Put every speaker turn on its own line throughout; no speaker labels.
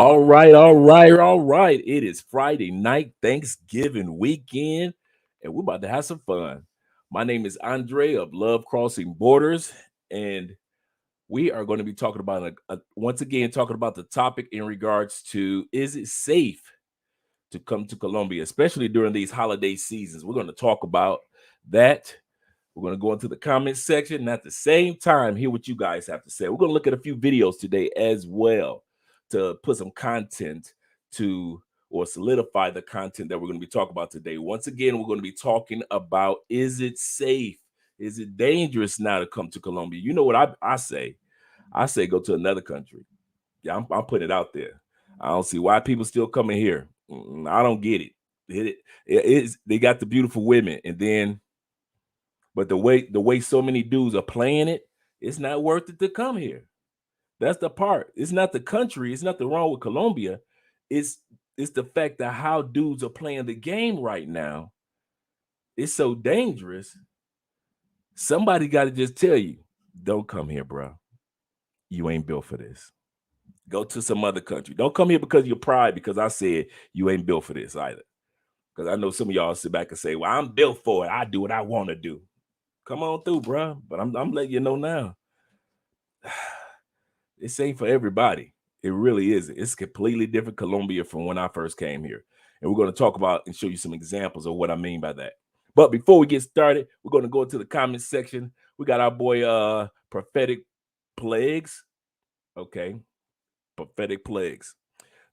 All right. It is Friday night, Thanksgiving weekend, and we're about to have some fun. My name is Andre of Love Crossing Borders, and we are going to be talking about once again talking about the topic in regards to is it safe to come to Colombia, especially during these holiday seasons. We're going to talk about that. We're going to go into the comment section and at the same time hear what you guys have to say. We're going to look at a few videos today as well to put some content to or solidify the content that we're going to be talking about today. Once again, we're going to be talking about, is it safe? Is it dangerous now to come to Colombia? You know what I say? I say go to another country. Yeah, I'm putting it out there. I don't see why people still coming here. I don't get it. They got the beautiful women, and then but the way so many dudes are playing it, it's not worth it to come here. That's the part. It's not the country. It's nothing wrong with Colombia. It's it's the fact that how dudes are playing the game right now. It's so dangerous. Somebody got to just tell you, don't come here, bro. You ain't built for this. Go to some other country. Don't come here because of your pride, because I said you ain't built for this either. Because I know some of y'all sit back and say, well, I'm built for it. I do what I want to do. Come on through, bro. But I'm letting you know now. This ain't for everybody. It really isn't. It's completely different Colombia from when I first came here. And we're going to talk about and show you some examples of what I mean by that. But before we get started, we're going to go into the comment section. We got our boy Prophetic Plagues. Okay. Prophetic Plagues.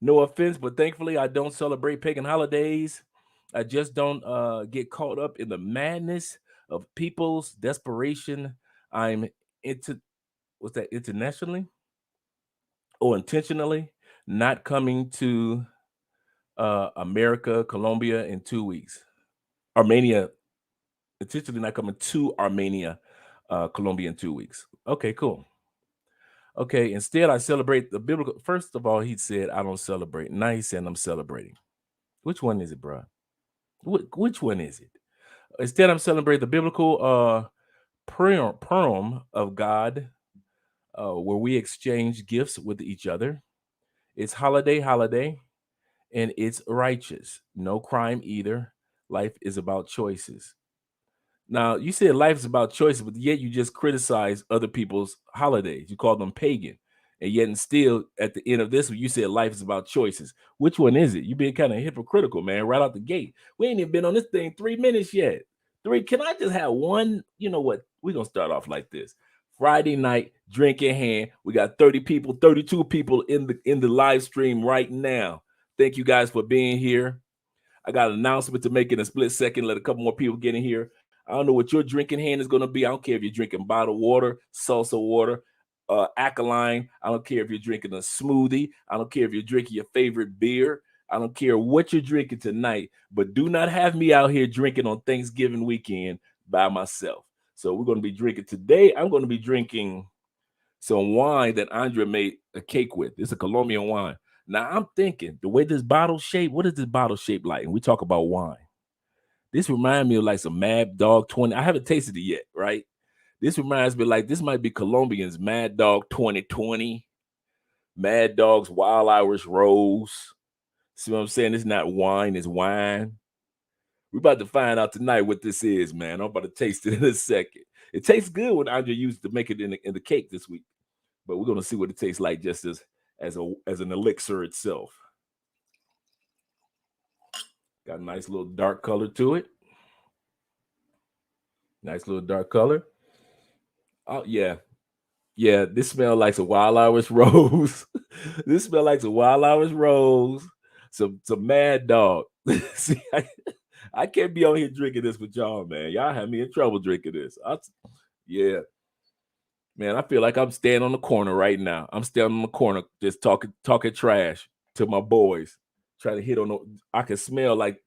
No offense, but thankfully I don't celebrate pagan holidays. I just don't get caught up in the madness of people's desperation. I'm into what's that internationally or intentionally not coming to America, Colombia in 2 weeks. Armenia, intentionally not coming to Armenia, Colombia in 2 weeks. Okay, cool. Okay, instead I celebrate the biblical. First of all, he said I don't celebrate. Now he's saying I'm celebrating. Which one is it, bro? Which one is it? Instead, I'm celebrating the biblical Purim of God, where we exchange gifts with each other. It's holiday, and it's righteous. No crime either. Life is about choices. Now, you said life is about choices, but yet you just criticize other people's holidays. You call them pagan. And yet, and still, at the end of this one, you said life is about choices. Which one is it? You've been kind of hypocritical, man, right out the gate. We ain't even been on this thing 3 minutes yet. Can I just have one? You know what? We're going to start off like this. Friday night, drink in hand. We got 30 people, 32 people in the live stream right now. Thank you guys for being here. I got an announcement to make in a split second. Let a couple more people get in here. I don't know what your drinking hand is going to be. I don't care if you're drinking bottled water, salsa water, alkaline. I don't care if you're drinking a smoothie. I don't care if you're drinking your favorite beer. I don't care what you're drinking tonight, but do not have me out here drinking on Thanksgiving weekend by myself. So we're going to be drinking today. I'm going to be drinking some wine that Andre made a cake with. It's a Colombian wine. Now I'm thinking the way this bottle shape, what is this bottle shaped like? And we talk about wine. This reminds me of like some Mad Dog 20. I haven't tasted it yet, right? This reminds me like this might be Colombians Mad Dog 2020, Mad Dog's Wild Irish Rose. See what I'm saying? It's not wine, it's wine. We're about to find out tonight what this is, man. I'm about to taste it in a second. It tastes good when Andre used to make it in the cake this week, but we're gonna see what it tastes like just as an elixir itself. Got a nice little dark color to it. Nice little dark color. Oh yeah, yeah. This smells like some Wild Irish Rose. This smells like some Wild Irish Rose. Some Mad Dog. See, I can't be on here drinking this with y'all, man. Y'all have me in trouble drinking this. Yeah, man. I feel like I'm standing on the corner right now. I'm standing on the corner, just talking trash to my boys, trying to hit on. I can smell like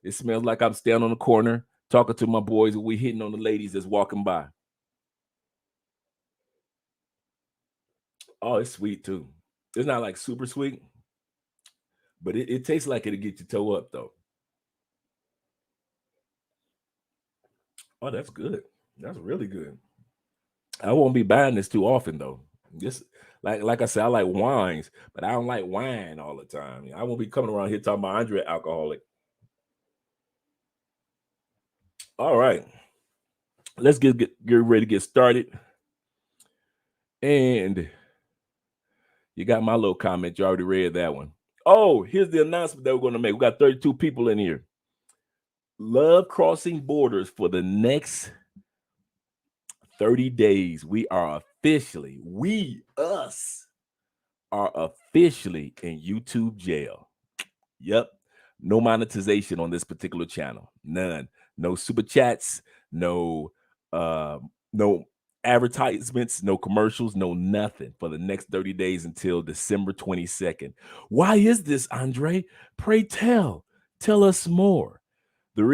it smells like I'm standing on the corner talking to my boys, and we hitting on the ladies that's walking by. Oh, it's sweet too. It's not like super sweet, but it tastes like it'll get your toe up though. Oh, that's good. That's really good. I won't be buying this too often though. Just like I said, I like wines, but I don't like wine all the time. I won't be coming around here talking about Andre alcoholic. All right, let's get ready to get started. And you got my little comment. You already read that one. Oh, here's the announcement that we're going to make. We got 32 people in here. Love crossing borders for the next 30 days. Us are officially in YouTube jail. Yep. No monetization on this particular channel. None. No super chats, no no advertisements, no commercials, no nothing for the next 30 days until December 22nd. Why is this, Andre? Pray tell. Tell us more. The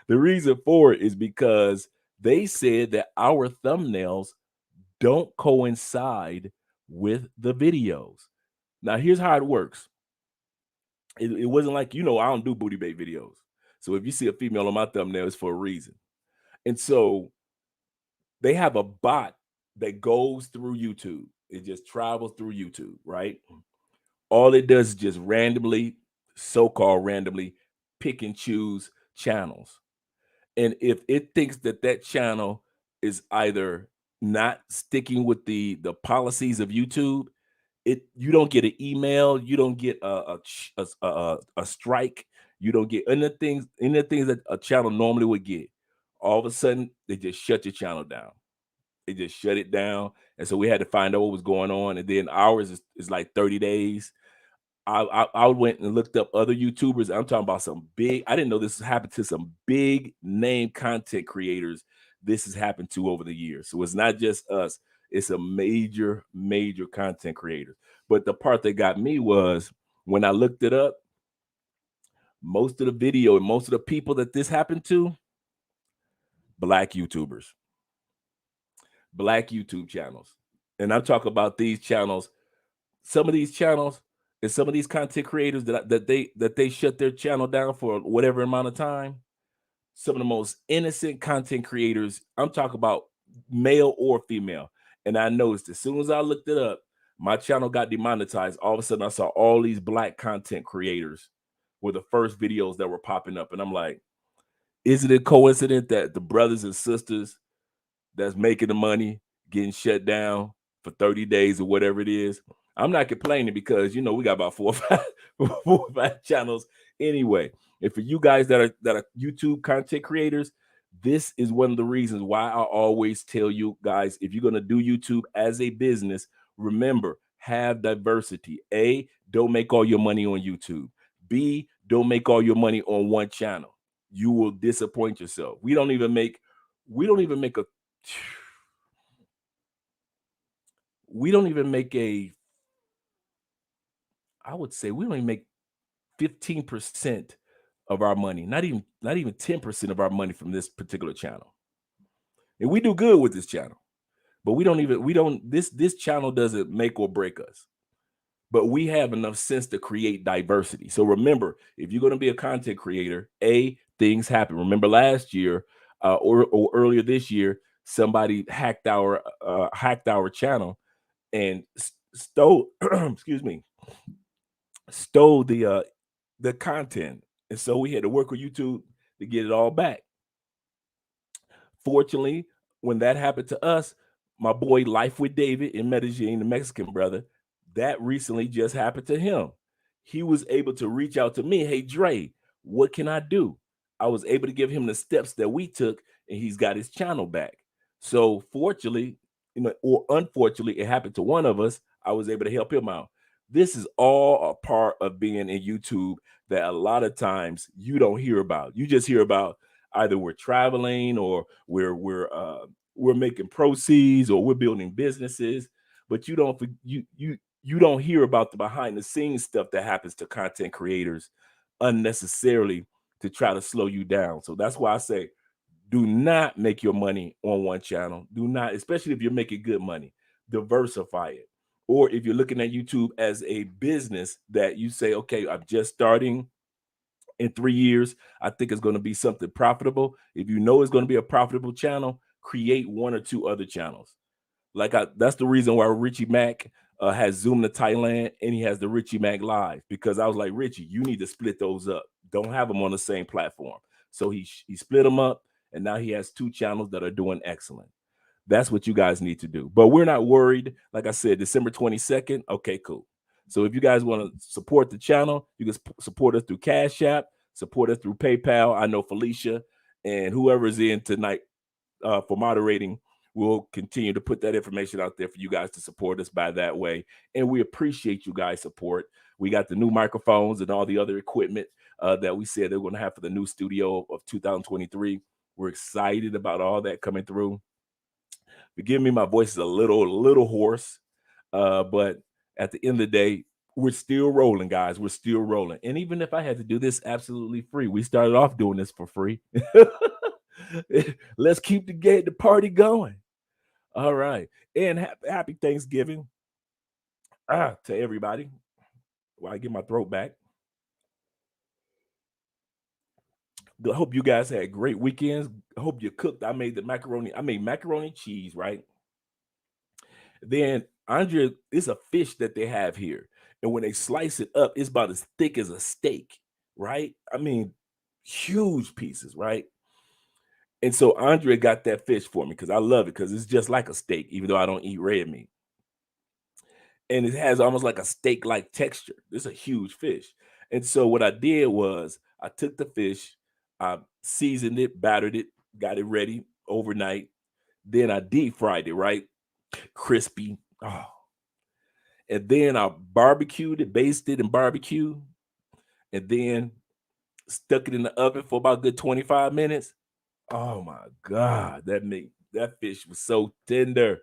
reason for it is because they said that our thumbnails don't coincide with the videos. Now, here's how it works. It wasn't like, I don't do booty bait videos. So if you see a female on my thumbnail, it's for a reason. And so they have a bot that goes through YouTube. It just travels through YouTube, right? All it does is just randomly, so-called randomly, pick and choose channels. And if it thinks that that channel is either not sticking with the policies of YouTube, you don't get an email, you don't get a strike, you don't get any of the things that a channel normally would get. All of a sudden, they just shut your channel down. They just shut it down, and so we had to find out what was going on. And then ours is like 30 days. I went and looked up other YouTubers. I'm talking about some big. I didn't know this happened to some big name content creators. This has happened to over the years. So it's not just us. It's a major content creator. But the part that got me was when I looked it up, most of the video and most of the people that this happened to, black YouTubers, black YouTube channels. And I'm talking about these channels. Some of these channels and some of these content creators that they shut their channel down for whatever amount of time. Some of the most innocent content creators. I'm talking about male or female. And I noticed as soon as I looked it up, my channel got demonetized. All of a sudden, I saw all these black content creators were the first videos that were popping up. And I'm like, is it a coincidence that the brothers and sisters that's making the money getting shut down for 30 days or whatever it is? I'm not complaining because we got about 4 or 5 channels anyway. And for you guys that are YouTube content creators, this is one of the reasons why I always tell you guys, if you're going to do YouTube as a business, remember, have diversity. A, don't make all your money on YouTube. B, don't make all your money on one channel. You will disappoint yourself. We don't even make a I would say we only make 15% of our money, not even 10% of our money from this particular channel. And we do good with this channel. But this channel doesn't make or break us. But we have enough sense to create diversity. So remember, if you're going to be a content creator, things happen. Remember last year or earlier this year, somebody hacked our channel and stole excuse me, stole the content. And so we had to work with YouTube to get it all back. Fortunately, when that happened to us, my boy Life with David in Medellin, the Mexican brother, that recently just happened to him. He was able to reach out to me. Hey, Dre, what can I do? I was able to give him the steps that we took, and he's got his channel back. So fortunately, or unfortunately, it happened to one of us. I was able to help him out. This is all a part of being in YouTube that a lot of times you don't hear about. You just hear about either we're traveling or we're making proceeds or we're building businesses, but you don't hear about the behind the scenes stuff that happens to content creators unnecessarily to try to slow you down. So that's why I say do not make your money on one channel. Do not, especially if you're making good money, diversify it. Or if you're looking at YouTube as a business that you say, okay, I'm just starting, in 3 years, I think it's going to be something profitable. If you know it's going to be a profitable channel, create one or two other channels. That's the reason why Richie Mack has Zoom to Thailand and he has the Richie Mack Live, because I was like, Richie, you need to split those up. Don't have them on the same platform. So he split them up, and now he has two channels that are doing excellent. That's what you guys need to do. But we're not worried. Like I said, December 22nd. Okay, cool. So if you guys want to support the channel, you can support us through Cash App, support us through PayPal. I know Felicia and whoever's in tonight for moderating will continue to put that information out there for you guys to support us by that way. And we appreciate you guys' support. We got the new microphones and all the other equipment that we said they're going to have for the new studio of 2023. We're excited about all that coming through. Forgive me, my voice is a little hoarse, but at the end of the day, we're still rolling, guys. We're still rolling. And even if I had to do this absolutely free, we started off doing this for free. Let's keep the party going. All right. And happy Thanksgiving to everybody. While I get my throat back. I hope you guys had great weekends. I hope you cooked. I made macaroni cheese, right? Then Andrea, it's a fish that they have here. And when they slice it up, it's about as thick as a steak, right? I mean, huge pieces, right? And so Andrea got that fish for me because I love it, because it's just like a steak, even though I don't eat red meat. And it has almost like a steak-like texture. It's a huge fish. And so what I did was I took the fish, I seasoned it, battered it, got it ready overnight. Then I deep fried it, right? Crispy. Oh. And then I barbecued it, basted and barbecued, and then stuck it in the oven for about a good 25 minutes. Oh my God, that fish was so tender.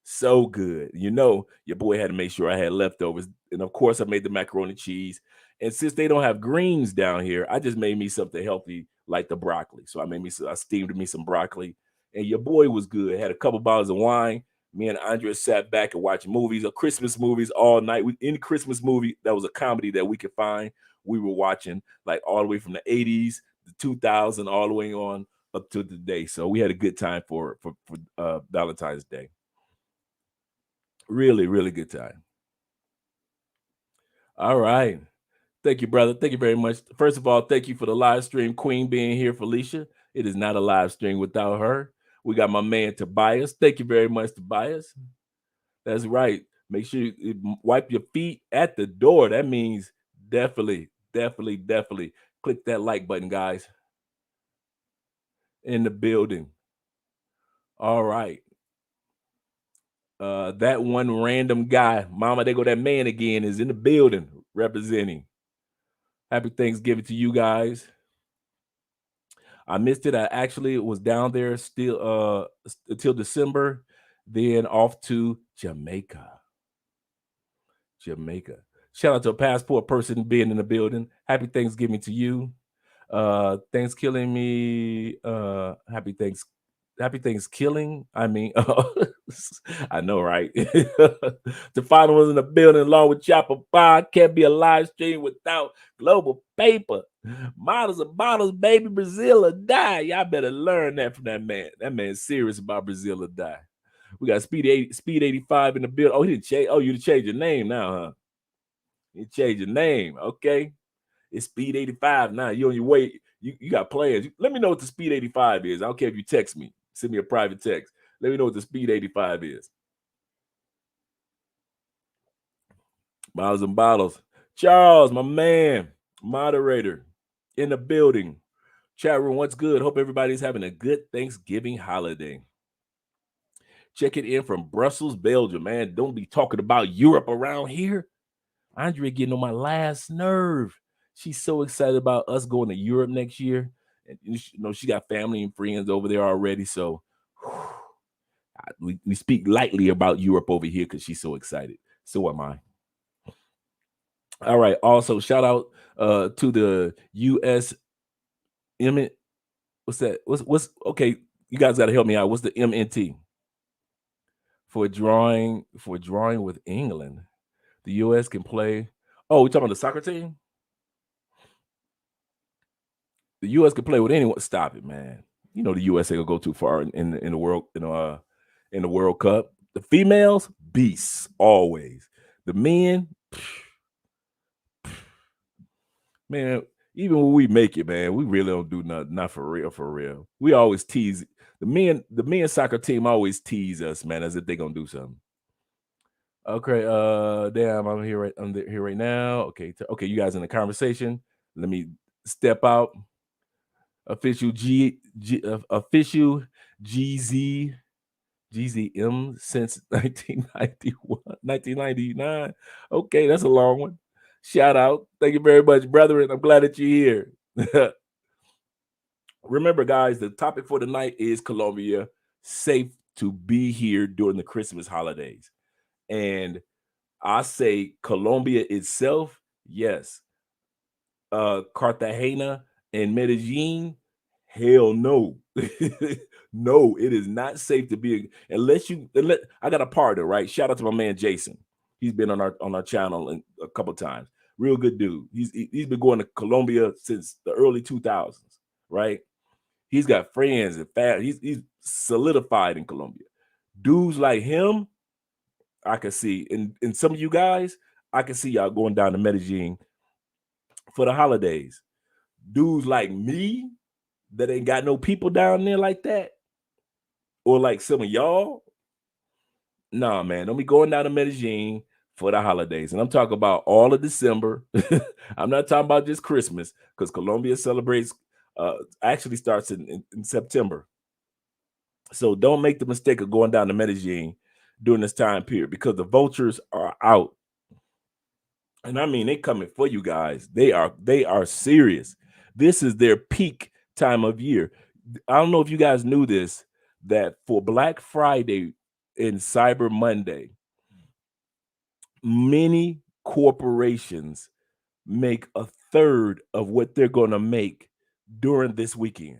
So good. You know, your boy had to make sure I had leftovers. And of course, I made the macaroni cheese. And since they don't have greens down here, I just made me something healthy like the broccoli. So I steamed me some broccoli. And your boy was good. Had a couple bottles of wine. Me and Andrea sat back and watched movies, or Christmas movies all night. Any Christmas movie that was a comedy that we could find, we were watching, like all the way from the 80s, the 2000, all the way on up to today. So we had a good time for Valentine's Day. Really, really good time. All right. Thank you, brother. Thank you very much. First of all, thank you for the live stream queen being here, Felicia. It is not a live stream without her. We got my man Tobias. Thank you very much, Tobias. That's right. Make sure you wipe your feet at the door. That means definitely click that like button, guys. In the building. All right. That one random guy, Mama, they go that man again, is in the building representing. Happy Thanksgiving to you guys. I missed it. I actually was down there still until December, then off to Jamaica. Shout out to a passport person being in the building. Happy Thanksgiving to you. Thanks killing me. Happy Thanksgiving. I mean, I know, right? The final was in the building along with Chopper Bar. Can't be a live stream without global paper. Models and bottles, baby, Brazil or die. Y'all better learn that from that man. That man's serious about Brazil or die. We got Speed 85 in the building. Oh, he didn't change. Oh, you did change your name now, huh? You changed your name. Okay. It's Speed 85 now. You on your way. You got plans. Let me know what the Speed 85 is. I don't care if you text me. Send me a private text. Let me know what the Speed 85 is. Miles and bottles. Charles, my man, moderator in the building. Chat room, what's good? Hope everybody's having a good Thanksgiving holiday. Check it in from Brussels, Belgium, man. Don't be talking about Europe around here. Andrea getting on my last nerve. She's so excited about us going to Europe next year. And you know, she got family and friends over there already. So we speak lightly about Europe over here because she's so excited. So am I. All right. Also, shout out to the US what's that? What's okay? You guys got to help me out. What's the MNT? For drawing with England. The US can play. Oh, we talking about the soccer team? The US can play with anyone. Stop it, man. You know the USA will go too far in the world, in the World Cup. The females, beasts, always. The men, man, even when we make it, man, we really don't do nothing. Not for real, for real. We always tease the men. The men's soccer team always tease us, man, as if they gonna do something. Okay, damn, I'm here right now. Okay, okay, you guys in the conversation. Let me step out. Official official GZ GZM since 1991, 1999. Okay, that's a long one. Shout out. Thank you very much, brethren. I'm glad that you're here. Remember, guys, the topic for tonight is Colombia, safe to be here during the Christmas holidays. And I say Colombia itself, yes. Cartagena and Medellin, hell no. No, it is not safe to be I got a partner, right? Shout out to my man Jason. He's been on our channel a couple times. Real good dude. He's been going to Colombia since the early 2000s, right? He's got friends and family. He's solidified in Colombia. Dudes like him, I can see, and some of you guys, I can see y'all going down to Medellin for the holidays. Dudes like me that ain't got no people down there like that, or like some of y'all, nah, man, don't be going down to Medellin for the holidays. And I'm talking about all of December. I'm not talking about just Christmas, because Colombia celebrates, actually starts in September. So don't make the mistake of going down to Medellin during this time period, because the vultures are out. And I mean, they coming for you guys. They are serious. This is their peak time of year. I don't know if you guys knew this, that for Black Friday and Cyber Monday, many corporations make a third of what they're going to make during this weekend.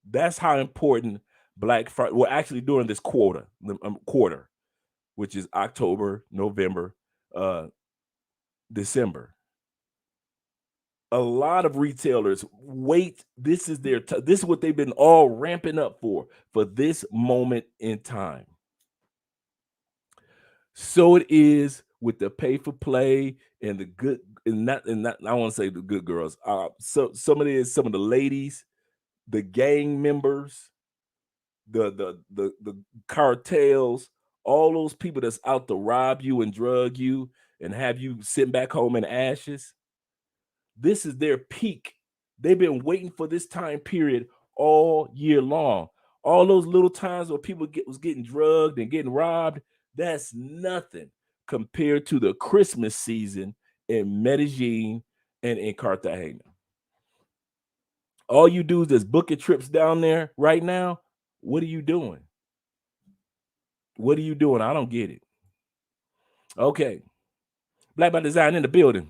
That's how important Black Friday, well, actually during this quarter, which is October, November, December. A lot of retailers wait. This is this is what they've been all ramping up for this moment in time. So it is with the pay for play and the good, and not I want to say the good girls. So some of the ladies, the gang members, the cartels, all those people that's out to rob you and drug you and have you sitting back home in ashes. This is their peak. They've been waiting for this time period all year long. All those little times where people was getting drugged and getting robbed, that's nothing compared to the Christmas season in Medellin and in Cartagena. All you dudes that's booking trips down there right now, what are you doing? What are you doing? I don't get it. Okay. Black by Design in the building.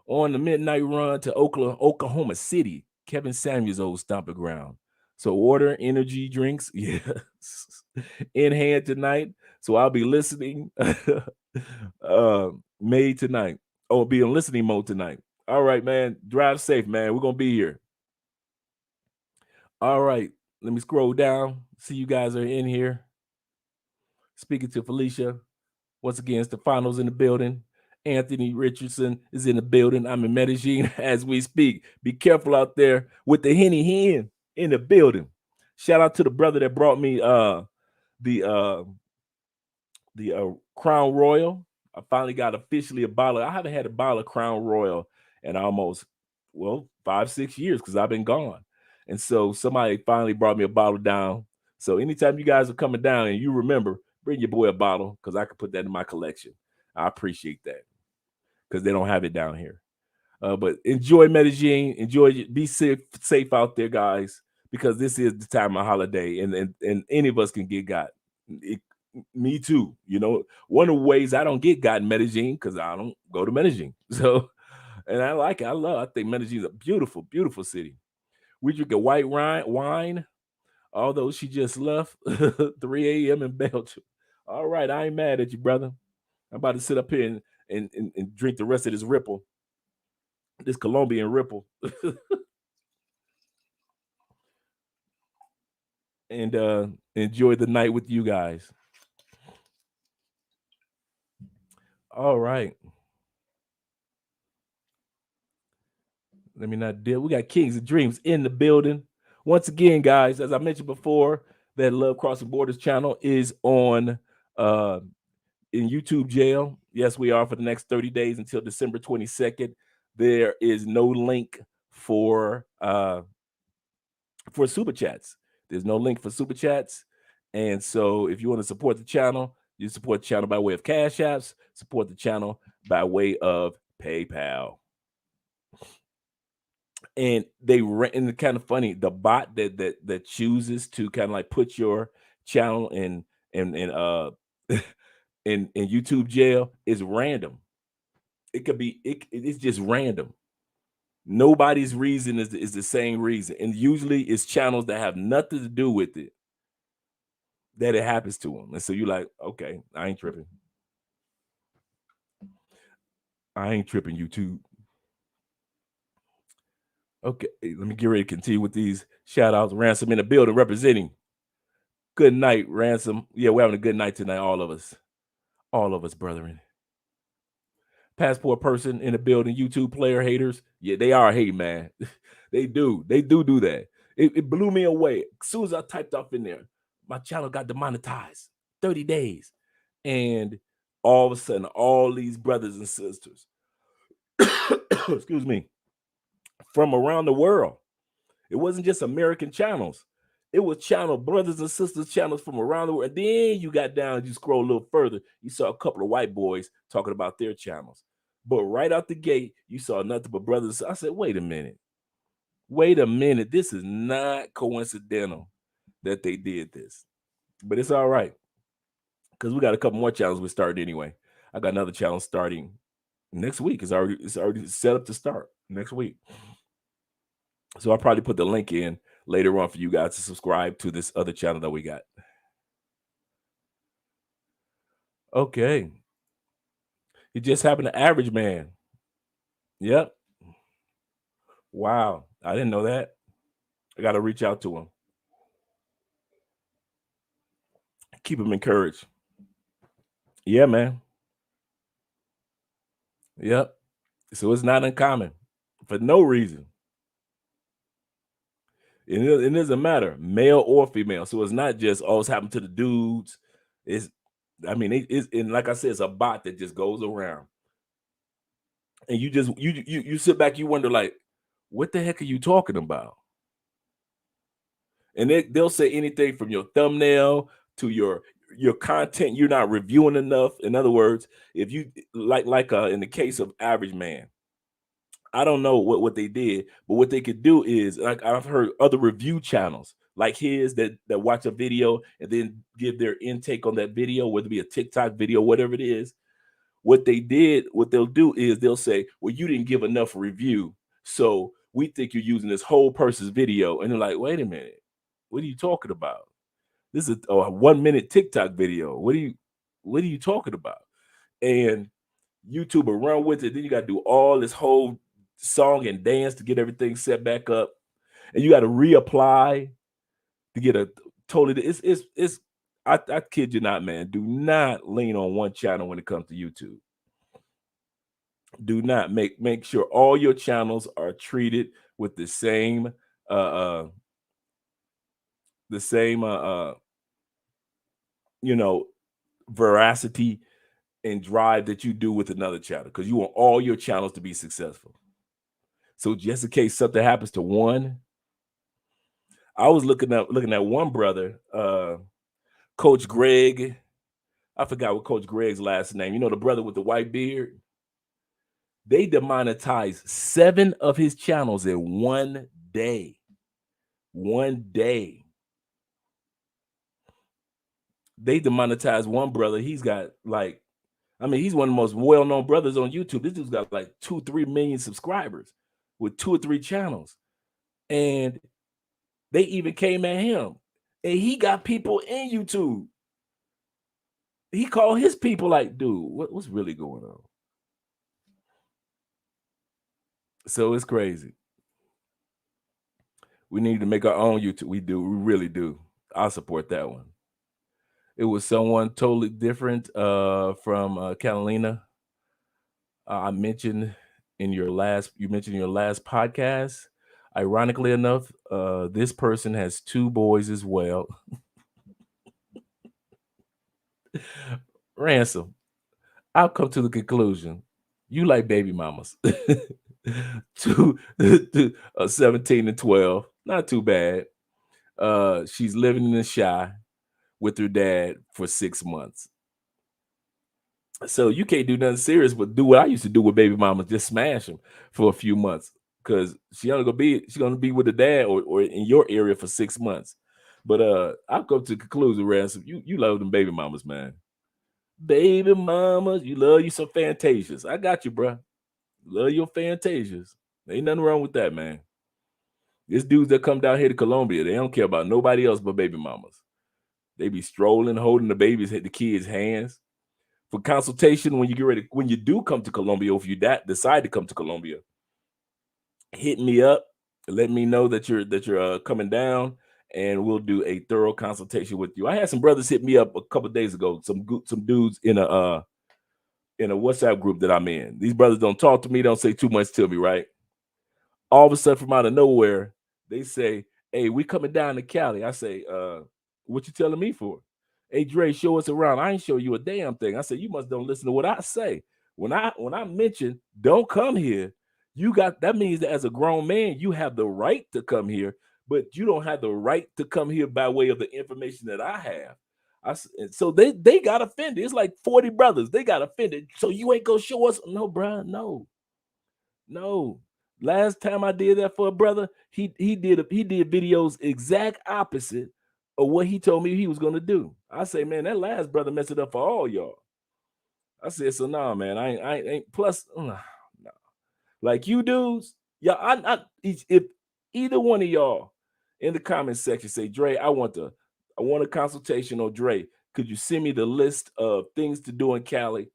On the midnight run to Oklahoma City, Kevin Samuels' old stomping ground. So order energy drinks, yes, in hand tonight. So I'll be listening, made tonight. Oh, be in listening mode tonight. All right, man. Drive safe, man. We're gonna be here. All right. Let me scroll down. See you guys are in here. Speaking to Felicia. Once again, it's the finals in the building. Anthony Richardson is in the building. I'm in Medellin as we speak. Be careful out there with the Henny Hen in the building. Shout out to the brother that brought me the Crown Royal. I finally got officially a bottle. I haven't had a bottle of Crown Royal in almost 5-6 years because I've been gone. And so somebody finally brought me a bottle down. So anytime you guys are coming down and you remember, bring your boy a bottle because I can put that in my collection. I appreciate that because they don't have it down here. But enjoy Medellin. Enjoy it. Be safe out there, guys, because this is the time of holiday, and any of us can get got. Me too. You know, one of the ways I don't get got in Medellin because I don't go to Medellin. So, and I like it. I think Medellin is a beautiful, beautiful city. We drink a white wine, although she just left 3 a.m. in Belgium. All right, I ain't mad at you, brother. I'm about to sit up here and drink the rest of this Ripple, this Colombian Ripple, and enjoy the night with you guys. All right. Let me not deal. We got Kings of Dreams in the building. Once again, guys, as I mentioned before, that Love Crossing Borders channel is on uh in YouTube jail. Yes, we are for the next 30 days until December 22nd. There is no link for super chats. There's no link for super chats. And so if you want to support the channel, you support the channel by way of Cash Apps, support the channel by way of PayPal. And and it's kind of funny, the bot that chooses to kind of like put your channel in in YouTube jail is random. It could be it's just random. Nobody's reason is the same reason. And usually it's channels that have nothing to do with it that it happens to them. And so you're like, okay, I ain't tripping. I ain't tripping, YouTube. Okay, let me get ready to continue with these shout outs. Ransom in the building representing. Good night, Ransom. Yeah, we're having a good night tonight, all of us. All of us, brethren. Passport person in the building, YouTube player haters. Yeah, they are hating, man. They do. They do that. It blew me away. As soon as I typed off in there, my channel got demonetized. 30 days. And all of a sudden, all these brothers and sisters, excuse me, from around the world. It wasn't just American channels. It was channel brothers and sisters channels from around the world. And then you got down, you scroll a little further, you saw a couple of white boys talking about their channels. But right out the gate, you saw nothing but brothers. I said, wait a minute. Wait a minute. This is not coincidental that they did this. But it's all right. Because we got a couple more channels we started anyway. I got another channel starting next week. It's already set up to start next week. So I'll probably put the link in later on for you guys to subscribe to this other channel that we got. Okay. It just happened to Average Man. Yep. Wow. I didn't know that. I got to reach out to him. Keep him encouraged. Yeah, man. Yep. So it's not uncommon for no reason. It doesn't matter, male or female. So it's not just, oh, it's happened to the dudes. It's, I mean, it's, and like I said, it's a bot that just goes around. And you just, you sit back, you wonder, like, what the heck are you talking about? And they'll say anything from your thumbnail to your content you're not reviewing enough. In other words, if you like in the case of Average Man, I don't know what they did, but what they could do is, like, I've heard other review channels like his that watch a video and then give their intake on that video, whether it be a TikTok video, whatever it is. What they'll do is they'll say, well, you didn't give enough review, so we think you're using this whole person's video. And they're like, wait a minute, what are you talking about? This is a 1 minute TikTok video. What are you talking about? And YouTube will run with it. Then you got to do all this whole song and dance to get everything set back up. And you got to reapply to get a totally, it's I kid you not, man. Do not lean on one channel when it comes to YouTube. Do not make sure all your channels are treated with the same the same you know, veracity and drive that you do with another channel, because you want all your channels to be successful. So just in case something happens to one, I was looking at one brother, Coach Greg. I forgot what Coach Greg's last name. You know, the brother with the white beard. They demonetized 7 of his channels in one day. One day. They demonetized one brother. He's got like, I mean, he's one of the most well-known brothers on YouTube. This dude's got like 2-3 million subscribers with 2 or 3 channels. And they even came at him. And he got people in YouTube. He called his people like, dude, what's really going on? So it's crazy. We need to make our own YouTube. We do. We really do. I'll support that one. It was someone totally different from Catalina. I mentioned you mentioned in your last podcast. Ironically enough, this person has two boys as well. Ransom, I've come to the conclusion you like baby mamas. Two, 17 and 12, not too bad. She's living in the shy with her dad for 6 months. So you can't do nothing serious but do what I used to do with baby mamas, just smash them for a few months. Cause she's gonna be with the dad or in your area for 6 months. But I've come to the conclusion, Ransom, you love them baby mamas, man. Baby mamas, you love you some Fantasias. I got you, bro. Love your Fantasias. Ain't nothing wrong with that, man. There's dudes that come down here to Colombia, they don't care about nobody else but baby mamas. They be strolling, holding the kids' hands. For consultation when you get ready, when you do come to Colombia, or if you decide to come to Colombia, hit me up, let me know that you're coming down, and we'll do a thorough consultation with you. I had some brothers hit me up a couple days ago, some dudes in a WhatsApp group that I'm in. These brothers don't talk to me, don't say too much to me, right? All of a sudden from out of nowhere, they say, "Hey, we coming down to Cali." I say, what you telling me for? Hey, Dre, show us around. I ain't show you a damn thing. I said, you must don't listen to what I say. When I mention don't come here, you got that means that as a grown man, you have the right to come here, but you don't have the right to come here by way of the information that I have. And so they got offended. It's like 40 brothers. They got offended. So you ain't gonna show us? No, bro. No, no. Last time I did that for a brother, he did videos exact opposite of what he told me he was gonna do. I say, man, that last brother messed it up for all y'all. I said, so nah, man, I ain't plus nah. Like you dudes, yeah, if either one of y'all in the comment section say, Dre, I want a consultation, or Dre, could you send me the list of things to do in Cali?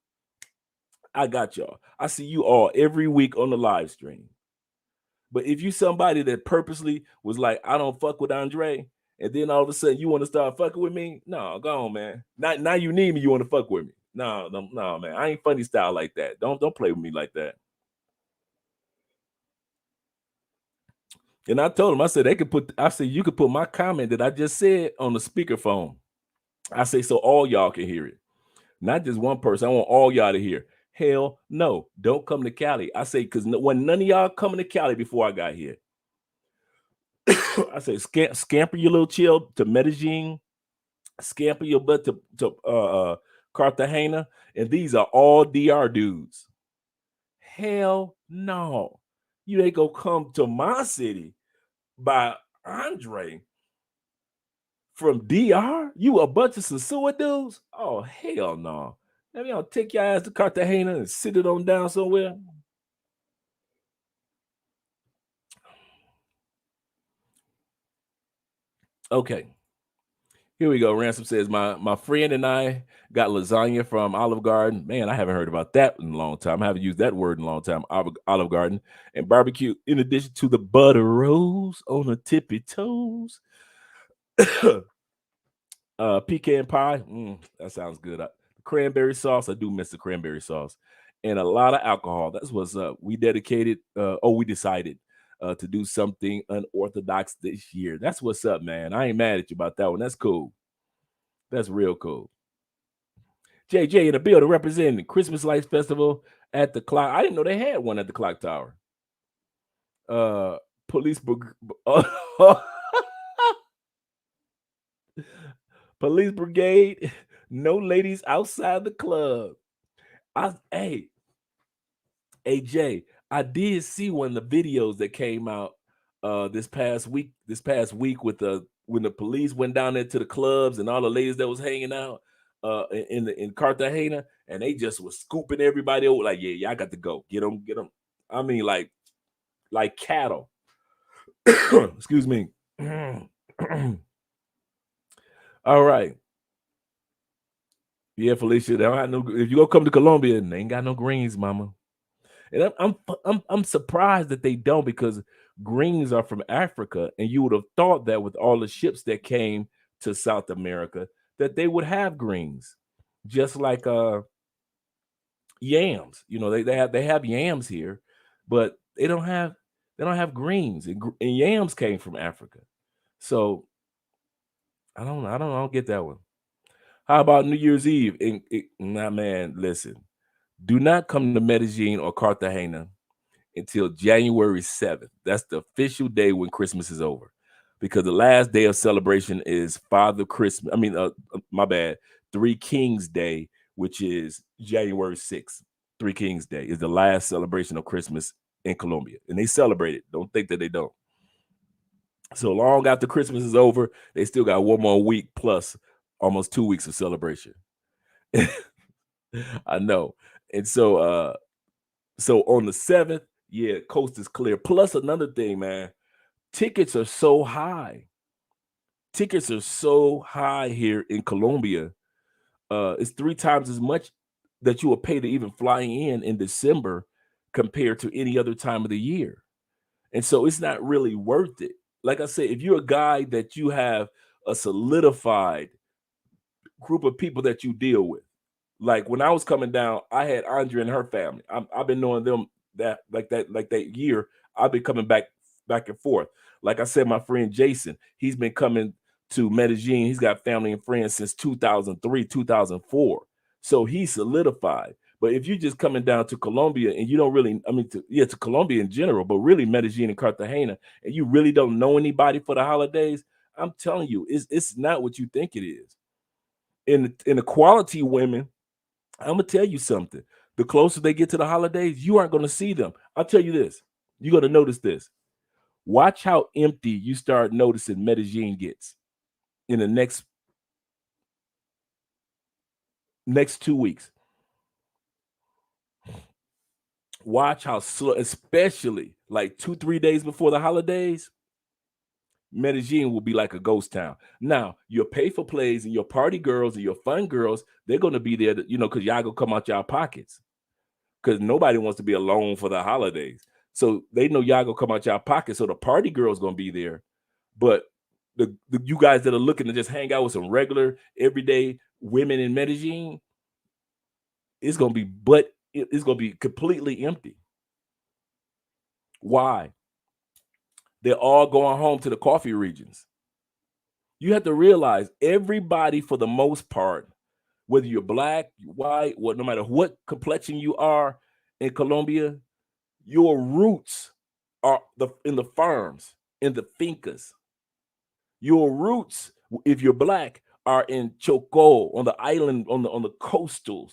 I got y'all. I see you all every week on the live stream. But if you somebody that purposely was like, I don't fuck with Andre, and then all of a sudden you want to start fucking with me, no, go on, man. Now you need me, you want to fuck with me. No, no, no, man. I ain't funny style like that. Don't play with me like that. And I told him, I said you could put my comment that I just said on the speakerphone. I say so all y'all can hear it. Not just one person. I want all y'all to hear. Hell no, don't come to Cali. I say, because when none of y'all coming to Cali before I got here, I say scamper your little chill to Medellin, scamper your butt to Cartagena, and these are all DR dudes. Hell no, you ain't gonna come to my city by Andre from DR. You a bunch of Sasua dudes? Oh hell no. Let me take your ass to Cartagena and sit it on down somewhere. Okay. Here we go. Ransom says, my friend and I got lasagna from Olive Garden. Man, I haven't heard about that in a long time. I haven't used that word in a long time. Olive Garden and barbecue, in addition to the butter rolls on the tippy toes. Pecan pie. That sounds good. Cranberry sauce. I do miss the cranberry sauce. And a lot of alcohol. That's what's up. We decided to do something unorthodox this year. That's what's up, man. I ain't mad at you about that one. That's cool. That's real cool. JJ in the building representing the Christmas Lights Festival at the clock. I didn't know they had one at the clock tower. Uh police police brigade, no ladies outside the club. I hey, AJ, I did see one of the videos that came out this past week with the when the police went down there to the clubs and all the ladies that was hanging out in Cartagena, and they just was scooping everybody over like, yeah, I got to go. Get them. I mean, like cattle. Excuse me. All right. Yeah, Felicia. If you go come to Colombia, they ain't got no greens, mama. And I'm surprised that they don't, because greens are from Africa, and you would have thought that with all the ships that came to South America that they would have greens, just like yams. They have yams here, but they don't have greens, and yams came from Africa. So I don't get that one. How about New Year's Eve? Nah, man, listen. Do not come to Medellin or Cartagena until January 7th. That's the official day when Christmas is over. Because the last day of celebration is Father Christmas. I mean, my bad. Three Kings Day, which is January 6th. Three Kings Day is the last celebration of Christmas in Colombia. And they celebrate it. Don't think that they don't. So long after Christmas is over, they still got one more week plus almost 2 weeks of celebration. I know. And so on the 7th, yeah, coast is clear. Plus another thing, man, tickets are so high. Tickets are so high here in Colombia. It's three times as much that you will pay to even fly in December compared to any other time of the year. And so it's not really worth it. Like I said, if you're a guy that you have a solidified group of people that you deal with. Like when I was coming down, I had Andrea and her family. I've been knowing them that year. I've been coming back and forth. Like I said, my friend Jason, he's been coming to Medellin. He's got family and friends since 2003, 2004. So he's solidified. But if you're just coming down to Colombia and you don't really, I mean, to Colombia in general, but really Medellin and Cartagena, and you really don't know anybody for the holidays, I'm telling you, it's not what you think it is. In the quality women, I'm gonna tell you something. The closer they get to the holidays, you aren't gonna see them. I'll tell you this. You're gonna notice this. Watch how empty you start noticing Medellin gets in the next 2 weeks. Watch how slow, especially like 2, 3 days before the holidays, Medellin will be like a ghost town. Now, your pay for plays and your party girls and your fun girls, they're gonna be there, because y'all gonna come out y'all pockets. Because nobody wants to be alone for the holidays. So they know y'all gonna come out y'all pocket. So the party girl's gonna be there. But the you guys that are looking to just hang out with some regular everyday women in Medellin, it's gonna be completely empty. Why? They're all going home to the coffee regions. You have to realize everybody, for the most part, whether you're black, white, no matter what complexion you are in Colombia, your roots are in the farms, in the fincas. Your roots, if you're black, are in Choco, on the island, on the coastal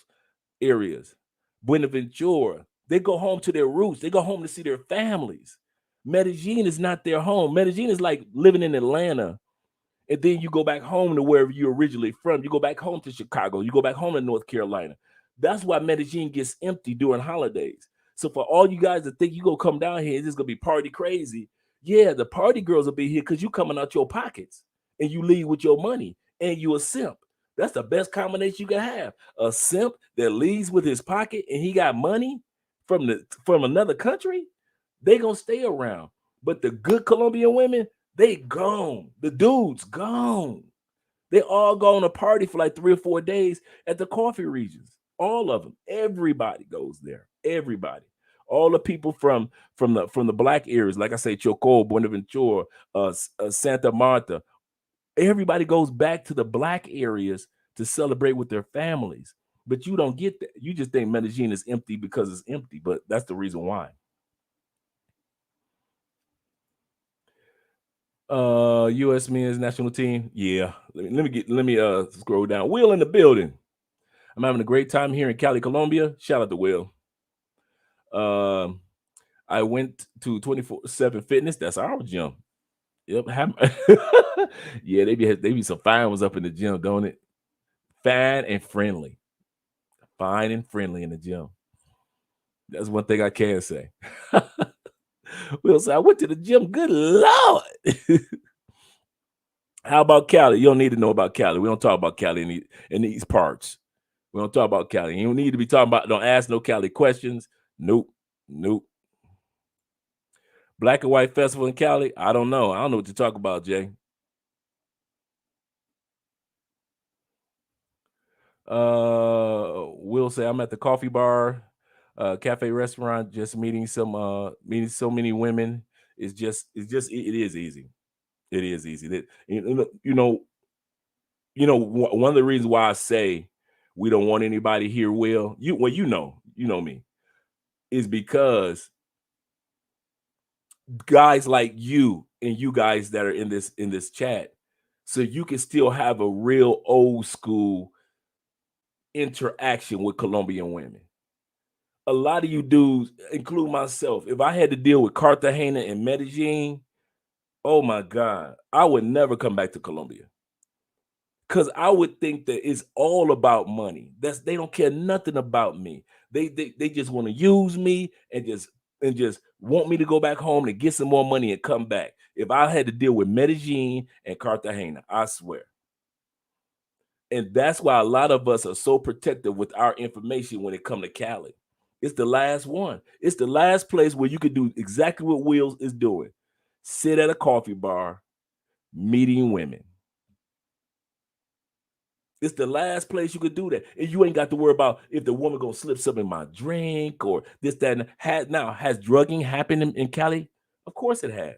areas. Buenaventura. They go home to their roots. They go home to see their families. Medellin is not their home. Medellin is like living in Atlanta, and then you go back home to wherever you're originally from. You go back home to Chicago. You go back home to North Carolina. That's why Medellin gets empty during holidays. So for all you guys that think you gonna come down here, it's gonna be party crazy. Yeah, the party girls will be here because you coming out your pockets and you leave with your money and you a simp. That's the best combination you can have. A simp that leaves with his pocket and he got money from another country. They gonna stay around. But the good Colombian women, they gone. The dudes gone. They all go on a party for like 3 or 4 days at the coffee regions. All of them. Everybody goes there. Everybody. All the people from the black areas, like I say, Choco, Buenaventura, Santa Marta. Everybody goes back to the black areas to celebrate with their families. But you don't get that. You just think Medellin is empty because it's empty, but that's the reason why. U.S. men's national team. Yeah. Let me scroll down. Will in the building. I'm having a great time here in Cali, Colombia. Shout out to Will. Um, I went to 24/7 Fitness. That's our gym. Yep. Yeah, they be some fine ones up in the gym, don't it? Fine and friendly. Fine and friendly in the gym. That's one thing I can say. Will say, I went to the gym. Good Lord. How about Cali? You don't need to know about Cali. We don't talk about Cali in these parts. We don't talk about Cali. You don't need to be talking about, don't ask no Cali questions. Nope. Nope. Black and White Festival in Cali? I don't know. I don't know what to talk about, Jay. Will say I'm at the coffee bar, cafe restaurant, just meeting so many women. It is easy. It is easy. One of the reasons why I say we don't want anybody here, Will, you know me, is because guys like you and you guys that are in this chat, so you can still have a real old school interaction with Colombian women. A lot of you dudes, include myself, if I had to deal with Cartagena and Medellin, oh my God, I would never come back to Colombia. Cause I would think that it's all about money. They don't care nothing about me. They just want to use me and just want me to go back home to get some more money and come back. If I had to deal with Medellin and Cartagena, I swear. And that's why a lot of us are so protective with our information when it comes to Cali. It's the last one. It's the last place where you could do exactly what Wills is doing. Sit at a coffee bar, meeting women. It's the last place you could do that. And you ain't got to worry about if the woman gonna slip something in my drink or this, that, and has drugging happened in Cali? Of course it has.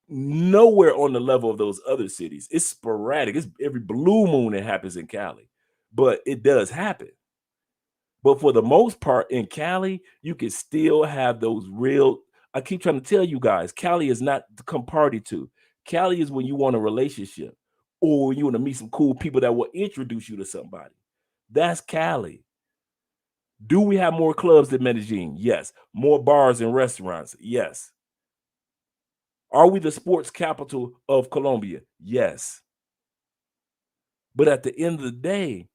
Nowhere on the level of those other cities. It's sporadic. It's every blue moon it happens in Cali, but it does happen. But for the most part, in Cali, you can still have those real. I keep trying to tell you guys, Cali is not to come party to. Cali is when you want a relationship or you want to meet some cool people that will introduce you to somebody. That's Cali. Do we have more clubs than Medellin? Yes. More bars and restaurants? Yes. Are we the sports capital of Colombia? Yes. But at the end of the day,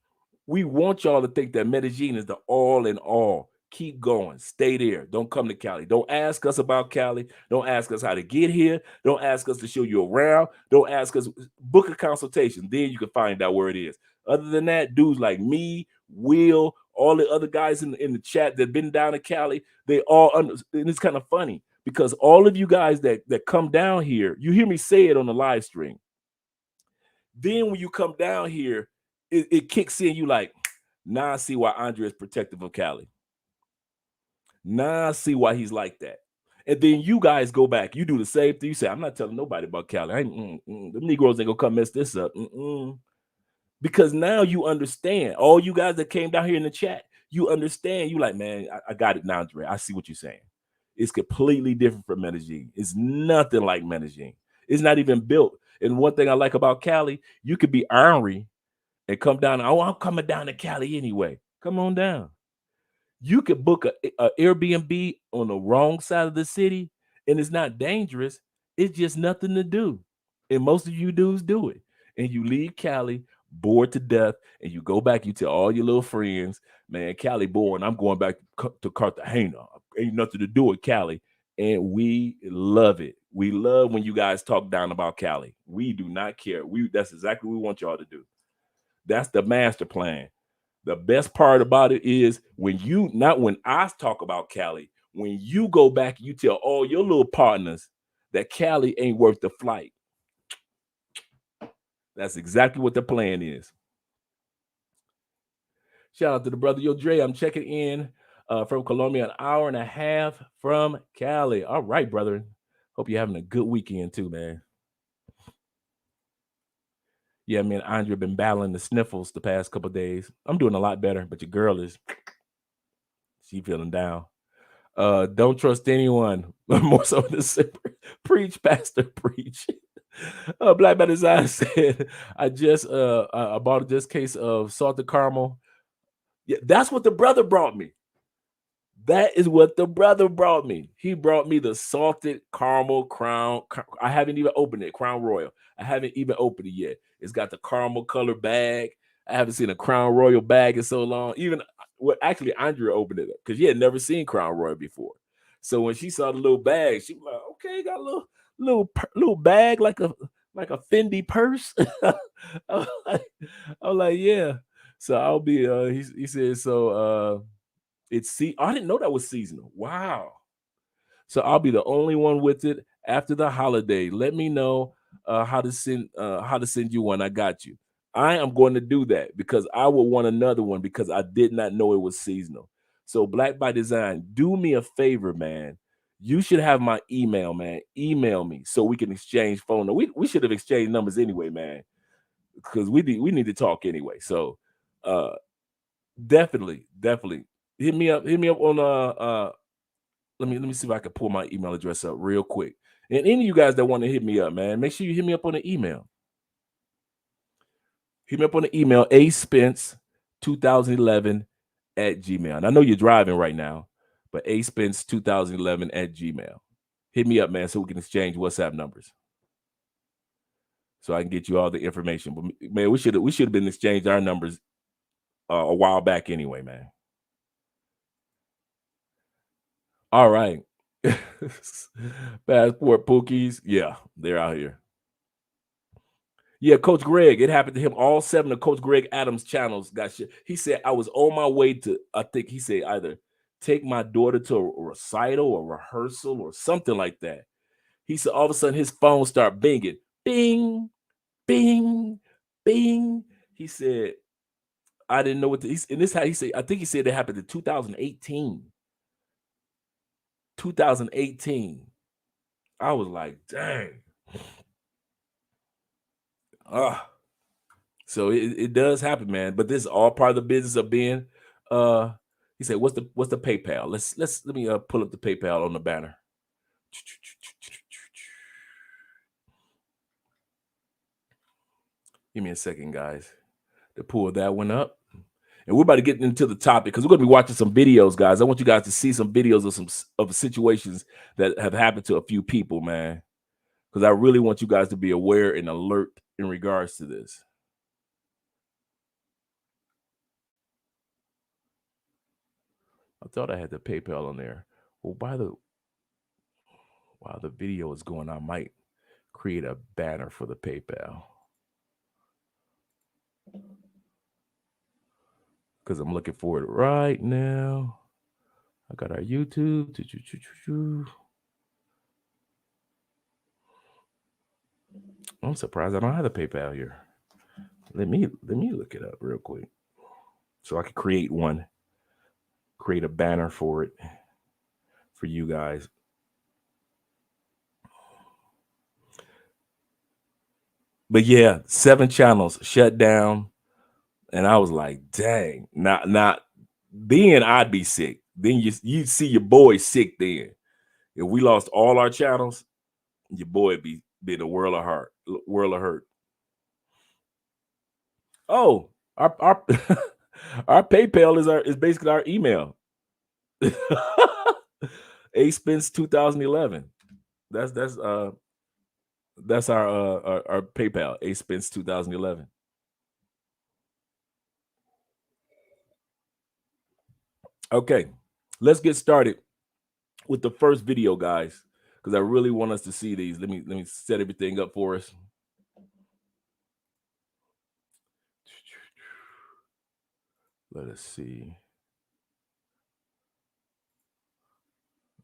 we want y'all to think that Medellin is the all in all. Keep going. Stay there. Don't come to Cali. Don't ask us about Cali. Don't ask us how to get here. Don't ask us to show you around. Don't ask us. Book a consultation. Then you can find out where it is. Other than that, dudes like me, Will, all the other guys in the chat that been down to Cali, they all and it's kind of funny because all of you guys that come down here, you hear me say it on the live stream. Then when you come down here, it kicks in. You like, now I see why Andre is protective of Cali. Now I see why he's like that. And then you guys go back. You do the same thing. You say, I'm not telling nobody about Cali. The Negroes ain't gonna come mess this up. Because now you understand. All you guys that came down here in the chat, you understand. You like, man, I got it now, Andre. I see what you're saying. It's completely different from Medellin. It's nothing like Medellin. It's not even built. And one thing I like about Cali, you could be ornery and come down. Oh, I'm coming down to Cali anyway. Come on down. You could book a Airbnb on the wrong side of the city, and it's not dangerous. It's just nothing to do. And most of you dudes do it. And you leave Cali bored to death, and you go back, you tell all your little friends, man, Cali boring. I'm going back to Cartagena. Ain't nothing to do with Cali. And we love it. We love when you guys talk down about Cali. We do not care. That's exactly what we want y'all to do. That's the master plan. The best part about it is not when I talk about Cali, when you go back, you tell all your little partners that Cali ain't worth the flight. That's exactly what the plan is. Shout out to the brother. Yo, Dre, I'm checking in from Colombia, an hour and a half from Cali. All right, brother. Hope you're having a good weekend too, man. Yeah, man, Andre been battling the sniffles the past couple days. I'm doing a lot better, but your girl she feeling down. Don't trust anyone. More so than preach, pastor, preach. Black by Design said, I bought this case of salted caramel. Yeah, that's what the brother brought me. That is what the brother brought me. He brought me the salted caramel crown. I haven't even opened it. Crown Royal. I haven't even opened it yet. It's got the caramel color bag. I haven't seen a Crown Royal bag in so long. Actually, Andrea opened it up because she had never seen Crown Royal before. So when she saw the little bag, she was like, "Okay, got a little bag like a Fendi purse." I was like, "Yeah." So I'll be. He said so. I didn't know that was seasonal. Wow. So I'll be the only one with it after the holiday. Let me know how to send you one. I got you. I am going to do that because I will want another one because I did not know it was seasonal. So Black by Design, do me a favor, man. You should have my email, man. Email me so we can exchange phone. We should have exchanged numbers anyway, man, because we need to talk anyway. So uh definitely hit me up on let me see if I can pull my email address up real quick. And any of you guys that want to hit me up, man, make sure you hit me up on the email. Hit me up on the email, aspence2011 at Gmail. And I know you're driving right now, but aspence2011 at Gmail. Hit me up, man, so we can exchange WhatsApp numbers. So I can get you all the information. But man, we should have been exchanged our numbers a while back anyway, man. All right. Passport Pookies. Yeah, they're out here. Yeah, Coach Greg, it happened to him. All 7 of Coach Greg Adams' channels got shit. He said, I was on my way to, I think he said either take my daughter to a recital or rehearsal or something like that. He said all of a sudden his phone started binging. Bing, bing, bing. He said, I didn't know what to, and this how he said, I think he said it happened in 2018. 2018. I was like, dang. So it does happen, man. But this is all part of the business of being. He said, "What's the PayPal? Let me pull up the PayPal on the banner." Give me a second, guys, to pull that one up. And we're about to get into the topic because we're going to be watching some videos, guys. I want you guys to see some videos of situations that have happened to a few people, man. Because I really want you guys to be aware and alert in regards to this. I thought I had the PayPal on there. Well, while the video is going, I might create a banner for the PayPal because I'm looking for it right now. I got our YouTube. I'm surprised I don't have the PayPal here. Let me look it up real quick so I can create a banner for it for you guys. But yeah, 7 channels shut down, and I was like, dang, not then I'd be sick. Then you see your boy sick then. If we lost all our channels, your boy be in a world of hurt. Oh, our our PayPal is basically our email. aspence2011. That's our PayPal, aspence2011. Okay, let's get started with the first video, guys, because I really want us to see these. Let me set everything up for us. Let us see.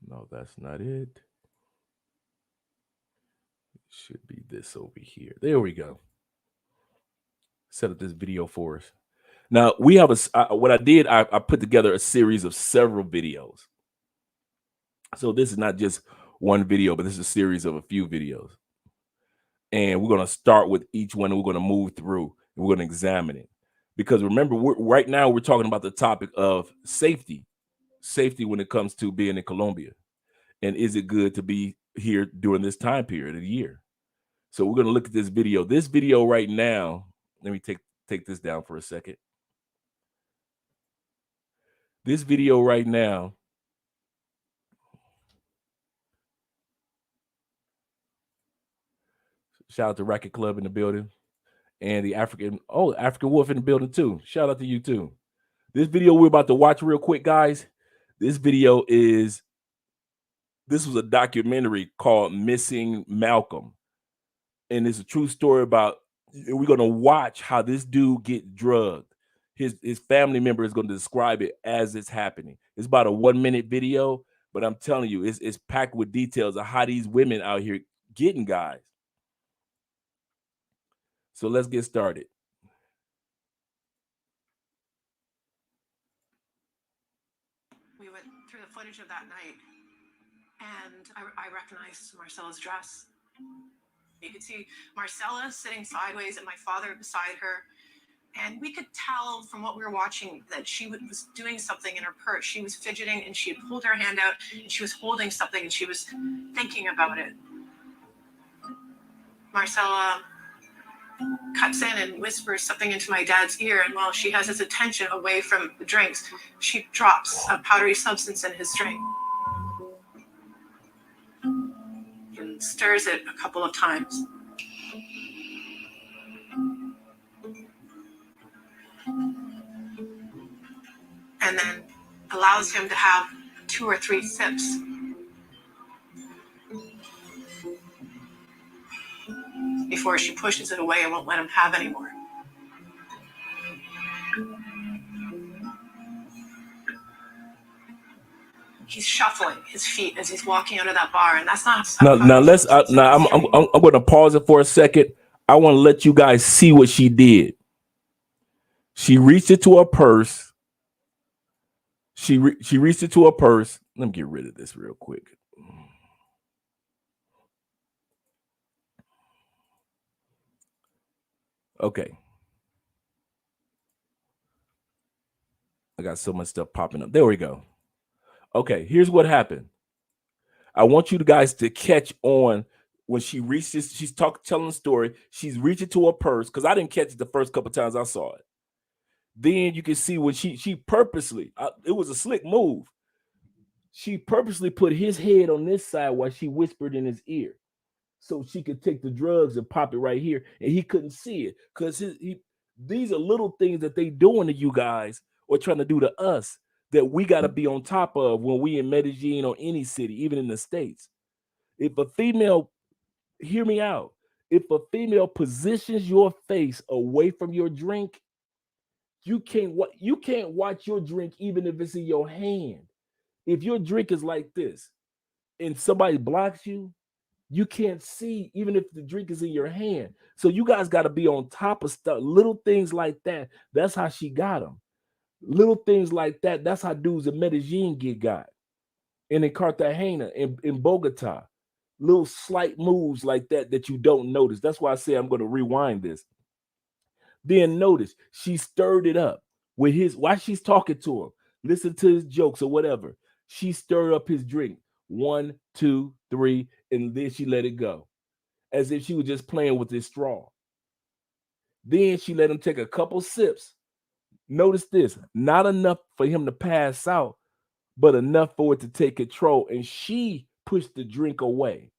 No, that's not it. It should be this over here. There we go. Set up this video for us. Now we have what I did. I put together a series of several videos. So this is not just one video, but this is a series of a few videos. And we're going to start with each one and we're going to move through and we're going to examine it. Because remember, right now we're talking about the topic of safety when it comes to being in Colombia. And is it good to be here during this time period of the year? So we're going to look at this video. This video right now, let me take this down for a second. This video right now, shout out to Racket Club in the building and the African Wolf in the building too. Shout out to you too. This video we're about to watch real quick, guys. This was a documentary called Missing Malcolm. And it's a true story about, we're going to watch how this dude get drugged. His family member is going to describe it as it's happening. It's about a 1-minute video, but I'm telling you, it's packed with details of how these women out here getting guys. So let's get started.
footage of that night, and I recognized Marcella's dress. You could see Marcella sitting sideways and my father beside her. And we could tell from what we were watching that she was doing something in her purse. She was fidgeting and she had pulled her hand out and she was holding something and she was thinking about it. Marcella cuts in and whispers something into my dad's ear, and while she has his attention away from the drinks, she drops a powdery substance in his drink and stirs it a couple of times. And then allows him to have 2 or 3 sips. Before she pushes it away and won't let him have any more. He's shuffling his feet as he's walking out of that bar, and that's not.
Now let's. Now I'm going to pause it for a second. I want to let you guys see what she did. She reached into her purse. She reached into her purse. Let me get rid of this real quick. Okay. I got so much stuff popping up. There we go. Okay, here's what happened. I want you guys to catch on when she reaches. She's telling the story. She's reaching to her purse because I didn't catch it the first couple times I saw it. Then you can see when she purposely, it was a slick move. She purposely put his head on this side while she whispered in his ear so she could take the drugs and pop it right here. And he couldn't see it because these are little things that they doing to you guys or trying to do to us that we got to be on top of when we in Medellin or any city, even in the States. If a female, hear me out, if a female positions your face away from your drink, you can't watch your drink even if it's in your hand. If your drink is like this and somebody blocks you, you can't see even if the drink is in your hand. So you guys got to be on top of stuff, little things like that. That's how she got them. Little things like that. That's how dudes in Medellin get got. And in Cartagena, in Bogota, little slight moves like that you don't notice. That's why I say I'm going to rewind this. Then notice she stirred it up with while she's talking to him. Listen to his jokes or whatever. She stirred up his drink. 1, 2, 3, and then she let it go. As if she was just playing with his straw. Then she let him take a couple sips. Notice this, not enough for him to pass out, but enough for it to take control. And she pushed the drink away.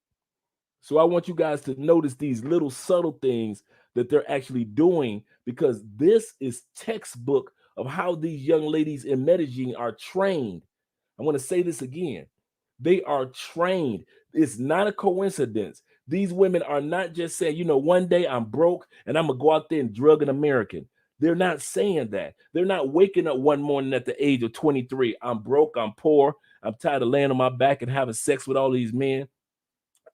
So I want you guys to notice these little subtle things that they're actually doing, because this is textbook of how these young ladies in Medellin are trained. I want to say this again. They are trained. It's not a coincidence. These women are not just saying, one day I'm broke and I'm going to go out there and drug an American. They're not saying that. They're not waking up one morning at the age of 23. I'm broke. I'm poor. I'm tired of laying on my back and having sex with all these men.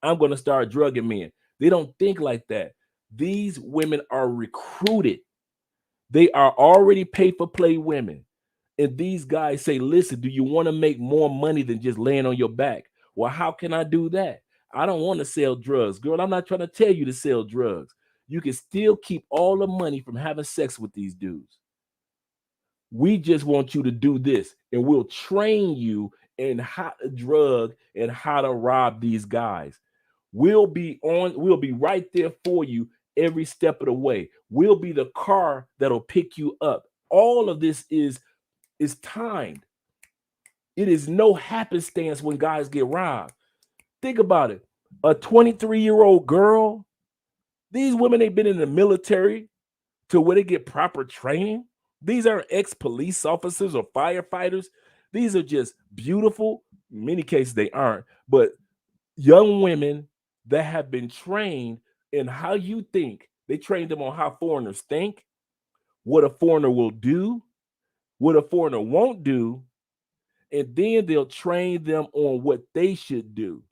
I'm going to start drugging men. They don't think like that. These women are recruited. They are already pay for play women. And these guys say, listen, do you want to make more money than just laying on your back? Well, how can I do that? I don't want to sell drugs. Girl, I'm not trying to tell you to sell drugs. You can still keep all the money from having sex with these dudes. We just want you to do this, and we'll train you in how to drug and how to rob these guys. We'll be right there for you every step of the way. We'll be the car that'll pick you up. All of this is timed. It is no happenstance when guys get robbed. Think about it. A 23-year-old girl, these women ain't been in the military to where they get proper training. These aren't ex-police officers or firefighters. These are just beautiful, in many cases they aren't, but young women that have been trained in how you think. They trained them on how foreigners think, what a foreigner will do, what a foreigner won't do, and then they'll train them on what they should do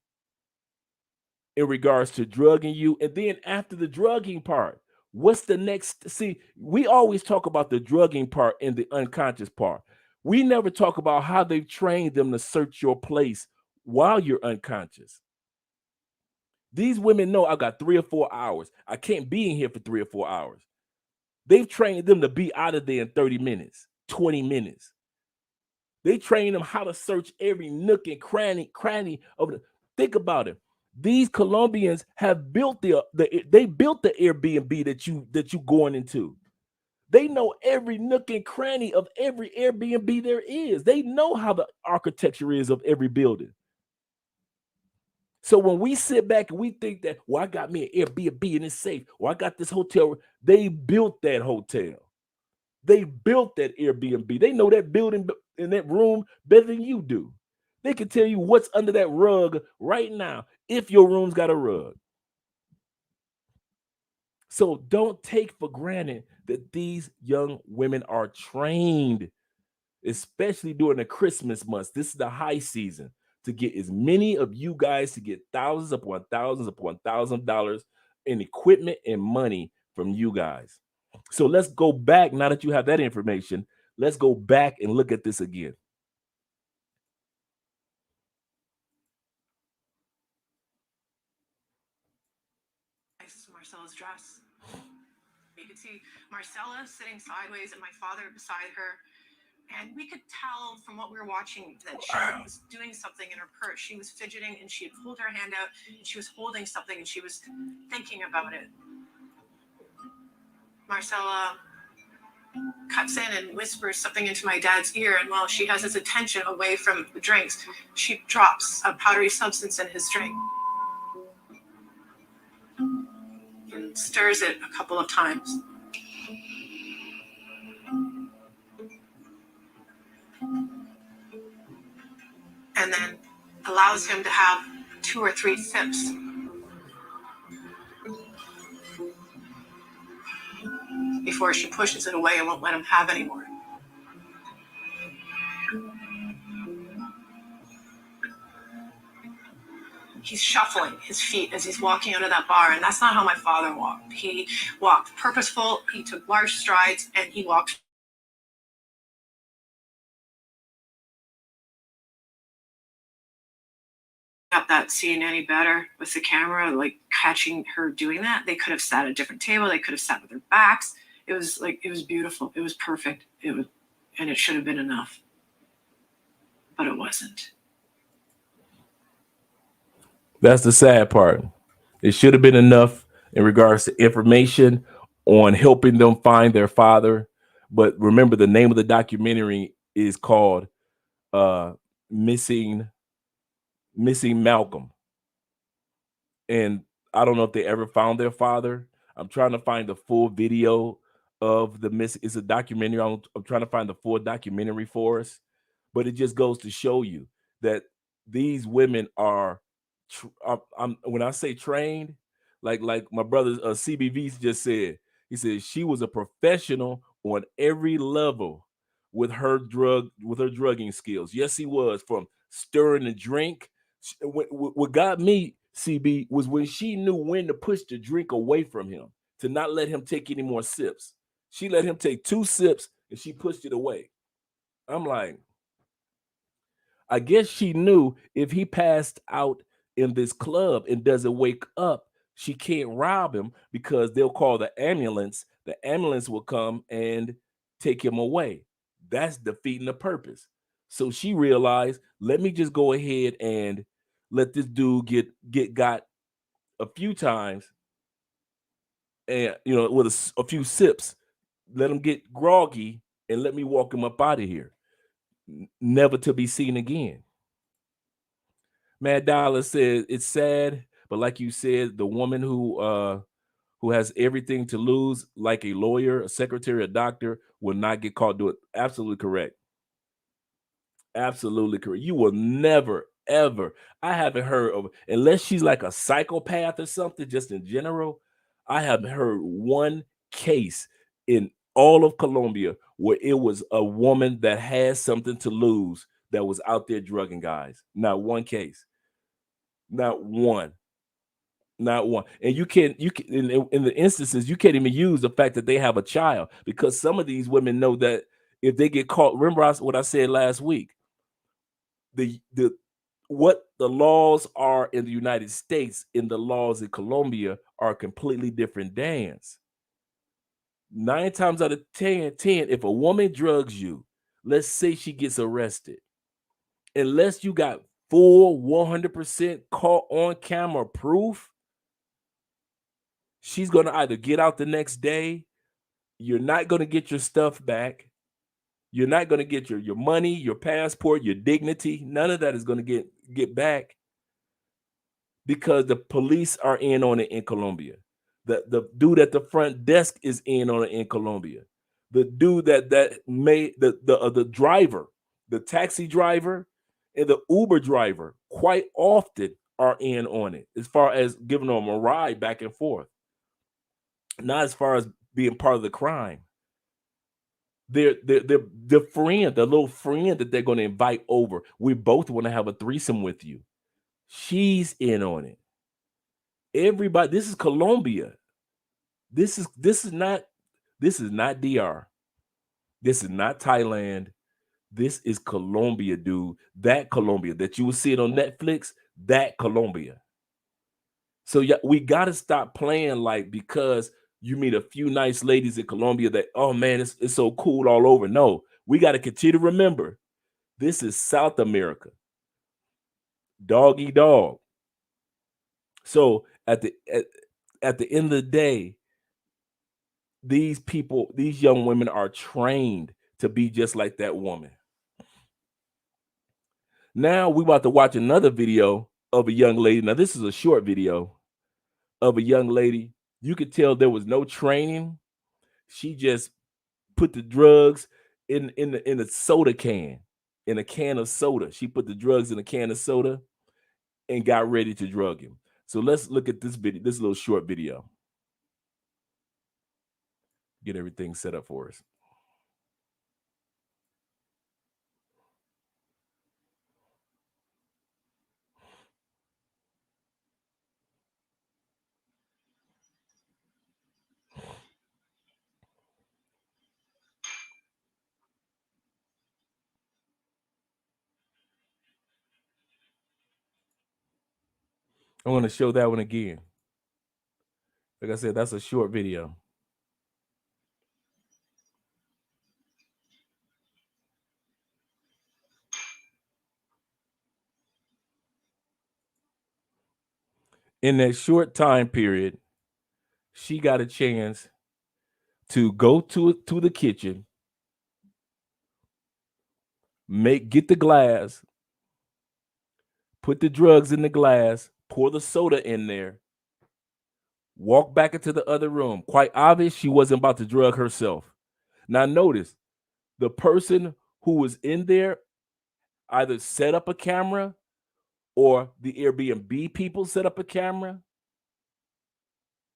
in regards to drugging you. And then after the drugging part, what's the next? See, we always talk about the drugging part and the unconscious part. We never talk about how they've trained them to search your place while you're unconscious. These women know I got 3 or 4 hours. I can't be in here for 3 or 4 hours. They've trained them to be out of there in 30 minutes, 20 minutes. They train them how to search every nook and cranny of the. Think about it. These Colombians have built they built the Airbnb that you going into. They know every nook and cranny of every Airbnb there is. They know how the architecture is of every building. So when we sit back and we think that, well, I got me an Airbnb and it's safe, or I got this hotel, they built that hotel. They built that Airbnb. They know that building in that room better than you do. They can tell you what's under that rug right now if your room's got a rug. So don't take for granted that these young women are trained, especially during the Christmas months. This is the high season to get as many of you guys to get thousands upon thousands of dollars in equipment and money from you guys. So let's go back. Now that you have that information, let's go back and look at this again.
Marcella's dress. You could see Marcella sitting sideways and my father beside her. And we could tell from what we were watching that she was doing something in her purse. She was fidgeting and she had pulled her hand out and she was holding something and she was thinking about it. Marcella cuts in and whispers something into my dad's ear, and while she has his attention away from the drinks, she drops a powdery substance in his drink and stirs it a couple of times. And then allows him to have 2 or 3 sips. Before she pushes it away and won't let him have any more. He's shuffling his feet as he's walking out of that bar, and that's not how my father walked. He walked purposeful, he took large strides, and he walked. Got that scene any better with the camera, like catching her doing that. They could have sat at a different table, they could have sat with their backs. It was beautiful. It was perfect. And it should have been enough. But it wasn't.
That's the sad part. It should have been enough in regards to information on helping them find their father. But remember, the name of the documentary is called Missing Malcolm. And I don't know if they ever found their father. I'm trying to find the full video of the miss. It's a documentary. I'm trying to find the full documentary for us. But it just goes to show you that these women are, when I say trained, like my brother CBV just said, he said she was a professional on every level with her drugging skills. Yes, he was, from stirring the drink. What got me, CB, was when she knew when to push the drink away from him, to not let him take any more sips. She let him take 2 sips and she pushed it away. I'm like, I guess she knew if he passed out in this club and doesn't wake up, she can't rob him because they'll call the ambulance. The ambulance will come and take him away. That's defeating the purpose. So she realized, let me just go ahead and let this dude get got a few times, and with a few sips, let him get groggy and let me walk him up out of here, never to be seen again. Mad Dollar said it's sad, but like you said, the woman who has everything to lose, like a lawyer, a secretary, a doctor, will not get caught doing it. Absolutely correct. Absolutely correct. You will never, ever. I haven't heard of, unless she's like a psychopath or something, just in general. I haven't heard one case in all of Colombia where it was a woman that had something to lose that was out there drugging guys. Not one case. Not one. Not one. And you can in the instances, you can't even use the fact that they have a child, because some of these women know that If they get caught, remember what I said last week. The what the laws are in the United States and the laws in Colombia are a completely different dance. 9 times out of 10, if a woman drugs you, let's say she gets arrested, unless you got full 100% caught on camera proof, she's going to either get out the next day, you're not going to get your stuff back, you're not going to get your money, your passport, your dignity, none of that is going to get back, because the police are in on it in Colombia. The dude at the front desk is in on it in Colombia. The dude that made the driver, the taxi driver, and the Uber driver quite often are in on it, as far as giving them a ride back and forth. Not as far as being part of the crime. They're friend, the little friend that they're going to invite over. We both want to have a threesome with you. She's in on it. Everybody, this is Colombia. This is not DR. This is not Thailand. This is Colombia, dude. That Colombia that you will see it on Netflix, that Colombia. So yeah, we got to stop playing like because you meet a few nice ladies in Colombia that, oh man, it's so cool all over. No, we got to continue to remember this is South America. Dog eat dog. So at the end of the day, these people, these young women are trained to be just like that woman. Now we about to watch another video of a young lady. Now this is a short video of a young lady. You could tell there was no training. She just put the drugs in a soda can, in a can of soda. She put the drugs in a can of soda and got ready to drug him. So let's look at this video, this little short video. Get everything set up for us. I'm going to show that one again. Like I said, that's a short video. In that short time period, she got a chance to go to the kitchen, get the glass, put the drugs in the glass, pour the soda in there, walk back into the other room. Quite obvious she wasn't about to drug herself. Now notice, the person who was in there either set up a camera or the Airbnb people set up a camera,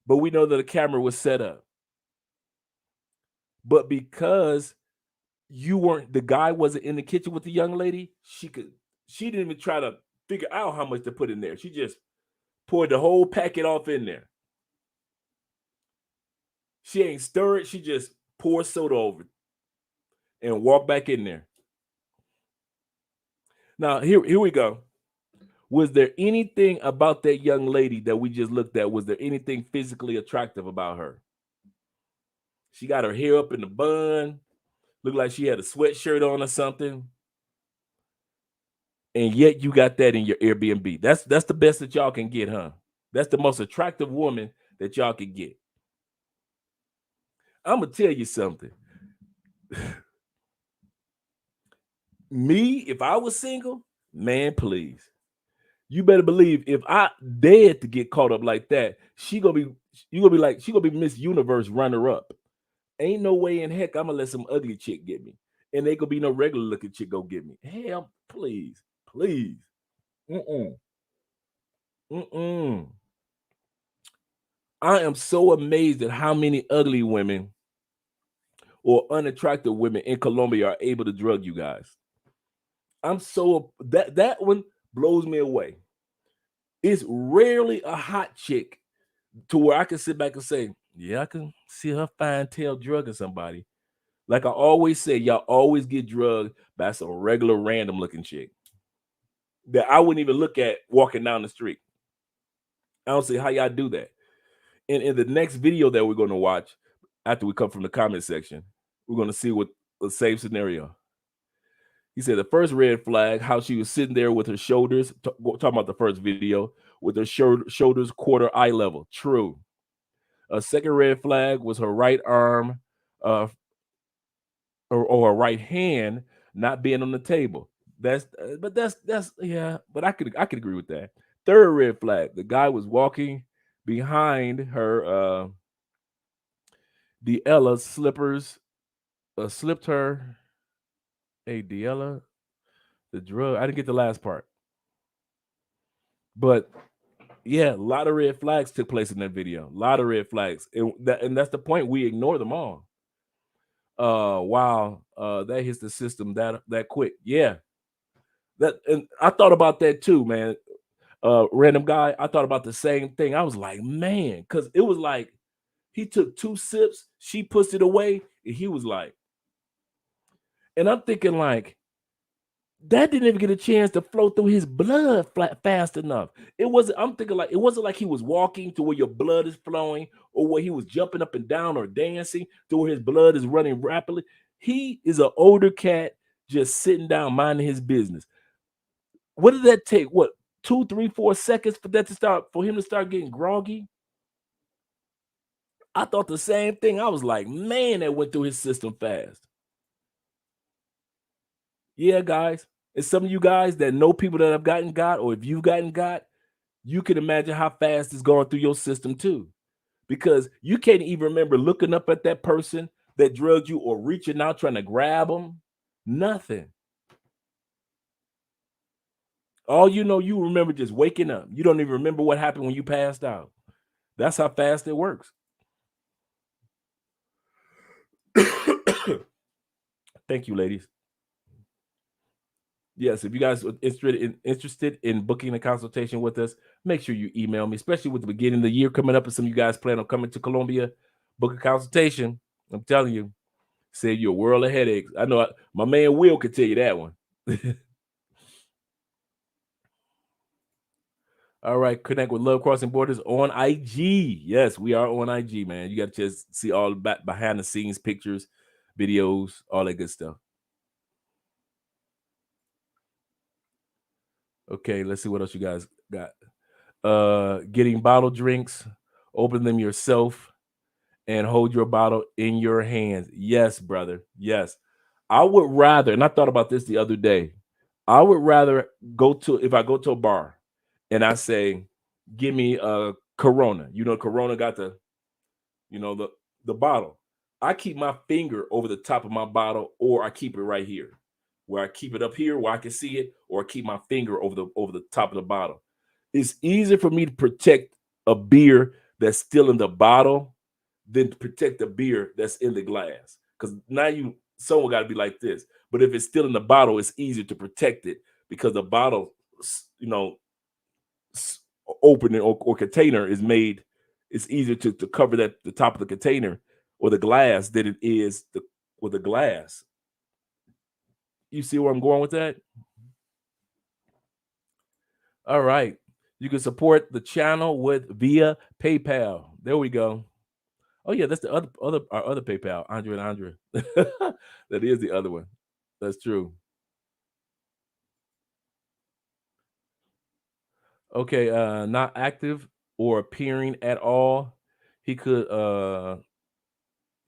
but we know that a camera was set up. But because the guy wasn't in the kitchen with the young lady, she didn't even try to figure out how much to put in there. She just poured the whole packet off in there. She ain't stir it. She just poured soda over it and walked back in there. Now, here we go. Was there anything about that young lady that we just looked at? Was there anything physically attractive about her? She got her hair up in the bun. Looked like she had a sweatshirt on or something. And yet you got that in your Airbnb. That's the best that y'all can get, huh? That's the most attractive woman that y'all can get. I'm going to tell you something. Me, if I was single, man, please. You better believe if I dared to get caught up like that, she gonna be Miss Universe runner up. Ain't no way in heck I'm gonna let some ugly chick get me. And they gonna be no regular looking chick go get me. Hell, please. Mm-mm. I am so amazed at how many ugly women or unattractive women in Colombia are able to drug you guys. I'm so that one blows me away. It's rarely a hot chick to where I can sit back and say, yeah, I can see her fine tail drugging somebody. Like I always say, y'all always get drugged by some regular random looking chick that I wouldn't even look at walking down the street. I don't see how y'all do that. And in the next video that we're going to watch, after we come from the comment section, we're going to see what the same scenario. He said the first red flag, how she was sitting there with her shoulders, talking about the first video, with her shoulders quarter eye level. True. A second red flag was her right arm uh, or her right hand not being on the table. That's yeah, but I could agree with that. Third red flag, the guy was walking behind her Diella slippers, slipped her. Hey, Diella, the drug. I didn't get the last part, but yeah, a lot of red flags took place in that video. A lot of red flags, and that's the point. We ignore them all. Wow, that hits the system that quick. Yeah, that and I thought about that too, man. Random guy. I thought about the same thing. I was like, man, because it was like he took 2 sips, she pushed it away, and he was like, and I'm thinking like that didn't even get a chance to flow through his blood fast enough. It wasn't. I'm thinking like it wasn't like he was walking to where your blood is flowing, or where he was jumping up and down or dancing to where his blood is running rapidly. He is an older cat just sitting down minding his business. What did that take? What 2, 3, 4 seconds for that to start for him to start getting groggy? I thought the same thing. I was like, man, that went through his system fast. Yeah, guys. And some of you guys that know people that have gotten got, or if you've gotten got, you can imagine how fast it's going through your system too. Because you can't even remember looking up at that person that drugged you or reaching out trying to grab them. Nothing. All you know, you remember just waking up. You don't even remember what happened when you passed out. That's how fast it works. Thank you, ladies. Yes, if you guys are interested in booking a consultation with us, make sure you email me, especially with the beginning of the year coming up, and some of you guys plan on coming to Colombia. Book a consultation. I'm telling you, save you a world of headaches. I know my man Will could tell you that one. All right, connect with Love Crossing Borders on IG. Yes, we are on IG, man. You got to just see all the behind the scenes pictures, videos, all that good stuff. Okay, let's see what else you guys got. Getting bottled drinks, open them yourself, and hold your bottle in your hands. Yes, brother. Yes. I would rather, and I thought about this the other day. I would rather if I go to a bar and I say, give me a Corona. You know, Corona got the bottle. I keep my finger over the top of my bottle, or I keep it right here, where I keep it up here where I can see it, or I keep my finger over the top of the bottle. It's easier for me to protect a beer that's still in the bottle than to protect the beer that's in the glass. Because now someone got to be like this. But if it's still in the bottle, it's easier to protect it because the bottle, you know, opening or container is made. It's easier to cover the top of the container or the glass than it is with the glass. You see where I'm going with that? All right. You can support the channel via PayPal. There we go. Oh yeah, that's the our other PayPal, Andre and Andre. That is the other one. That's true. Okay, not active or appearing at all. He could uh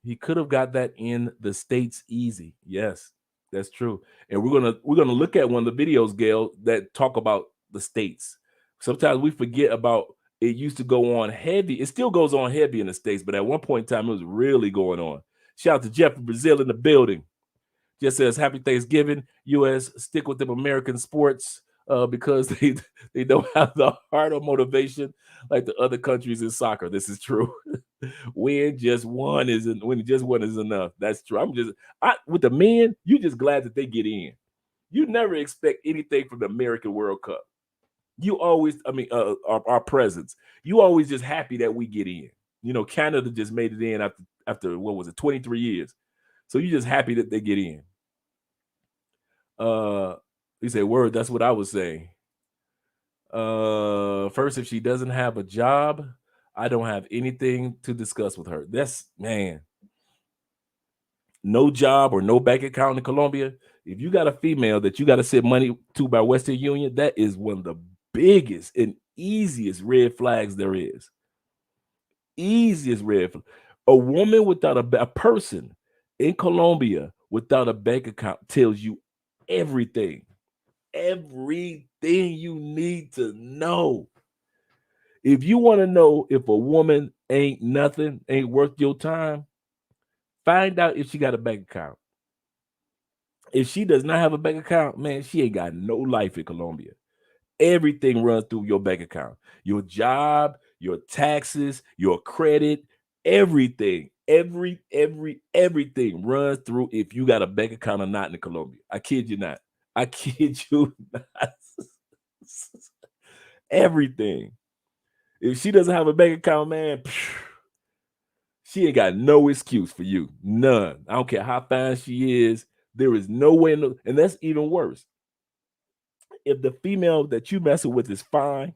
he could have got that in the States easy. Yes, that's true. And we're gonna look at one of the videos, Gail, that talk about the States. Sometimes we forget about it used to go on heavy. It still goes on heavy in the States, but at one point in time, it was really going on. Shout out to Jeff from Brazil in the building. Just says happy Thanksgiving. US stick with them American sports because they don't have the heart or motivation like the other countries in soccer. This is true. Win just one is enough. That's true. With the men, you just glad that they get in. You never expect anything from the American World Cup. You always, our presence. You always just happy that we get in. You know, Canada just made it in after what was it, 23 years. So you just happy that they get in. Uh, he said, "Word, that's what I was saying." First, if she doesn't have a job, I don't have anything to discuss with her. That's man, no job or no bank account in Colombia. If you got a female that you got to send money to by Western Union, that is one of the biggest and easiest red flags there is. Easiest red flag. A woman without a person in Colombia without a bank account tells you everything. Everything you need to know. If you want to know if a woman ain't nothing, ain't worth your time, find out if she got a bank account. If she does not have a bank account, man, she ain't got no life in Colombia. Everything runs through your bank account. Your job, your taxes, your credit, everything. Everything runs through if you got a bank account or not in Colombia. I kid you not. I kid you not. Everything. If she doesn't have a bank account, man, she ain't got no excuse for you. None. I don't care how fine she is. There is no way in the, and that's even worse. If the female that you messing with is fine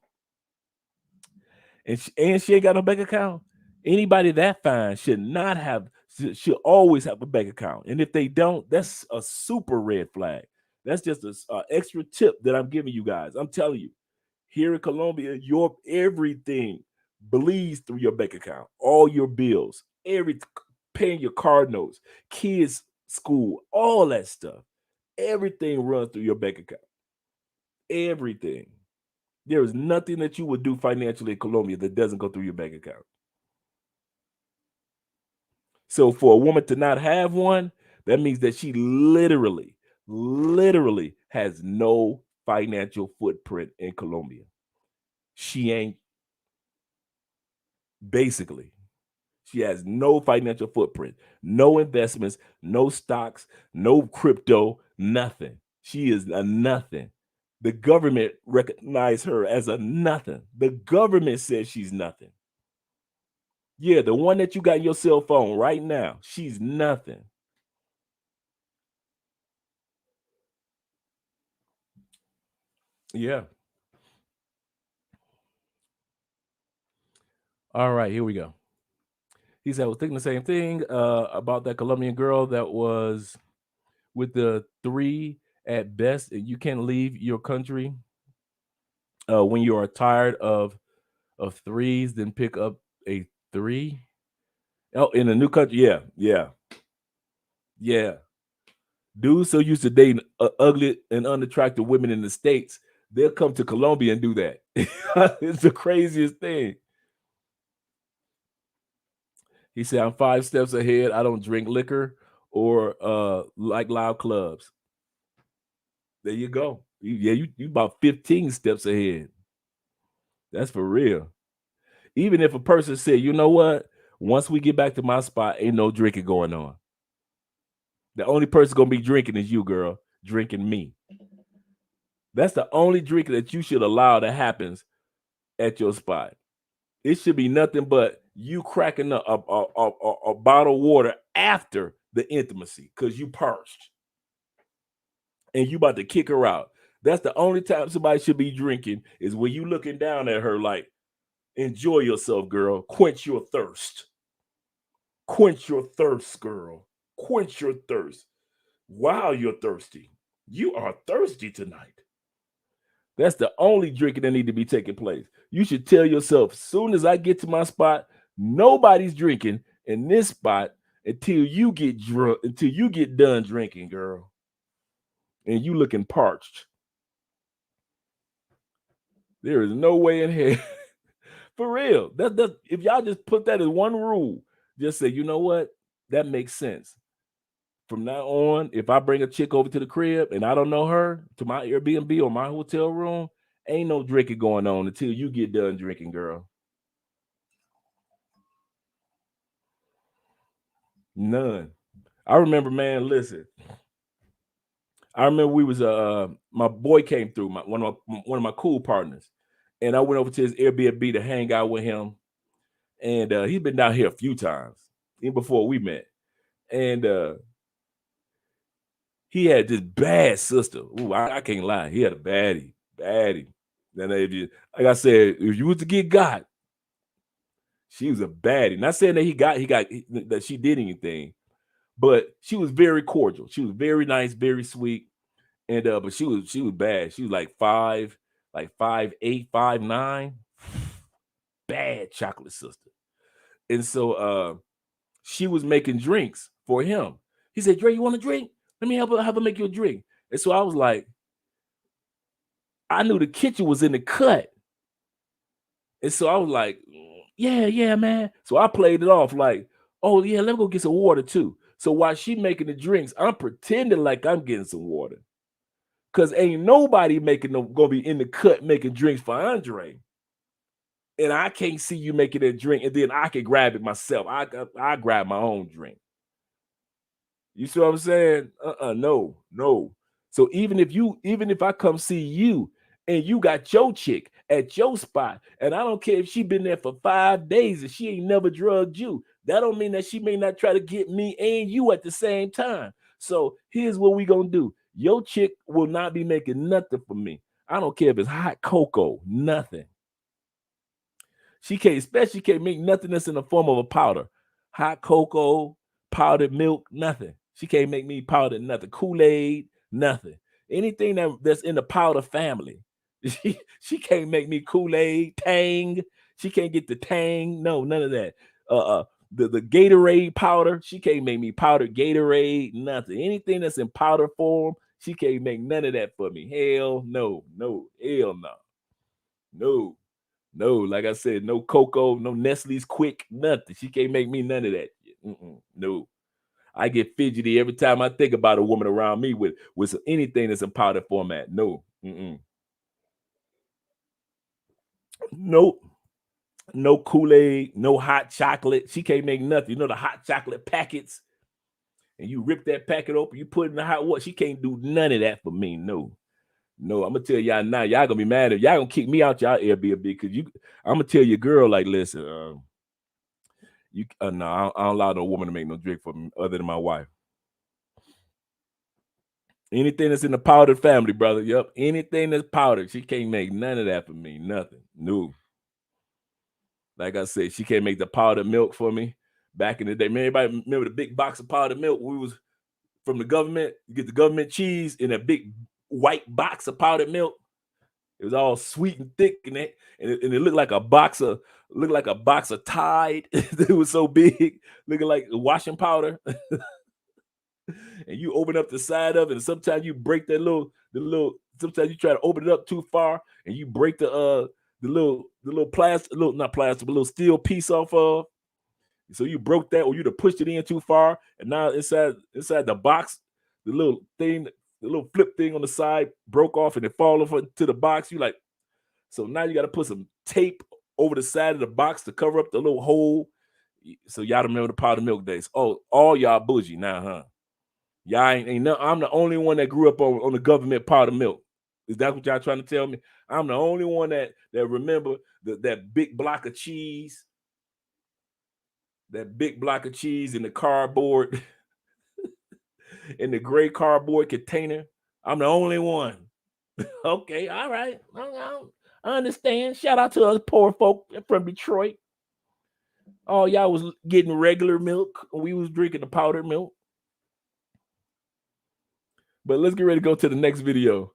and she ain't got no bank account, anybody that fine should not have should always have a bank account. And if they don't, that's a super red flag. That's just a extra tip that I'm giving you guys. I'm telling you, here in Colombia, your everything bleeds through your bank account. All your bills, every paying your car notes, kids' school, all that stuff. Everything runs through your bank account. Everything. There is nothing that you would do financially in Colombia that doesn't go through your bank account. So for a woman to not have one, that means that she literally has no financial footprint in Colombia. She ain't basically. She has no financial footprint, no investments, no stocks, no crypto, nothing. She is a nothing. The government recognized her as a nothing. The government says she's nothing. Yeah, the one that you got in your cell phone right now, she's nothing. Yeah. All right, here we go. He said, I was thinking the same thing about that Colombian girl that was with the three at best, and you can't leave your country when you are tired of threes, then pick up a three. Oh, in a new country, yeah. Dudes so used to dating ugly and unattractive women in the States, they'll come to Colombia and do that. It's the craziest thing. He said, I'm 5 steps ahead. I don't drink liquor or like loud clubs. There you go. You about 15 steps ahead. That's for real. Even if a person said, you know what? Once we get back to my spot, ain't no drinking going on. The only person gonna be drinking is you, girl, drinking me. That's the only drink that you should allow that happens at your spot. It should be nothing but you cracking a bottle of water after the intimacy because you parched and you about to kick her out. That's the only time somebody should be drinking is when you looking down at her like, enjoy yourself, girl. Quench your thirst. Quench your thirst, girl. Quench your thirst. Wow, you're thirsty. You are thirsty tonight. That's the only drinking that need to be taking place. You should tell yourself, soon as I get to my spot, nobody's drinking in this spot until you get drunk, until you get done drinking, girl. And you looking parched. There is no way in hell. For real. That if y'all just put that as one rule, just say, you know what? That makes sense. From now on, if I bring a chick over to the crib and I don't know her to my Airbnb or my hotel room, ain't no drinking going on until you get done drinking, girl. None. I remember, man. Listen, I remember we was my boy came through, one of my cool partners, and I went over to his Airbnb to hang out with him, and he'd been down here a few times even before we met, and He had this bad sister. Ooh, I can't lie. He had a baddie. Then like I said, if you was to get got, she was a baddie. Not saying that that she did anything, but she was very cordial. She was very nice, very sweet, and but she was bad. She was like 5'8", 5'9", bad chocolate sister. And so she was making drinks for him. He said, "Dre, you want a drink? Let me help her make you a drink." And so I was like, I knew the kitchen was in the cut. And so I was like, yeah, man. So I played it off like, oh yeah, let me go get some water too. So while she making the drinks, I'm pretending like I'm getting some water. Cause ain't nobody gonna be in the cut making drinks for Andre. And I can't see you making a drink, and then I can grab it myself. I grab my own drink. You see what I'm saying? No. So even if I come see you and you got your chick at your spot, and I don't care if she been there for 5 days and she ain't never drugged you, that don't mean that she may not try to get me and you at the same time. So here's what we gonna do. Your chick will not be making nothing for me. I don't care if it's hot cocoa, nothing. Especially can't make nothing that's in the form of a powder. Hot cocoa, powdered milk, nothing. She can't make me powdered nothing. Kool-Aid, nothing. Anything that's in the powder family. She can't make me Kool-Aid, Tang. She can't get the Tang. No, none of that. The Gatorade powder, she can't make me powdered Gatorade, nothing. Anything that's in powder form, she can't make none of that for me. Hell no, hell no. No. No, like I said, no cocoa, no Nestle's Quick, nothing. She can't make me none of that. No, I get fidgety every time I think about a woman around me with anything that's in powder format. No, nope, no Kool-Aid, no hot chocolate. She can't make nothing. You know the hot chocolate packets, and you rip that packet open, you put it in the hot water. She can't do none of that for me. No. No, I'm gonna tell y'all now. Y'all gonna be mad if y'all gonna kick me out y'all Airbnb because I'm gonna tell your girl like, listen, you no, I don't allow no woman to make no drink for me other than my wife. Anything that's in the powdered family, brother. Yep, anything that's powdered, she can't make none of that for me. Nothing. No. Like I said, she can't make the powdered milk for me. Back in the day, man, everybody remember the big box of powdered milk? We was from the government. You get the government cheese in a big white box of powdered milk. It was all sweet and thick, and it looked like a box of Tide. It was so big, looking like washing powder. And you open up the side of it, and sometimes you break sometimes you try to open it up too far, and you break the little plastic, not plastic, but little steel piece off of. So you broke that, or you'd have pushed it in too far, and now inside the box, the little thing, the little flip thing on the side broke off, and it fall off into the box. You like, so now you got to put some tape over the side of the box to cover up the little hole. So y'all remember the powdered milk days? Oh, all y'all bougie now, huh? Y'all ain't no. I'm the only one that grew up on the government powdered milk. Is that what y'all trying to tell me? I'm the only one that remember that big block of cheese, in the cardboard, in the gray cardboard container. I'm the only one. Okay, all right. I understand. Shout out to us poor folk from Detroit. Oh, y'all was getting regular milk. We was drinking the powdered milk. But let's get ready to go to the next video.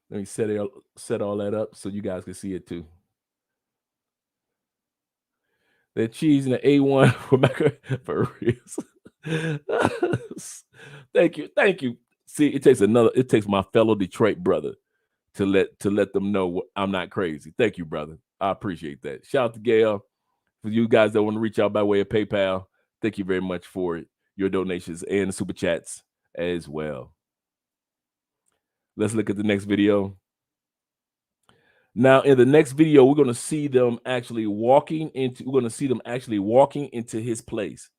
Let me set all that up so you guys can see it too. That cheese and the A1 for real. Thank you. See, it takes my fellow Detroit brother to let them know I'm not crazy. Thank you, brother. I appreciate that. Shout out to Gail. For you guys that want to reach out by way of PayPal, thank you very much for it. Your donations and the super chats as well. Let's look at the next video. Now, in the next video, we're going to see them actually walking into his place.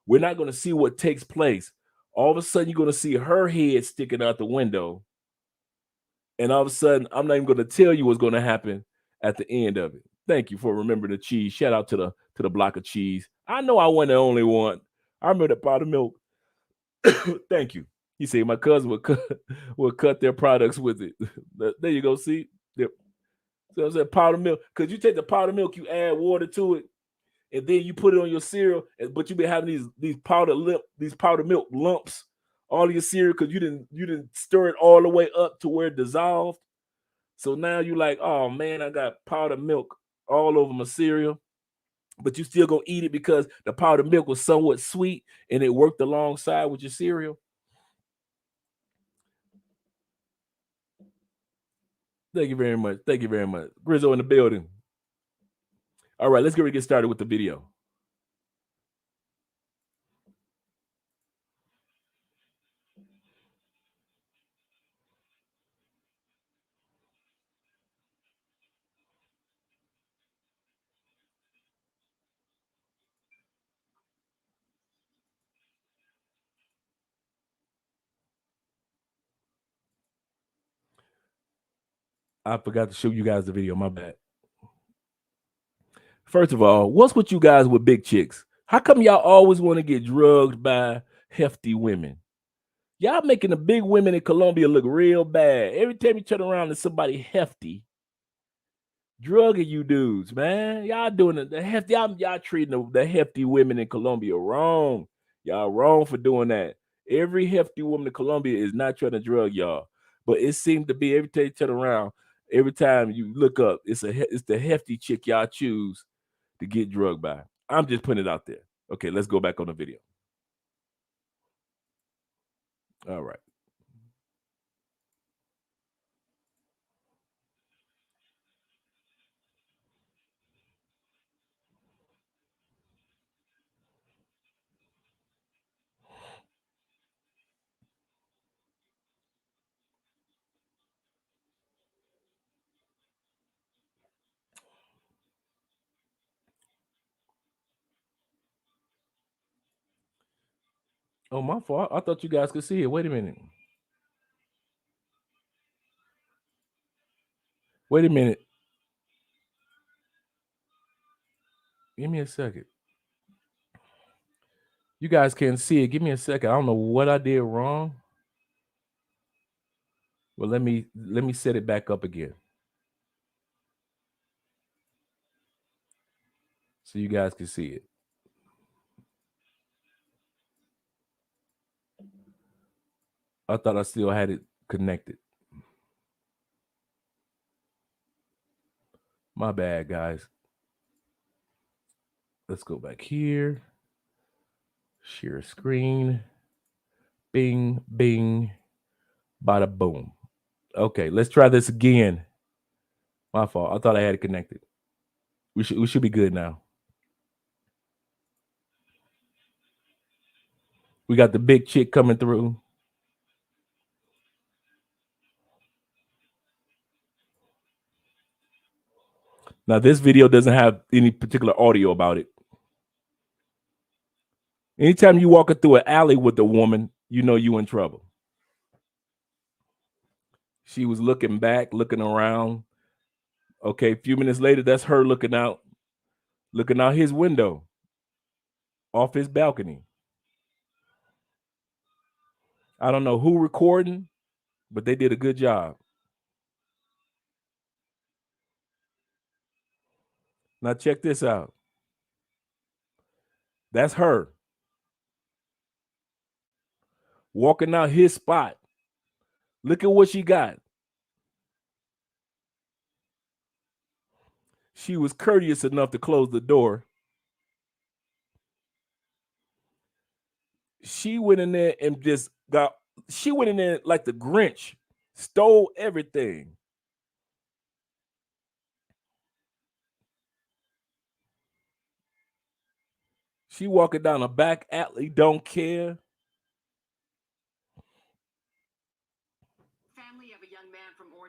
We're not going to see what takes place. All of a sudden, you're going to see her head sticking out the window. And all of a sudden, I'm not even going to tell you what's going to happen at the end of it. Thank you for remembering the cheese. Shout out to the block of cheese. I know I wasn't the only one. I remember the pot of milk. Thank you. He said my cousin would cut would cut their products with it. There you go. See, so I said powdered milk. Cause you take the powdered milk, you add water to it, and then you put it on your cereal. But you been having these powdered milk lumps all of your cereal because you didn't stir it all the way up to where it dissolved. So now you like, oh man, I got powdered milk all over my cereal, but you still gonna eat it because the powdered milk was somewhat sweet and it worked alongside with your cereal. Thank you very much. Thank you very much. Grizzo in the building. All right, let's get started with the video. I forgot to show you guys the video. My bad. First of all, what's with you guys with big chicks? How come y'all always want to get drugged by hefty women? Y'all making the big women in Colombia look real bad. Every time you turn around, there's somebody hefty drugging you dudes, man. Y'all doing the hefty. Y'all treating the hefty women in Colombia wrong. Y'all wrong for doing that. Every hefty woman in Colombia is not trying to drug y'all, but it seems to be every time you turn around, every time you look up, it's the hefty chick y'all choose to get drugged by. I'm just putting it out there. Okay, let's go back on the video. All right. Oh, my fault. I thought you guys could see it. Wait a minute. Wait a minute. Give me a second. You guys can't see it. Give me a second. I don't know what I did wrong. Well, let me set it back up again. So you guys can see it. I thought I still had it connected. My bad, guys. Let's go back here. Share screen. Bing, bing, bada boom. Okay, let's try this again. My fault. I thought I had it connected. We should be good now. We got the big chick coming through. Now this video doesn't have any particular audio about it. Anytime you walking through an alley with a woman, you know you in trouble. She was looking back, looking around. Okay, a few minutes later, that's her looking out his window, off his balcony. I don't know who recording, but they did a good job. Now check this out. That's her walking out his spot. Look at what she got. She was courteous enough to close the door. She went in there and she went in there like the Grinch, stole everything. She walking down a back alley, don't care.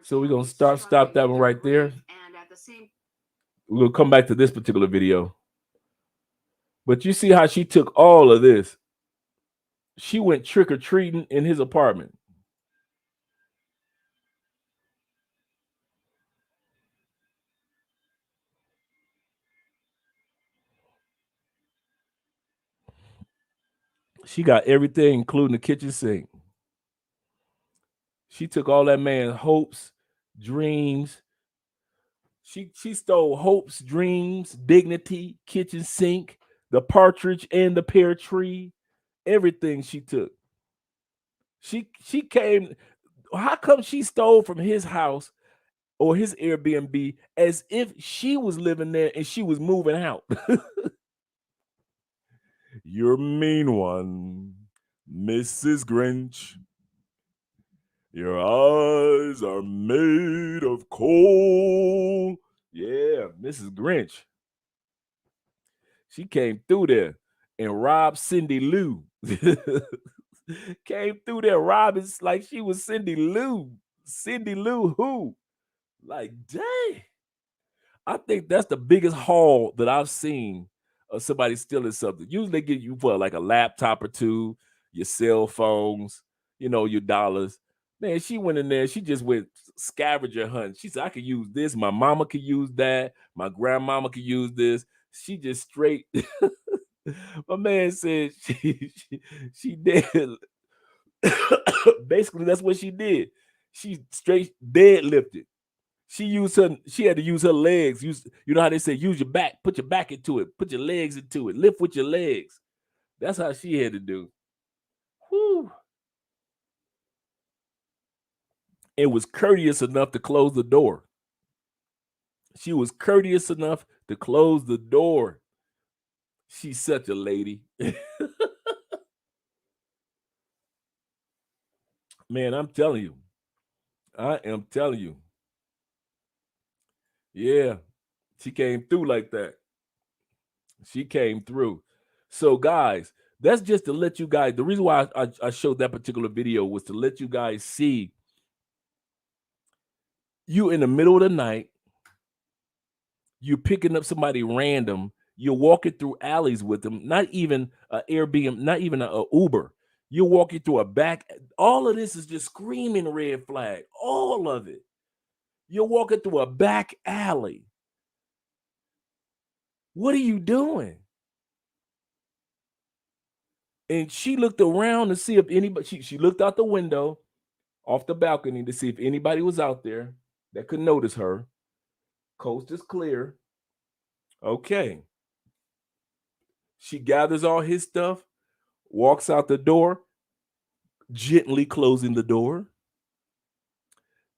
So we're gonna stop that one right there. We're gonna come back to this particular video. But you see how she took all of this. She went trick-or-treating in his apartment. She got everything, including the kitchen sink. She took all that man's hopes, dreams. She stole hopes, dreams, dignity, kitchen sink, the partridge and the pear tree, everything she took. She came. How come she stole from his house or his Airbnb as if she was living there and she was moving out? You're a mean one, Mrs. Grinch. Your eyes are made of coal. Yeah, Mrs. Grinch. She came through there and robbed Cindy Lou. Came through there robbing like she was Cindy Lou. Cindy Lou who? Like, dang. I think that's the biggest haul that I've seen of somebody stealing something. Usually they get you for like a laptop or two, your cell phones, your dollars. Man, she went in there. She just went scavenger hunting. She said, I could use this. My mama could use that. My grandmama could use this. She just straight. My man said she did. Basically, that's what she did. She straight deadlifted. She had to use her legs. You know how they say use your back, put your back into it, put your legs into it, lift with your legs. That's how she had to do. Whew. And was courteous enough to close the door. She was courteous enough to close the door. She's such a lady. Man, I'm telling you. I am telling you. Yeah. She came through like that. She came through. So, guys, that's just to let you guys. The reason why I showed that particular video was to let you guys see you in the middle of the night. You picking up somebody random. You're walking through alleys with them. Not even an Airbnb, not even a Uber. You're walking through a back. All of this is just screaming red flag. All of it. You're walking through a back alley. What are you doing? And she looked around to see if anybody, she looked out the window off the balcony to see if anybody was out there that could notice her. Coast is clear. Okay. She gathers all his stuff, walks out the door, gently closing the door,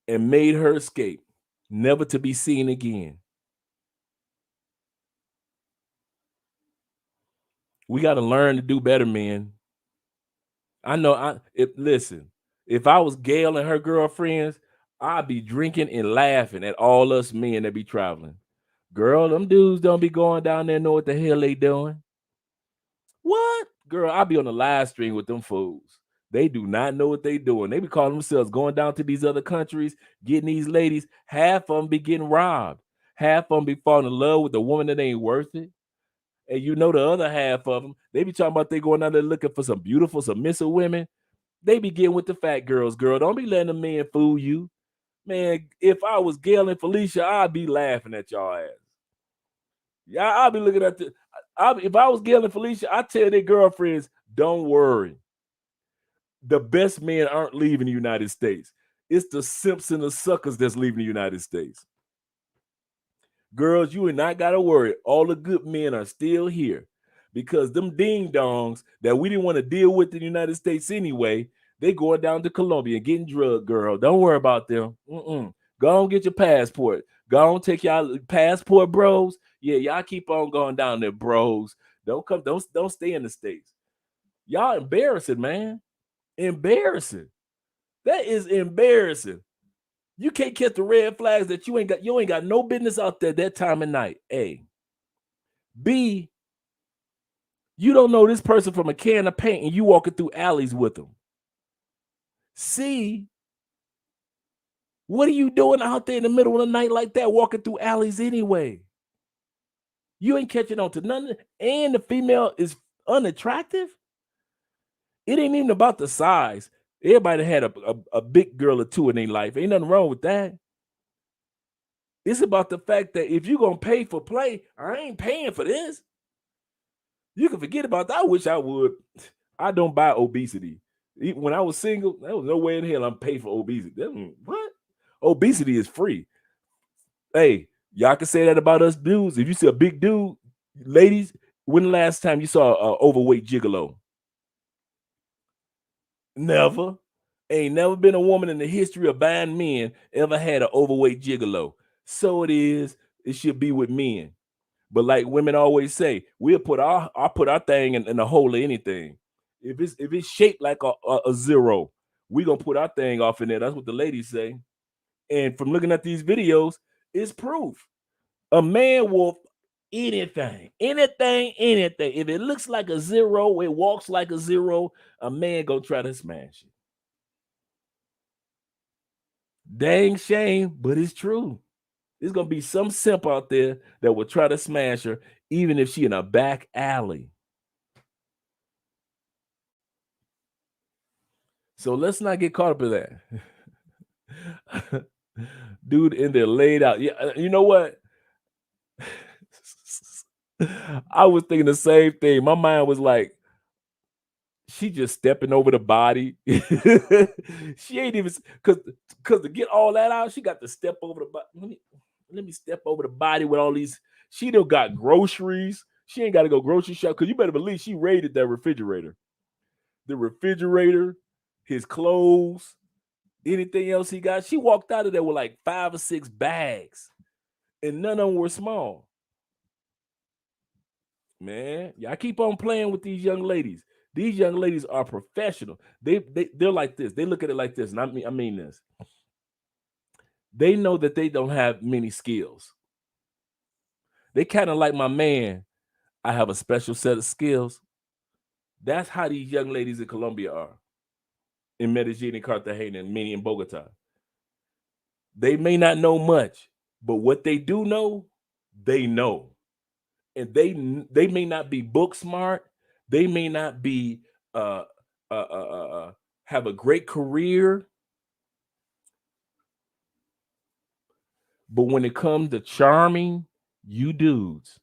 and made her escape, never to be seen again. We got to learn to do better, man. I know. Listen. If I was Gail and her girlfriends, I'd be drinking and laughing at all us men that be traveling. Girl, them dudes don't be going down there know what the hell they doing. What? Girl, I'll be on the live stream with them fools. They do not know what they doing. They be calling themselves going down to these other countries, getting these ladies. Half of them be getting robbed. Half of them be falling in love with a woman that ain't worth it. And the other half of them, they be talking about they going out there looking for some beautiful, submissive women. They be getting with the fat girls, girl. Don't be letting the men fool you. Man, if I was Gail and Felicia, I'd be laughing at y'all ass. Yeah, I'll be looking at if I was Gail and Felicia, I'd tell their girlfriends, don't worry. The best men aren't leaving the United States. It's the simps and the suckers that's leaving the United States. Girls, you ain't not got to worry. All the good men are still here because them ding dongs that we didn't want to deal with in the United States anyway, they going down to Colombia and getting drugged, girl. Don't worry about them. Go on, get your passport. Go on, take y'all passport, bros. Yeah, y'all keep on going down there, bros. Don't stay in the States. Y'all embarrassing, man. Embarrassing. That is embarrassing. You can't catch the red flags that you ain't got no business out there that time of night. A. B. You don't know this person from a can of paint and you walking through alleys with them. C. What are you doing out there in the middle of the night like that, walking through alleys anyway? You ain't catching on to nothing, and the female is unattractive. It ain't even about the size. Everybody had a big girl or two in their life. Ain't nothing wrong with that. It's about the fact that if you're going to pay for play, I ain't paying for this. You can forget about that. I wish I would. I don't buy obesity. Even when I was single, there was no way in hell I'm paying for obesity. What? Obesity is free. Hey, y'all can say that about us dudes. If you see a big dude, ladies, when the last time you saw a overweight gigolo? Never. Ain't never been a woman in the history of buying men ever had an overweight gigolo. So it is. It should be with men. But like women always say, we'll put our thing in the hole of anything. If it's shaped like a zero, we gonna put our thing off in there. That's what the ladies say. And from looking at these videos, it's proof. A man will anything. If it looks like a zero, it walks like a zero, a man gonna try to smash it. Dang shame, but it's true. There's gonna be some simp out there that will try to smash her, even if she in a back alley. So let's not get caught up in that. Dude in there laid out. Yeah, you know what? I was thinking the same thing. My mind was like, she just stepping over the body. She ain't even because to get all that out, she got to step over the body. Let me step over the body with all these. She done got groceries. She ain't got to go grocery shop because you better believe she raided that refrigerator. The refrigerator, his clothes, anything else he got. She walked out of there with like 5 or 6 bags, and none of them were small. Man, y'all keep on playing with these young ladies. These young ladies are professional. They're like this. They look at it like this, and I mean this. They know that they don't have many skills. They kind of like my man. I have a special set of skills. That's how these young ladies in Colombia are, in Medellin and Cartagena, and many in Bogota. They may not know much, but what they do know, they know. And they may not be book smart. They may not be uh, have a great career, but when it comes to charming you dudes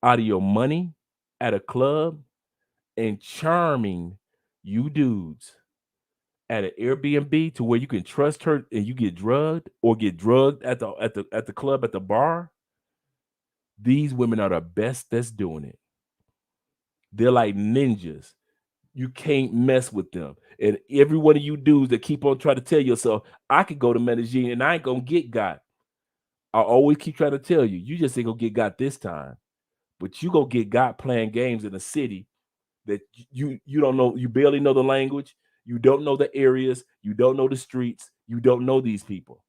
out of your money at a club and charming you dudes at an Airbnb to where you can trust her and you get drugged or get drugged at the club at the bar, these women are the best that's doing it. They're like ninjas. You can't mess with them. And every one of you dudes that keep on trying to tell yourself, I could go to Medellin and I ain't gonna get got. I always keep trying to tell you, you just ain't gonna get got this time. But you gonna get got playing games in a city that you don't know, you barely know the language, you don't know the areas, you don't know the streets, you don't know these people.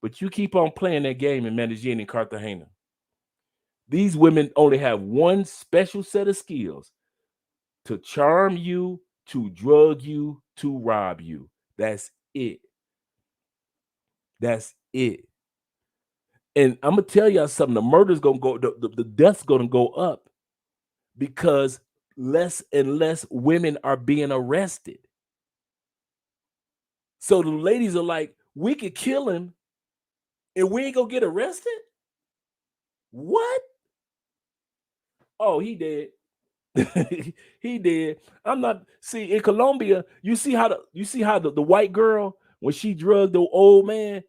But you keep on playing that game in Medellin and Cartagena. These women only have one special set of skills: to charm you, to drug you, to rob you. That's it. That's it. And I'm gonna tell y'all something. The murder's gonna go, the death's gonna go up because less and less women are being arrested. So the ladies are like, we could kill him and we ain't gonna get arrested. What? Oh, he dead. He did. I'm not see in Colombia. You see how the white girl, when she drugged the old man,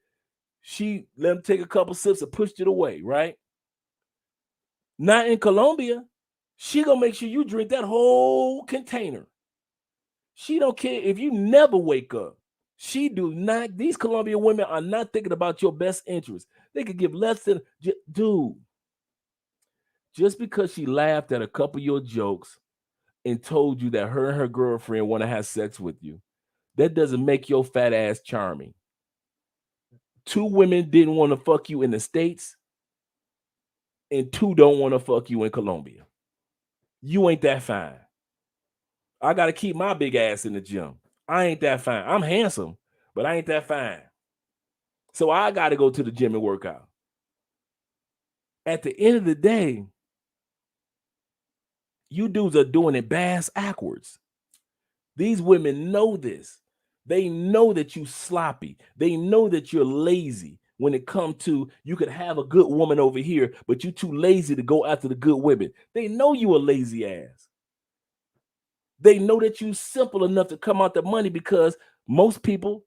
she let him take a couple sips and pushed it away, right? Not in Colombia. She gonna make sure you drink that whole container. She don't care if you never wake up. She do not. These Colombian women are not thinking about your best interest. They could give less than dude. Just because she laughed at a couple of your jokes and told you that her and her girlfriend want to have sex with you, that doesn't make your fat ass charming. 2 women didn't want to fuck you in the States, and 2 don't want to fuck you in Colombia. You ain't that fine. I got to keep my big ass in the gym. I ain't that fine. I'm handsome, but I ain't that fine. So I got to go to the gym and work out. At the end of the day, you dudes are doing it bass backwards. These women know this. They know that you sloppy. They know that you're lazy when it comes to you could have a good woman over here, but you too lazy to go after the good women. They know you a lazy ass. They know that you simple enough to come out the money because most people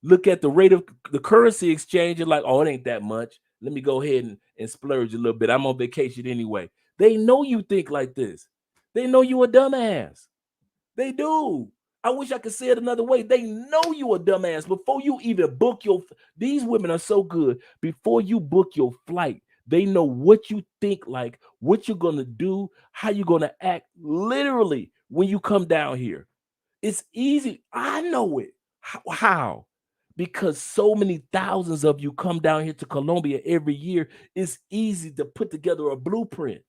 look at the rate of the currency exchange and like, oh, it ain't that much. Let me go ahead and splurge a little bit. I'm on vacation anyway. They know you think like this. They know you a dumbass. They do. I wish I could say it another way. They know you a dumbass before you even book your. These women are so good. Before you book your flight, they know what you think like, what you're gonna do, how you're gonna act. Literally, when you come down here, it's easy. I know it. How? Because so many thousands of you come down here to Colombia every year. It's easy to put together a blueprint.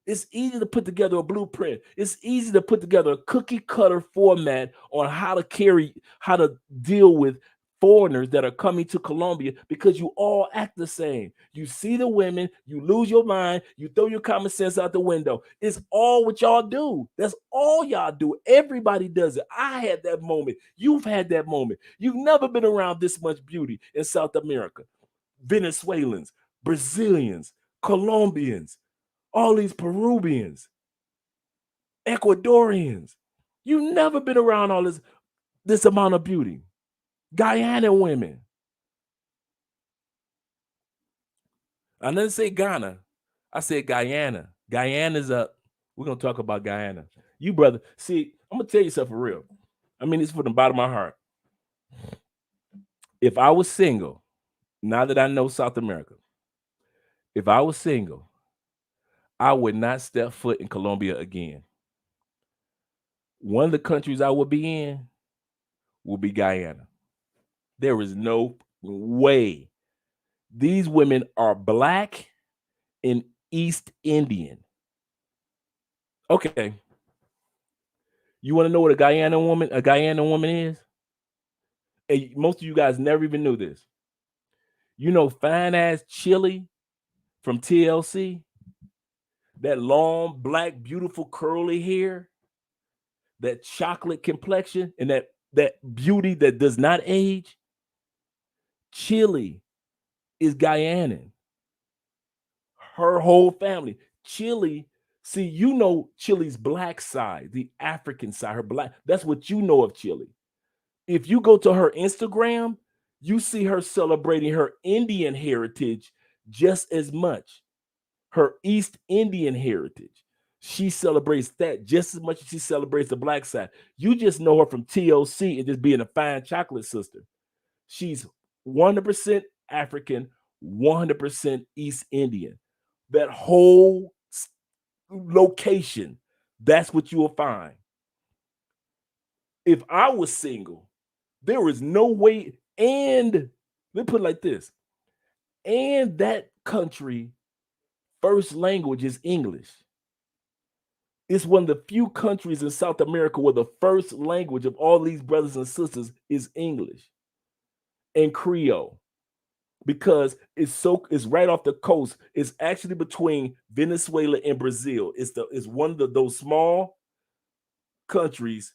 It's easy to put together a blueprint. It's easy to put together a cookie cutter format on how to deal with foreigners that are coming to Colombia because you all act the same. You see the women, you lose your mind, you throw your common sense out the window. It's all what y'all do. That's all y'all do. Everybody does it. I had that moment. You've had that moment. You've never been around this much beauty in South America. Venezuelans, Brazilians, Colombians, all these Peruvians, Ecuadorians. You never been around all this amount of beauty. Guyana women. I didn't say Ghana. I said Guyana. Guyana's up. We're gonna talk about Guyana. You brother, see, I'm gonna tell you something for real. I mean, it's from the bottom of my heart. If I was single, now that I know South America, if I was single, I would not step foot in Colombia again. One of the countries I would be in will be Guyana. There is no way. These women are black and East Indian. Okay. You want to know what a Guyana woman is? And most of you guys never even knew this. You know, fine ass Chili from TLC, that long, black, beautiful, curly hair, that chocolate complexion, and that beauty that does not age. Chili is Guyanan. Her whole family. Chili, see, you know Chili's black side, the African side, her black. That's what you know of Chili. If you go to her Instagram, you see her celebrating her Indian heritage just as much. Her East Indian heritage. She celebrates that just as much as she celebrates the black side. You just know her from TLC and just being a fine chocolate sister. She's 100% African, 100% East Indian. That whole location, that's what you will find. If I was single, there is no way, and let me put it like this, and that country first language is English. It's one of the few countries in South America where the first language of all these brothers and sisters is English and Creole because it's right off the coast. It's actually between Venezuela and Brazil. It's one of those small countries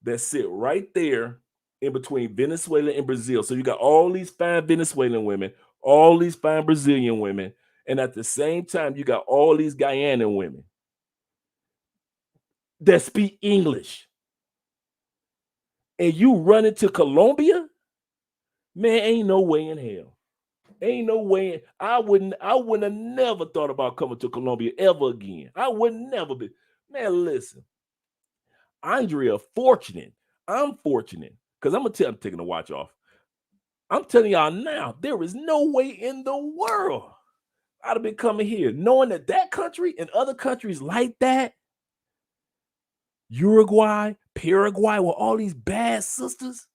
that sit right there in between Venezuela and Brazil. So you got all these fine Venezuelan women, all these fine Brazilian women, and at the same time, you got all these Guyanan women that speak English. And you run into Colombia, man, ain't no way in hell. Ain't no way. I wouldn't have never thought about coming to Colombia ever again. I would never be. Man, listen. Andrea, fortunate. I'm fortunate. Because I'm taking the watch off. I'm telling y'all now, there is no way in the world I'd have been coming here knowing that country and other countries like that, Uruguay, Paraguay, with all these bad sisters,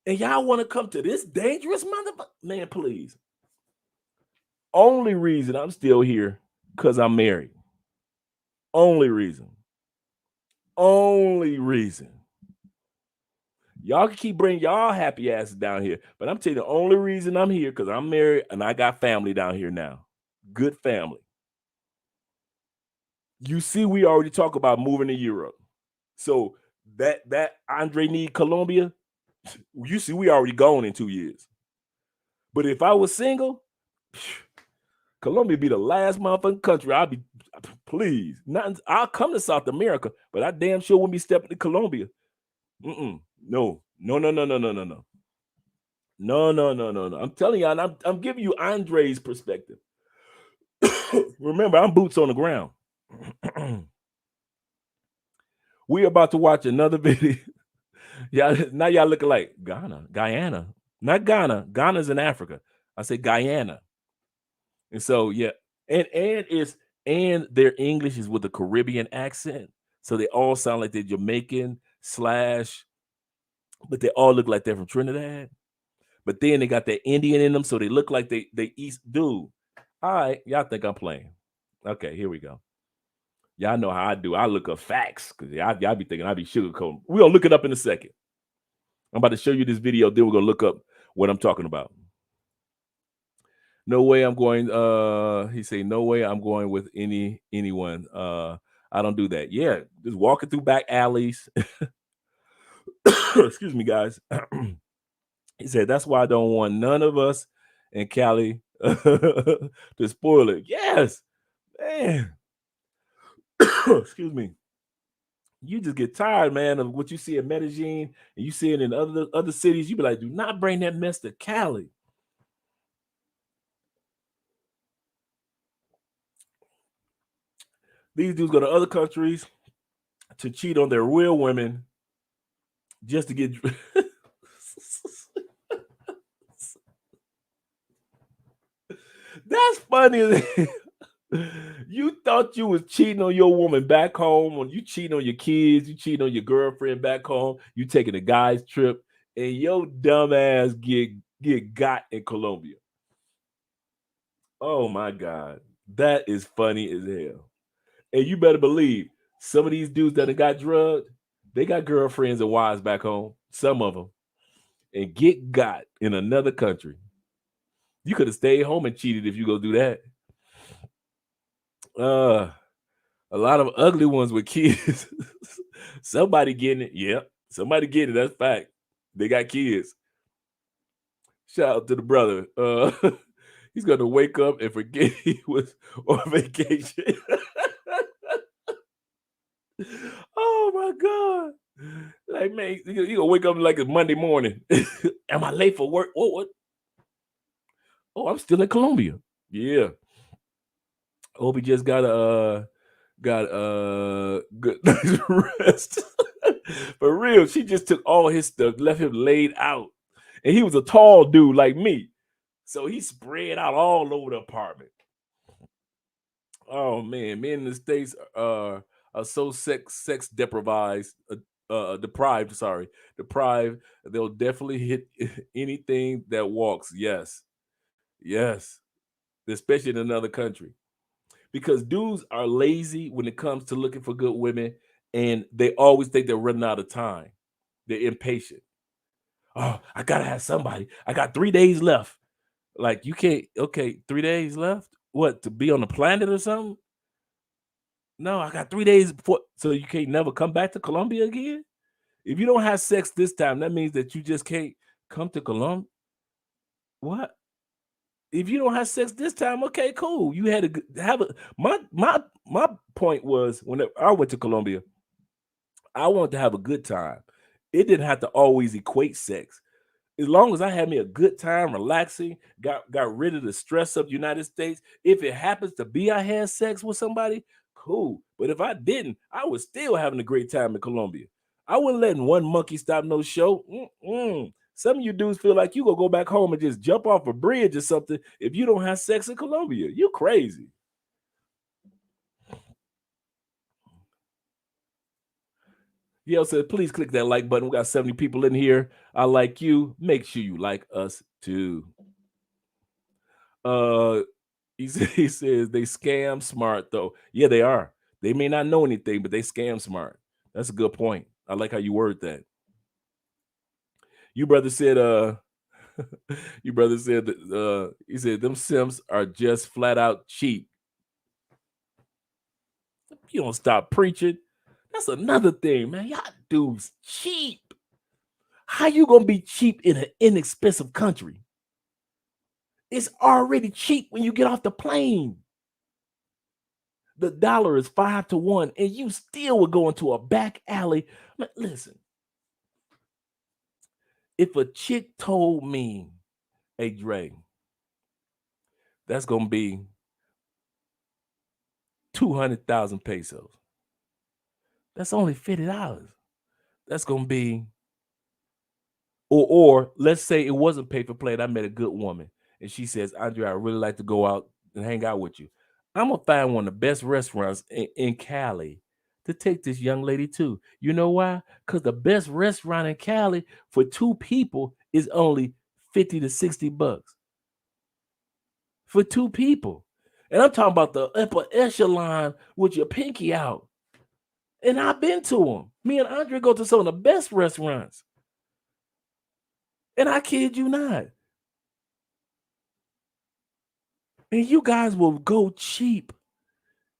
and y'all want to come to this dangerous motherfucker? Man, please. Only reason I'm still here because I'm married. Only reason. Only reason. Y'all can keep bringing y'all happy asses down here, but I'm telling you, the only reason I'm here because I'm married and I got family down here now. Good family. You see, we already talk about moving to Europe. So that Andre need Colombia, you see, we already gone in 2 years. But if I was single, Colombia be the last motherfucking country I'd be. Please. Nothing. I'll come to South America, but I damn sure wouldn't be stepping to Colombia. Mm-mm. No. No, no, no, no, no, no, no. No, no, no, no, no. I'm telling you, and I'm giving you Andre's perspective. Remember, I'm boots on the ground. We're about to watch another video. Yeah, now y'all looking like Guyana, not Ghana. Ghana's in Africa. I say Guyana, and so yeah, and it's and their English is with a Caribbean accent, so they all sound like they're Jamaican slash, but they all look like they're from Trinidad. But then they got that Indian in them, so they look like they East dude. All right, y'all think I'm playing? Okay, here we go. Y'all know how I do. I look up facts because y'all be thinking I be sugarcoating. We're gonna look it up in a second. I'm about to show you this video, then we're gonna look up what I'm talking about. No way I'm going, he say, no way I'm going with anyone. I don't do that. Yeah, just walking through back alleys. Excuse me, guys. He said, that's why I don't want none of us in Cali to spoil it. Yes, man. Excuse me. You just get tired, man, of what you see in Medellin and you see it in other cities. You be like, do not bring that mess to Cali. These dudes go to other countries to cheat on their real women just to get. That's funny. You thought you was cheating on your woman back home, when you cheating on your kids, you cheating on your girlfriend back home, you taking a guy's trip, and your dumb ass get got in Colombia. Oh my God. That is funny as hell. And you better believe some of these dudes that have got drugged, they got girlfriends and wives back home, some of them, and get got in another country. You could have stayed home and cheated if you go do that. A lot of ugly ones with kids. Somebody getting it. Yep. Somebody getting it. That's fact. They got kids. Shout out to the brother. He's gonna wake up and forget he was on vacation. Oh my God. Like, man, you gonna wake up like a Monday morning. Am I late for work? What? Oh, I'm still in Colombia. Yeah. Hope he just got good night's rest. For real, she just took all his stuff, left him laid out. And he was a tall dude like me. So he spread out all over the apartment. Oh man, men in the States are so sex deprived, deprived, sorry, deprived. They'll definitely hit anything that walks. Yes. Yes. Especially in another country. Because dudes are lazy when it comes to looking for good women, and they always think they're running out of time. They're impatient. Oh, I gotta have somebody. I got 3 days left. Like, you can't. Okay, 3 days left. What, to be on the planet or something? No, I got 3 days before. So you can't never come back to Colombia again. If you don't have sex this time, that means that you just can't come to Colombia. What? If you don't have sex this time, okay, cool. You had to have a my point was, when I went to Colombia, I wanted to have a good time. It didn't have to always equate sex. As long as I had me a good time, relaxing, got rid of the stress of the United States. If it happens to be I had sex with somebody, cool. But if I didn't, I was still having a great time in Colombia. I wasn't letting one monkey stop no show. Mm-mm. Some of you dudes feel like you gonna go back home and just jump off a bridge or something if you don't have sex in Colombia. You crazy. Yale said, please click that like button. We got 70 people in here. I like you. Make sure you like us too. Uh he says they scam smart though. Yeah, they are. They may not know anything, but they scam smart. That's a good point. I like how you word that. You brother said you brother said that he said them Sims are just flat out cheap. You don't stop preaching. That's another thing, man. Y'all dudes cheap. How you gonna be cheap in an inexpensive country? It's already cheap when you get off the plane. The dollar is 5 to 1, and you still would go into a back alley. Listen, if a chick told me, hey, Dre, that's going to be 200,000 pesos. That's only $50. That's going to be, or let's say it wasn't pay for play and I met a good woman and she says, Andre, I really like to go out and hang out with you. I'm going to find one of the best restaurants in Cali to take this young lady to. You know why? Because the best restaurant in Cali for two people is only 50 to 60 bucks for two people. And I'm talking about the upper echelon with your pinky out. And I've been to them. Me and Andre go to some of the best restaurants. And I kid you not. And you guys will go cheap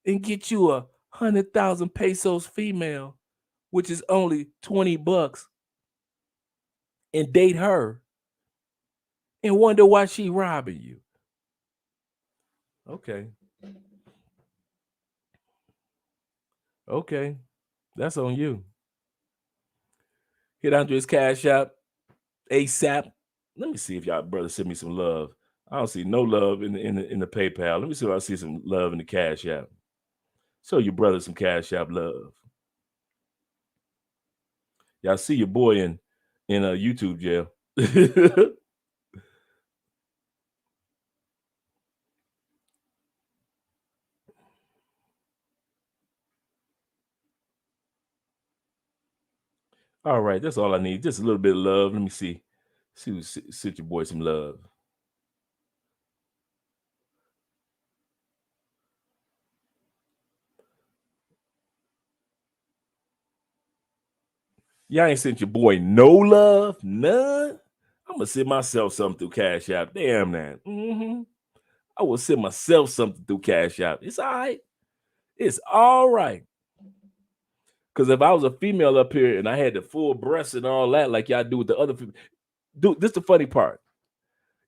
and get you 100,000 pesos female, which is only 20 bucks, and date her and wonder why she robbing you. Okay. Okay. That's on you. Hit Andre's Cash App ASAP. Let me see if y'all brothers send me some love. I don't see no love in the PayPal. Let me see if I see some love in the Cash App. Show your brother some Cash App love. Y'all see your boy in a YouTube jail. All right, that's all I need. Just a little bit of love. Let me see. Send your boy some love. Y'all ain't sent your boy no love, none. I'm gonna send myself something through Cash App. Damn that. I will send myself something through Cash App. It's all right. It's all right. Because if I was a female up here and I had the full breasts and all that, like y'all do with the other people, dude, this is the funny part.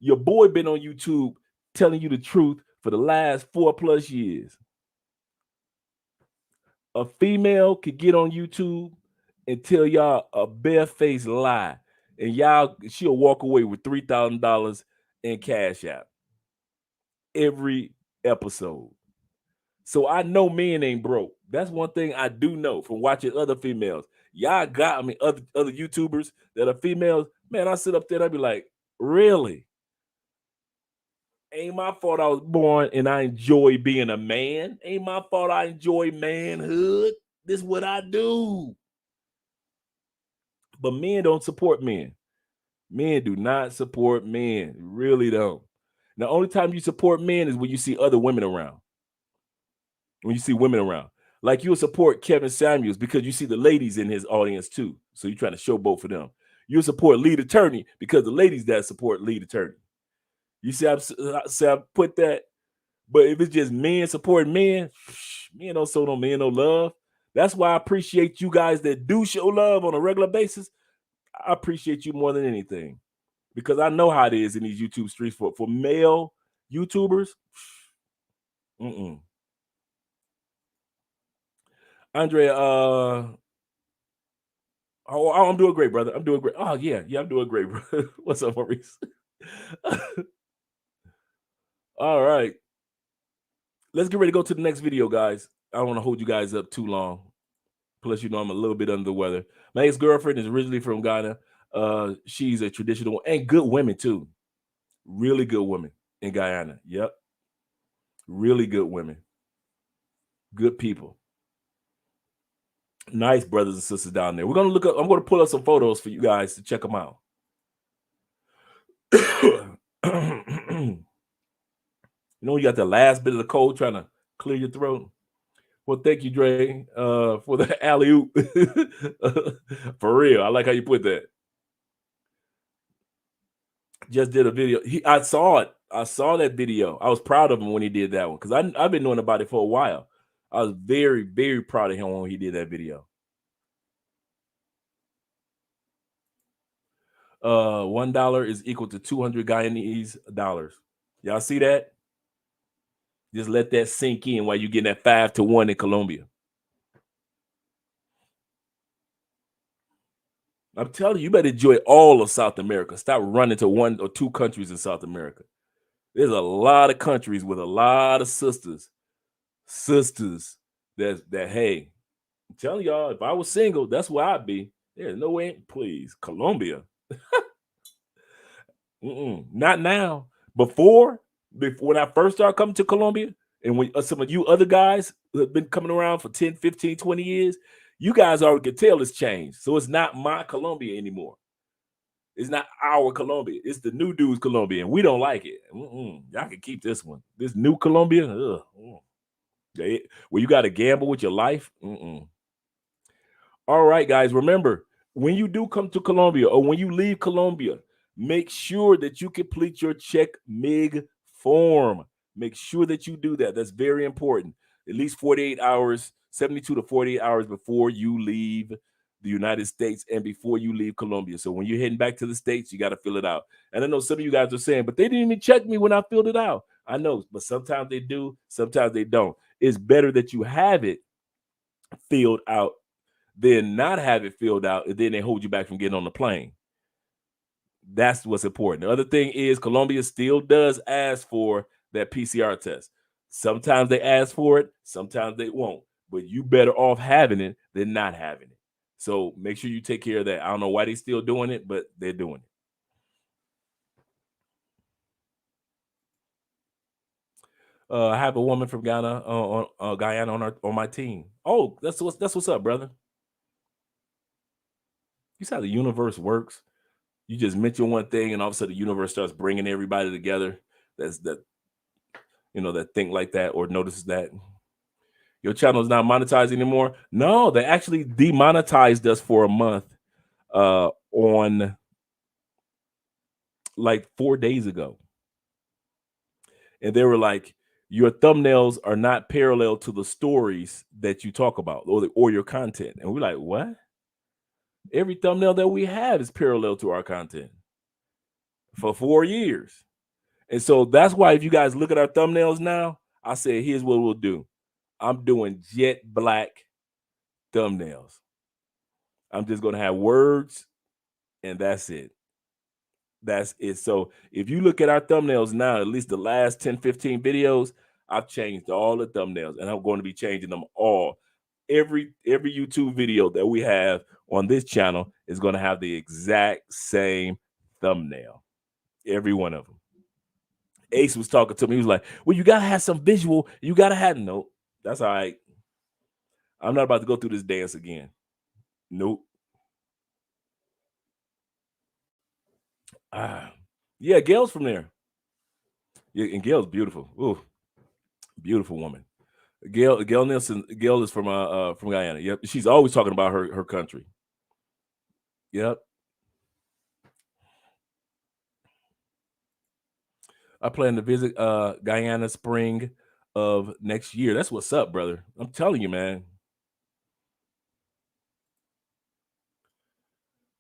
Your boy been on YouTube telling you the truth for the last 4+ years. A female could get on YouTube and tell y'all a barefaced lie, and she'll walk away with $3,000 in Cash App every episode. So I know men ain't broke. That's one thing I do know from watching other females. Y'all got me other YouTubers that are females. Man, I sit up there and I be like, really? Ain't my fault I was born and I enjoy being a man. Ain't my fault I enjoy manhood. This is what I do. But men don't support men. Men do not support men. Really don't. The only time you support men is when you see other women around. When you see women around. Like you'll support Kevin Samuels because you see the ladies in his audience too. So you're trying to show both of them. You'll support lead attorney because the ladies that support lead attorney. You see I put that. But if it's just men supporting men, men don't show no men no love. That's why I appreciate you guys that do show love on a regular basis. I appreciate you more than anything because I know how it is in these YouTube streets for male YouTubers. Andre, I'm doing great, brother. I'm doing great. Oh yeah, I'm doing great, bro. What's up, Maurice? All right, let's get ready to go to the next video, guys. I don't want to hold you guys up too long. Plus, you know, I'm a little bit under the weather. My ex-girlfriend is originally from Guyana. She's a traditional and good women too. Really good women in Guyana. Yep. Really good women. Good people. Nice brothers and sisters down there. We're going to look up, I'm going to pull up some photos for you guys to check them out. You know, you got the last bit of the cold trying to clear your throat. Well, thank you, Dre, for the alley oop. For real. I like how you put that. Just did a video. I saw it. I saw that video. I was proud of him when he did that one because I've been knowing about it for a while. I was very, very proud of him when he did that video. $1 is equal to 200 Guyanese dollars. Y'all see that? Just let that sink in while you getting that 5-1 in Colombia. I'm telling you, you better enjoy all of South America. Stop running to one or two countries in South America. There's a lot of countries with a lot of sisters that hey, I'm telling y'all, if I was single, that's where I'd be. There's no way, please, Colombia. Not now. Before when I first started coming to Colombia, and when some of you other guys who have been coming around for 10, 15, 20 years, you guys already could tell it's changed. So it's not my Colombia anymore. It's not our Colombia. It's the new dude's Colombia, and we don't like it. Y'all can keep this one. This new Colombia, where you got to gamble with your life. All right, guys, remember, when you do come to Colombia or when you leave Colombia, make sure that you complete your check MIG form. Make sure that you do that. That's very important. At least 48 hours, 72 to 48 hours before you leave the United States and before you leave Colombia. So when you're heading back to the States, you got to fill it out. And I know some of you guys are saying, but they didn't even check me when I filled it out. I know, but sometimes they do, sometimes they don't. It's better that you have it filled out than not have it filled out, and then they hold you back from getting on the plane. That's what's important. The other thing is Colombia still does ask for that PCR test. Sometimes they ask for it, sometimes they won't. But you better off having it than not having it. So make sure you take care of that. I don't know why they're still doing it, but they're doing it. I have a woman from Ghana Guyana on my team. Oh, that's what's up, brother. You see how the universe works. You just mention one thing, and all of a sudden the universe starts bringing everybody together. That think like that or notices that. Your channel is not monetized anymore. No, they actually demonetized us for a month on like 4 days ago. And they were like, your thumbnails are not parallel to the stories that you talk about or your content. And we're like, what? Every thumbnail that we have is parallel to our content for 4 years. And so that's why if you guys look at our thumbnails now, I said, here's what we'll do. I'm doing jet black thumbnails. I'm just going to have words, and that's it. That's it. So if you look at our thumbnails now, at least the last 10, 15 videos, I've changed all the thumbnails, and I'm going to be changing them all. Every YouTube video that we have on this channel is going to have the exact same thumbnail. Every one of them. Ace was talking to me. He was like, well, you got to have some visual. You got to have, nope. That's all right. I'm not about to go through this dance again. Nope. Yeah, Gail's from there. Yeah, and Gail's beautiful. Ooh, beautiful woman. Gail Nielsen. Gail is from Guyana. Yep. She's always talking about her country. Yep. I plan to visit Guyana spring of next year. That's what's up, brother. I'm telling you, man.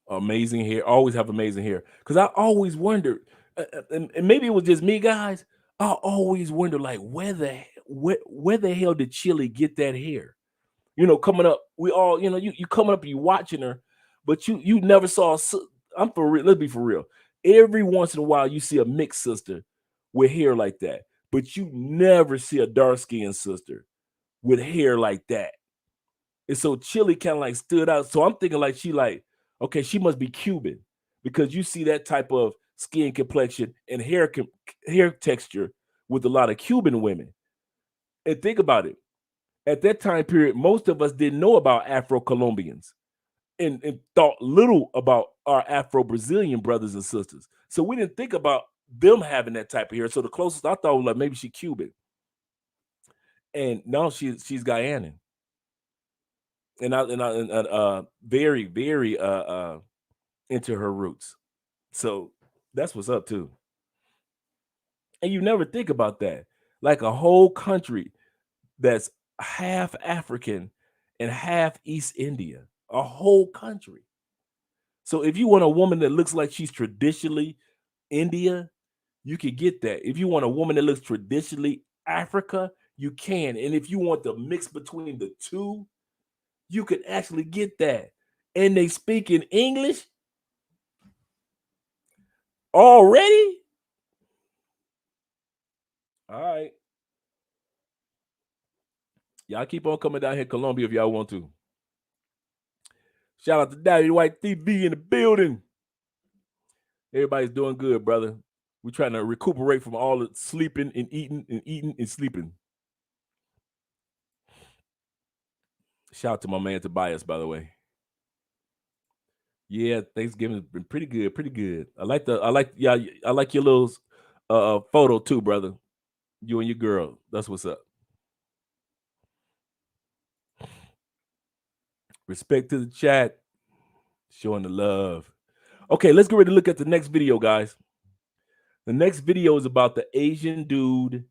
Amazing hair. Always have amazing hair. Because I always wondered, and maybe it was just me, guys. I always wonder, like, where the hell did Chili get that hair? Coming up, we all, you coming up, you watching her, but you never saw. I'm for real. Let's be for real. Every once in a while, you see a mixed sister with hair like that, but you never see a dark skinned sister with hair like that. And so Chili kind of like stood out. So I'm thinking like okay, she must be Cuban because you see that type of skin complexion and hair texture with a lot of Cuban women. And think about it. At that time period, most of us didn't know about Afro-Colombians and thought little about our Afro-Brazilian brothers and sisters. So we didn't think about them having that type of hair. So the closest I thought was like maybe she's Cuban. And no, she's Guyanan. And very, very into her roots. So that's what's up too. And you never think about that. Like a whole country that's half African and half East India. A whole country. So if you want a woman that looks like she's traditionally India, you could get that. If you want a woman that looks traditionally Africa, you can. And if you want the mix between the two, you can actually get that. And they speak in English already? All right. Y'all keep on coming down here, Colombia, if y'all want to. Shout out to Daddy White TV in the building. Everybody's doing good, brother. We're trying to recuperate from all the sleeping and eating and sleeping. Shout out to my man Tobias, by the way. Yeah, Thanksgiving's been pretty good, pretty good. I like your little photo too, brother. You and your girl. That's what's up. Respect to the chat. Showing the love. Okay, let's get ready to look at the next video, guys. The next video is about the Asian dude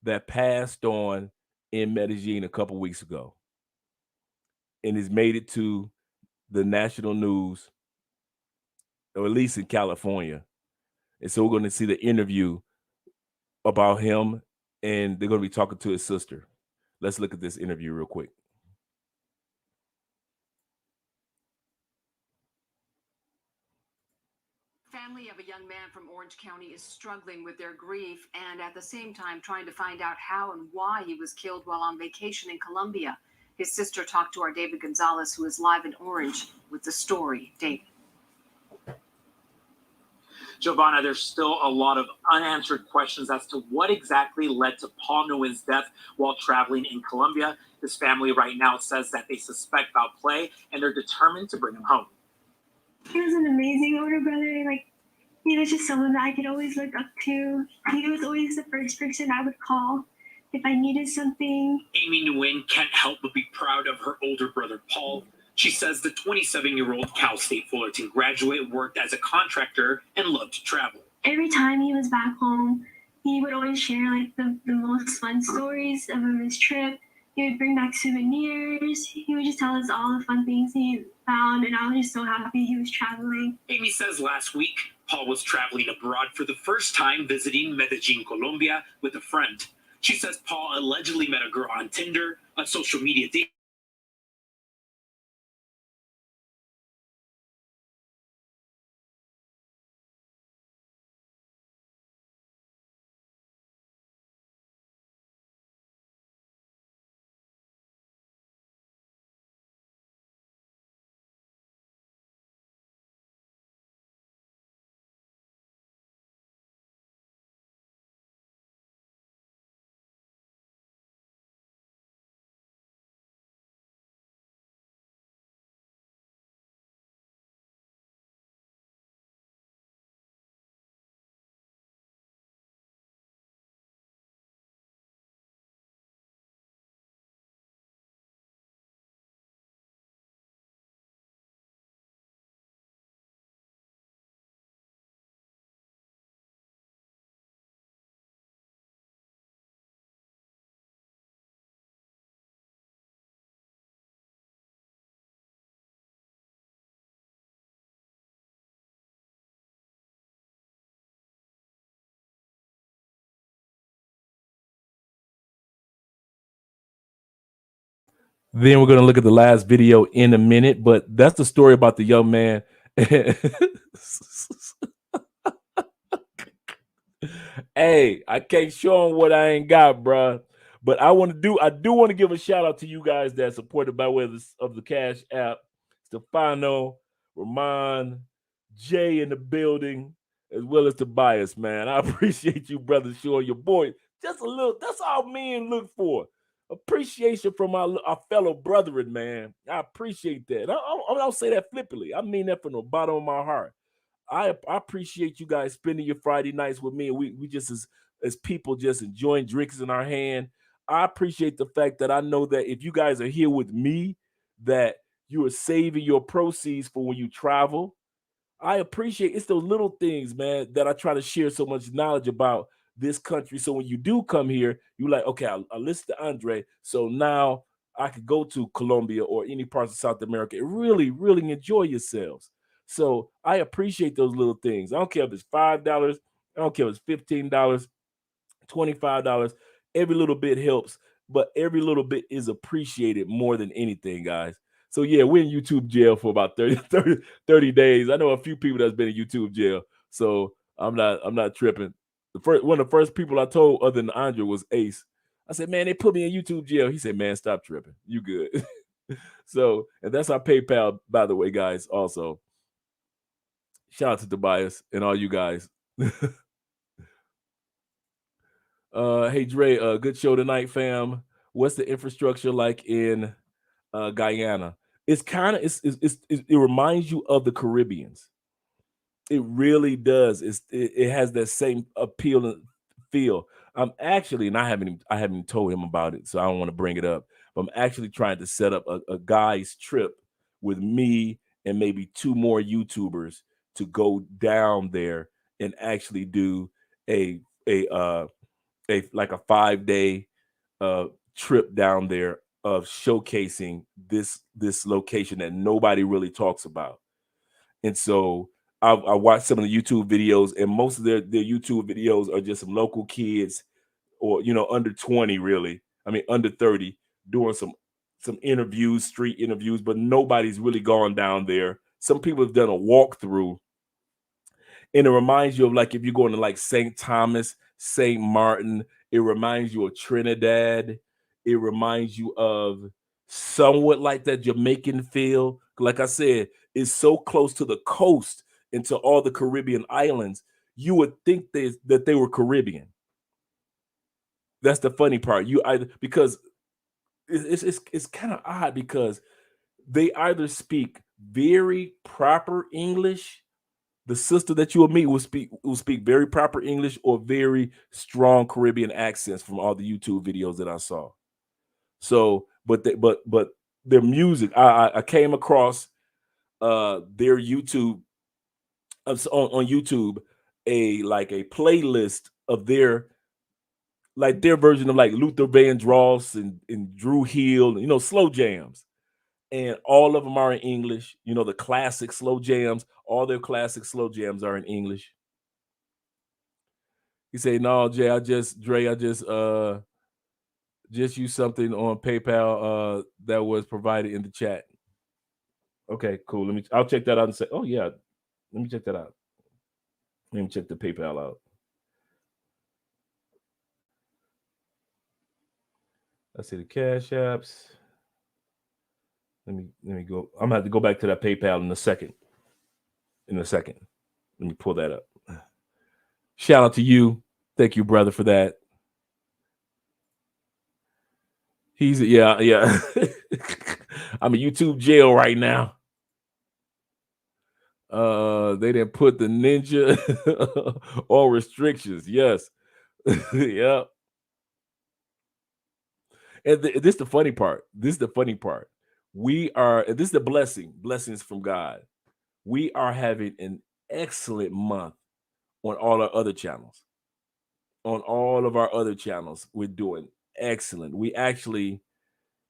that passed on in Medellin a couple weeks ago and has made it to the national news, or at least in California. And so we're going to see the interview about him, and they're going to be talking to his sister. Let's look at this interview real quick.
Family of a young man from Orange County is struggling with their grief and at the same time trying to find out how and why he was killed while on vacation in Colombia. His sister talked to our David Gonzalez, who is live in Orange with the story. David.
Giovanna, there's still a lot of unanswered questions as to what exactly led to Paul Nguyen's death while traveling in Colombia. His family right now says that they suspect foul play and they're determined to bring him home.
He was an amazing older brother. Like, he was just someone that I could always look up to. He was always the first person I would call if I needed something.
Amy Nguyen can't help but be proud of her older brother, Paul. She says the 27-year-old Cal State Fullerton graduate worked as a contractor and loved to travel.
Every time he was back home, he would always share like the most fun stories of his trip. He would bring back souvenirs. He would just tell us all the fun things he found, and I was just so happy he was traveling.
Amy says last week, Paul was traveling abroad for the first time, visiting Medellin, Colombia, with a friend. She says Paul allegedly met a girl on Tinder, a social media dating.
Then we're going to look at the last video in a minute, but that's the story about the young man. Hey, I can't show him what I ain't got, bruh. But I do want to give a shout out to you guys that supported by way of the Cash App. Stefano, Ramon, Jay in the building, as well as Tobias, man. I appreciate you, brother, showing your boy just a little. That's all men look for. Appreciation from our fellow brethren, man. I appreciate that. I don't say that flippantly. I mean that from the bottom of my heart. I appreciate you guys spending your Friday nights with me, and we just as people just enjoying drinks in our hand. I appreciate the fact that I know that if you guys are here with me, that you are saving your proceeds for when you travel. I appreciate it's those little things, man, that I try to share so much knowledge about this country. So when you do come here, you're like, okay, I listen to Andre. So now I could go to Colombia or any parts of South America and really, really enjoy yourselves. So I appreciate those little things. I don't care if it's $5. I don't care if it's $15, $25. Every little bit helps, but every little bit is appreciated more than anything, guys. So yeah, we're in YouTube jail for about 30 days. I know a few people that's been in YouTube jail, so I'm not tripping. One of the first people I told other than Andre was Ace. I said, man, they put me in YouTube jail. He said, man, stop tripping. You good. So, and that's our PayPal, by the way, guys. Also, shout out to Tobias and all you guys. Hey Dre, good show tonight, fam. What's the infrastructure like in Guyana? It's kind of it reminds you of the Caribbeans. It really does. It has that same appeal and feel. I'm actually, and I haven't told him about it, so I don't want to bring it up. But I'm actually trying to set up a guy's trip with me and maybe two more YouTubers to go down there and actually do a a uh like a 5-day trip down there of showcasing this location that nobody really talks about. And so I watched some of the YouTube videos, and most of their YouTube videos are just some local kids, or under 20, really. I mean, under 30, doing some interviews, street interviews, but nobody's really gone down there. Some people have done a walkthrough, and it reminds you of, like, if you're going to like St. Thomas, St. Martin, it reminds you of Trinidad. It reminds you of somewhat like that Jamaican feel. Like I said, it's so close to the coast and to all the Caribbean islands. You would think that they were Caribbean. That's the funny part. Because it's kind of odd, because they either speak very proper English. The sister that you will meet will speak very proper English, or very strong Caribbean accents from all the YouTube videos that I saw. So, but their music, I came across their YouTube on YouTube, a playlist of their version of like Luther Vandross and Drew Hill, slow jams. And all of them are in English. The classic slow jams, all their classic slow jams are in English. He said, no, Jay, I just used something on PayPal that was provided in the chat. Okay, cool. I'll check that out and say, oh yeah, let me check that out. Let me check the PayPal out. I see the Cash Apps. Let me go. I'm gonna have to go back to that PayPal in a second. Let me pull that up. Shout out to you. Thank you, brother, for that. Yeah. I'm in YouTube jail right now. They didn't put the ninja or restrictions. Yes. Yep. And this is the funny part. We are, and this is the blessings from God. We are having an excellent month on all our other channels. On all of our other channels, we're doing excellent. We actually,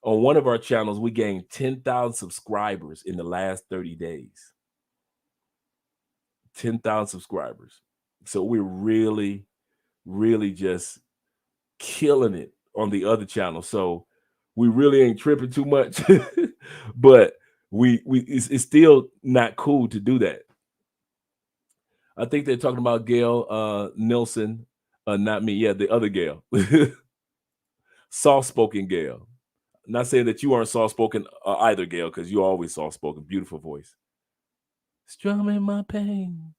on one of our channels, we gained 10,000 subscribers in the last 30 days. 10,000 subscribers. So we're really, really just killing it on the other channel. So we really ain't tripping too much, but it's still not cool to do that. I think they're talking about Gail Nilsson, not me. Yeah, the other Gail, soft-spoken Gail. Not saying that you aren't soft-spoken either, Gail, because you're always soft-spoken. Beautiful voice. Strumming my pain.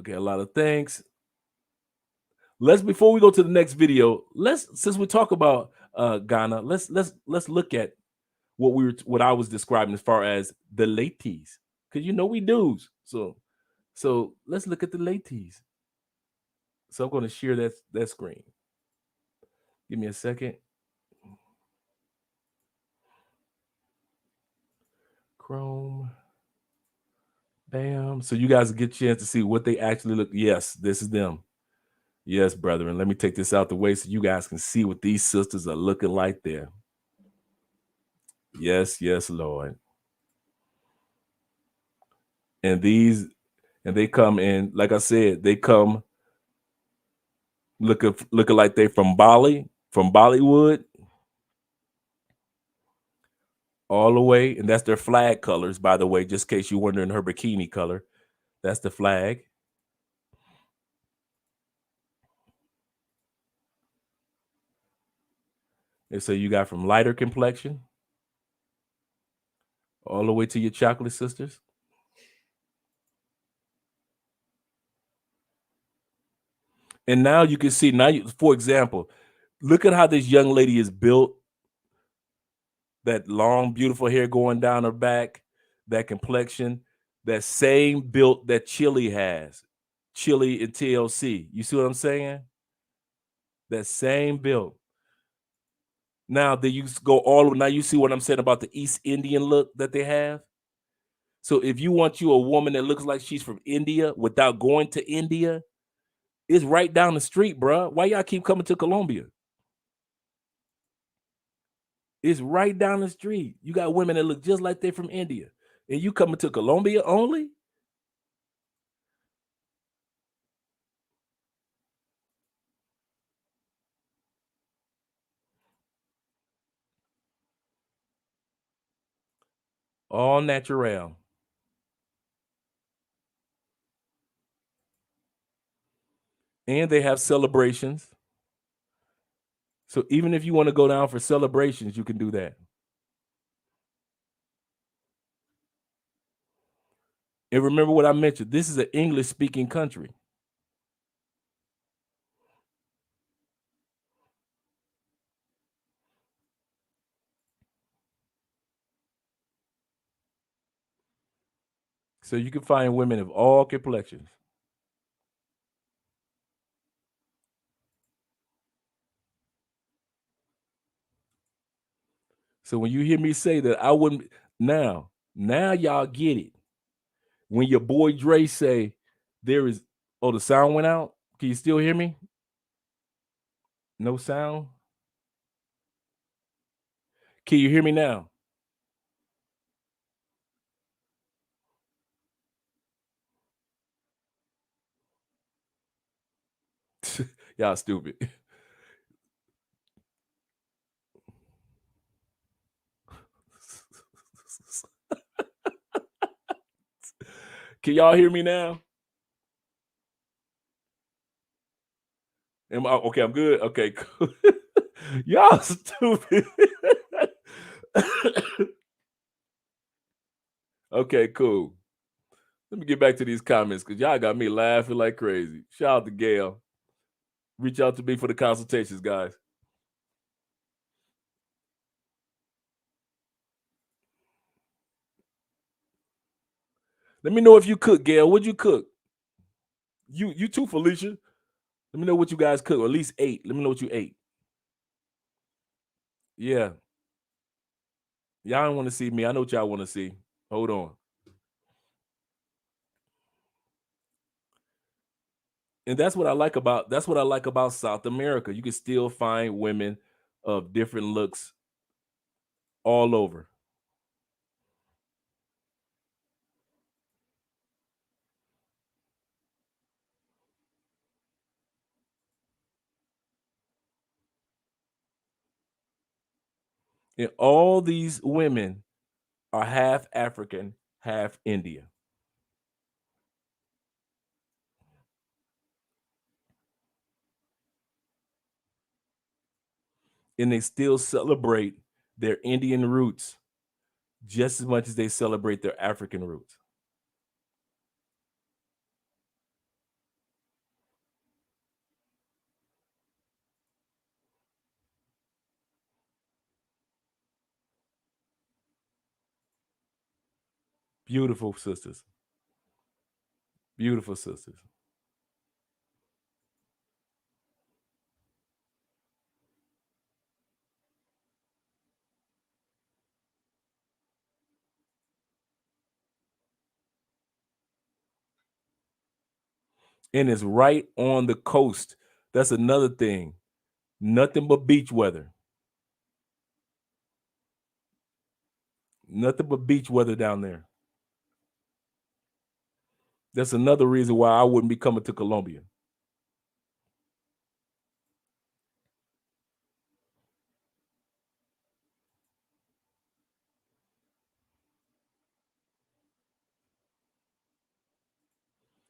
Okay, a lot of thanks. Before we go to the next video, since we talk about Ghana, let's look at what I was describing as far as the ladies, because we dudes. So let's look at the ladies. So I'm going to share that screen. Give me a second. Chrome. Bam. So you guys get a chance to see what they actually look. Yes, this is them. Yes, brethren. Let me take this out the way so you guys can see what these sisters are looking like there. Yes, Lord. And they come in, like I said, they come looking like they from Bali, from Bollywood, all the way, and that's their flag colors, by the way, just in case you're wondering her bikini color. That's the flag. And so you got from lighter complexion all the way to your chocolate sisters. And now you can see, for example, look at how this young lady is built. That long, beautiful hair going down her back, that complexion, that same build that Chili has. Chili and TLC. You see what I'm saying? That same build. Now that you go now you see what I'm saying about the East Indian look that they have. So if you want you a woman that looks like she's from India without going to India, it's right down the street, bro. Why y'all keep coming to Colombia? It's right down the street. You got women that look just like they're from India. And you coming to Colombia only? All natural. And they have celebrations. So even if you want to go down for celebrations, you can do that. And remember what I mentioned. This is an English-speaking country. So you can find women of all complexions. So when you hear me say that, I wouldn't now y'all get it. When your boy Dre say there is, oh, the sound went out. Can you still hear me? No sound? Can you hear me now? Y'all stupid. Can y'all hear me now? Am I okay? I'm good. Okay, cool. Y'all stupid. Okay, cool. Let me get back to these comments because y'all got me laughing like crazy. Shout out to Gail. Reach out to me for the consultations, guys. Let me know if you cook, Gail. What'd you cook? You too, Felicia. Let me know what you guys cook, or at least ate. Let me know what you ate. Yeah. Y'all don't want to see me. I know what y'all want to see. Hold on. And that's what I like about South America. You can still find women of different looks all over. And all these women are half African, half Indian. And they still celebrate their Indian roots just as much as they celebrate their African roots. Beautiful sisters. Beautiful sisters. And it's right on the coast. That's another thing. Nothing but beach weather. Nothing but beach weather down there. That's another reason why I wouldn't be coming to Colombia.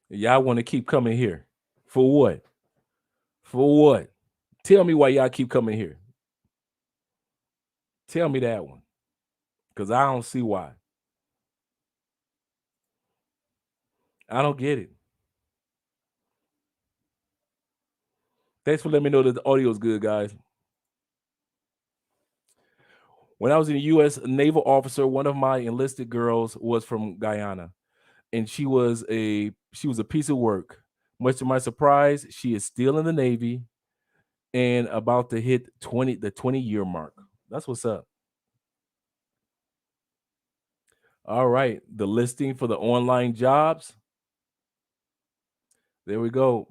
Y'all want to keep coming here. For what? For what? Tell me why y'all keep coming here. Tell me that one. Because I don't see why. I don't get it. Thanks for letting me know that the audio is good, guys. When I was in the U.S. naval officer, one of my enlisted girls was from Guyana, and she was a piece of work. Much to my surprise, she is still in the Navy and about to hit the 20-year mark. That's what's up. All right, the listing for the online jobs. There we go.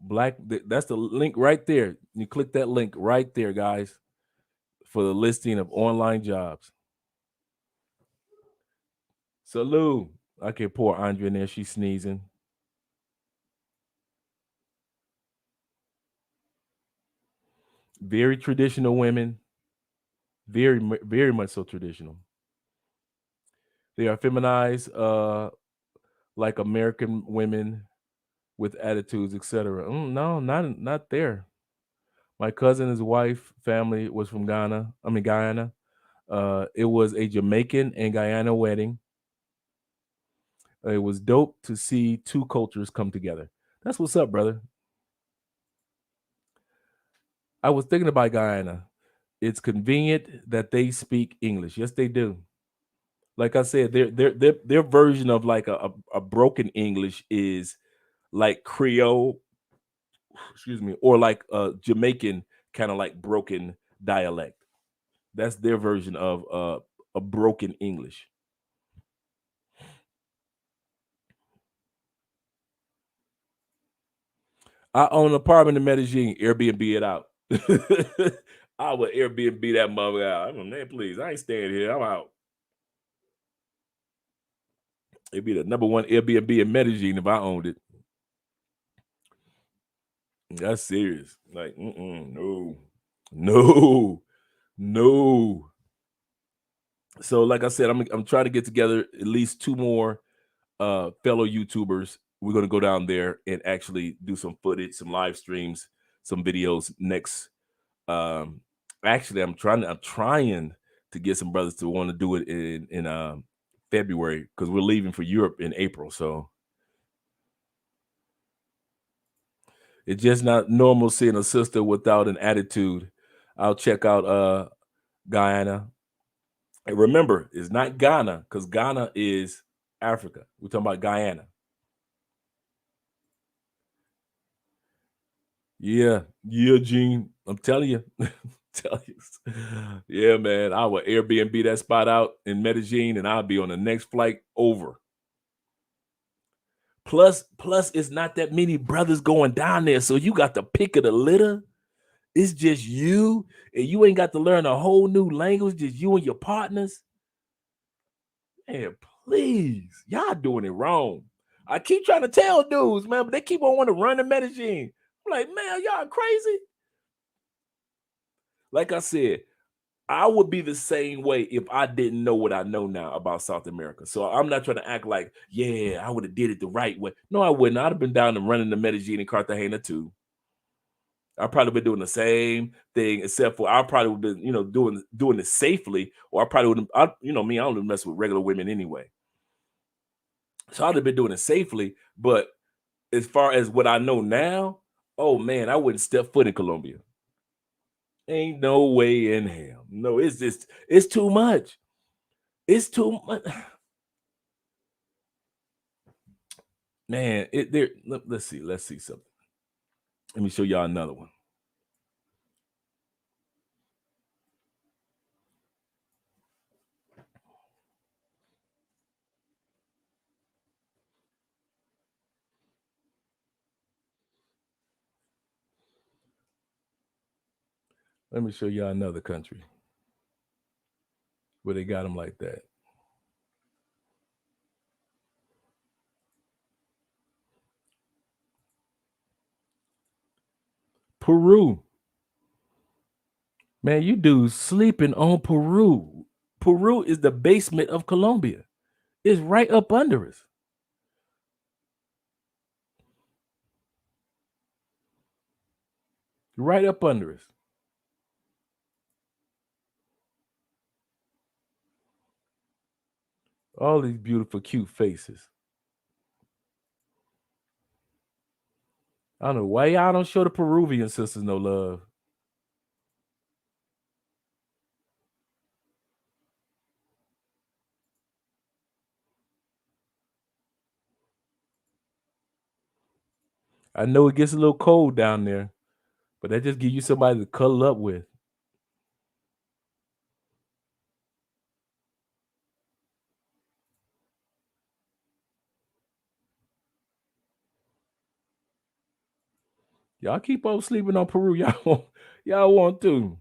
That's the link right there. You click that link right there, guys, for the listing of online jobs. Salute. Okay, poor Andrea in there. She's sneezing. Very traditional women. Very much so traditional. They are feminized, like American women with attitudes, etc. No, not there. My cousin, his wife, family was from Guyana. It was a Jamaican and Guyana wedding. It was dope to see two cultures come together. That's what's up, brother. I was thinking about Guyana. It's convenient that they speak English. Yes, they do. Like I said, their version of like a broken English is like Creole, excuse me, or like a Jamaican kind of like broken dialect. That's their version of a broken English. I own an apartment in Medellin. Airbnb it out. I would Airbnb that mother out. I'm like, man, please, I ain't staying here. I'm out. It'd be the number one Airbnb in Medellin if I owned it. That's serious. Like, no, no, no. So, like I said, I'm trying to get together at least two more fellow YouTubers. We're gonna go down there and actually do some footage, some live streams, some videos next. Um, Actually, I'm trying to get some brothers to want to do it in February because we're leaving for Europe in April. So it's just not normal seeing a sister without an attitude. I'll check out Guyana. And remember, it's not Ghana because Ghana is Africa. We're talking about Guyana. Yeah, Gene. I'm telling you. Tell you. Yeah, man. I will Airbnb that spot out in Medellin and I'll be on the next flight over. Plus, it's not that many brothers going down there. So you got the pick of the litter. It's just you, and you ain't got to learn a whole new language, just you and your partners. Man, please. Y'all doing it wrong. I keep trying to tell dudes, man, but they keep on wanting to run to Medellin. I'm like, man, y'all crazy. Like I said, I would be the same way if I didn't know what I know now about South America. So I'm not trying to act like, yeah, I would have did it the right way. No, I wouldn't. I'd have been down and running to Medellin and Cartagena too. I probably been doing the same thing, except for I probably would have been, doing it safely, or I probably would have, me, I don't even mess with regular women anyway. So I'd have been doing it safely, but as far as what I know now, oh man, I wouldn't step foot in Colombia. Ain't no way in hell. No, it's too much. It's too much. Man, let's see something. Let me show y'all another one. Let me show y'all another country where they got them like that. Peru. Man, you dudes sleeping on Peru. Peru is the basement of Colombia. It's right up under us. right up under us. All these beautiful, cute faces. I don't know why y'all don't show the Peruvian sisters no love. I know it gets a little cold down there, but that just give you somebody to cuddle up with. Y'all keep on sleeping on Peru. Y'all want to.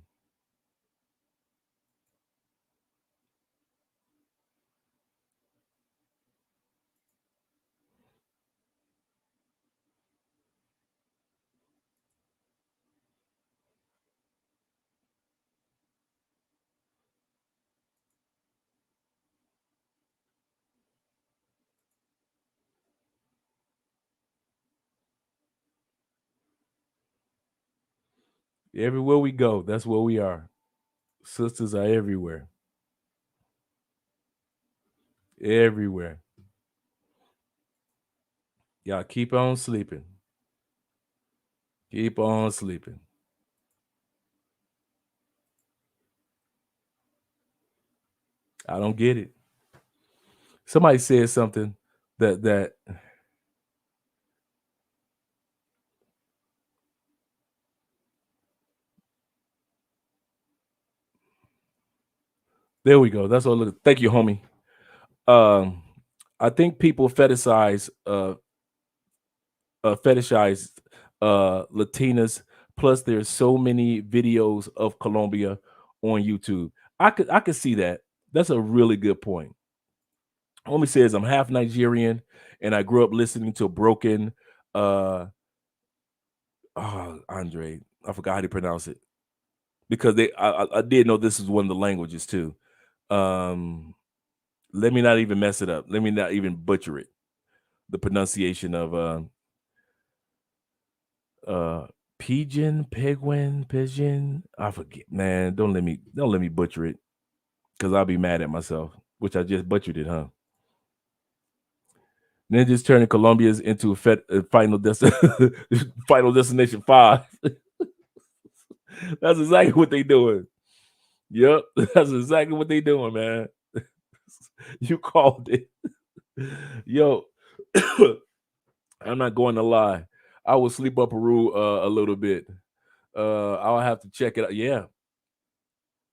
Everywhere we go, that's where we are. Sisters are everywhere. Everywhere. Y'all keep on sleeping. Keep on sleeping. I don't get it. Somebody said something that there we go. That's all. Thank you, homie. Um, I think people fetishize Latinas. Plus, there's so many videos of Colombia on YouTube. I could see that. That's a really good point. Homie says I'm half Nigerian and I grew up listening to broken Andre. I forgot how to pronounce it. Because I did know this is one of the languages too. Let me not even mess it up. Let me not even butcher it. The pronunciation of uh pigeon. I forget, man. Don't let me butcher it because I'll be mad at myself, which I just butchered it, huh? Ninjas turning Colombia's into Final Destination 5. That's exactly what they doing. Yep, that's exactly what they doing, man. You called it. Yo, I'm not going to lie. I will sleep up Peru a little bit. I'll have to check it out. Yeah,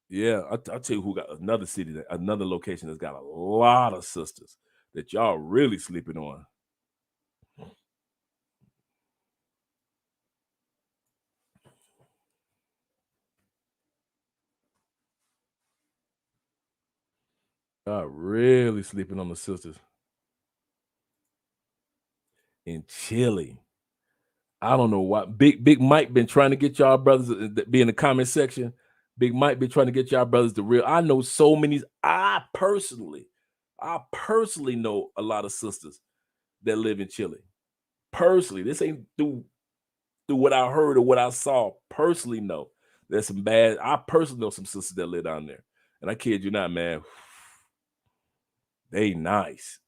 yeah. I'll tell you who got another city, another location that's got a lot of sisters that y'all really sleeping on. Y'all really sleeping on the sisters in Chile. I don't know why. Big Mike been trying to get y'all brothers to be in the comment section. Big Mike been trying to get y'all brothers to real. I know so many. I personally know a lot of sisters that live in Chile. Personally, this ain't through what I heard or what I saw. Personally, know there's some bad. I personally know some sisters that live down there, and I kid you not, man. They nice.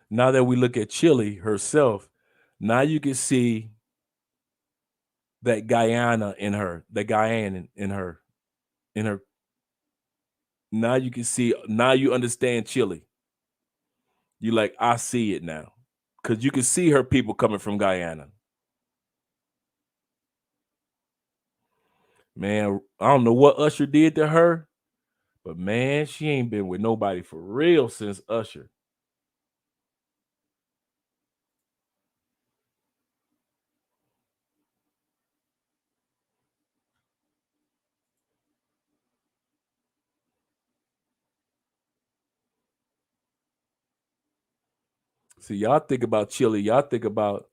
Now that we look at Chile herself, now you can see that Guyana in her, the Guyana in her. Now you can see. Now you understand Chile. You like, I see it now, because you can see her people coming from Guyana. Man, I don't know what Usher did to her, but man, she ain't been with nobody for real since Usher. See, y'all think about Chile. Y'all think about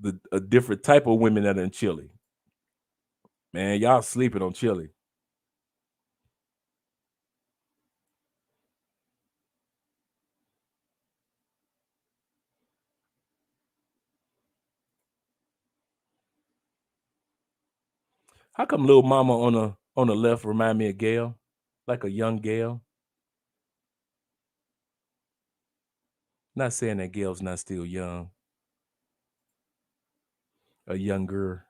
the a different type of women that are in Chile. Man, y'all sleeping on Chile. How come little mama on the left remind me of Gail, like a young Gail? Not saying that Gail's not still young, a younger.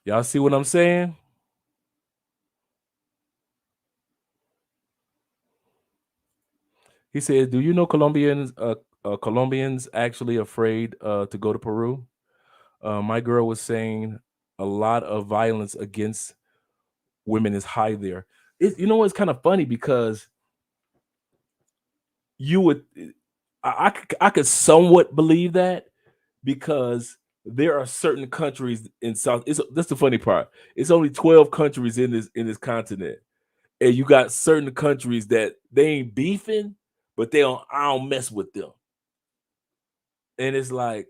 Y'all see what I'm saying? He said, "Do you know Colombians actually afraid to go to Peru?" My girl was saying a lot of violence against women is high there. You know, it's kind of funny because you would, I could somewhat believe that because there are certain countries in South. That's the funny part. It's only 12 countries in this continent, and you got certain countries that they ain't beefing, but I don't mess with them, and it's like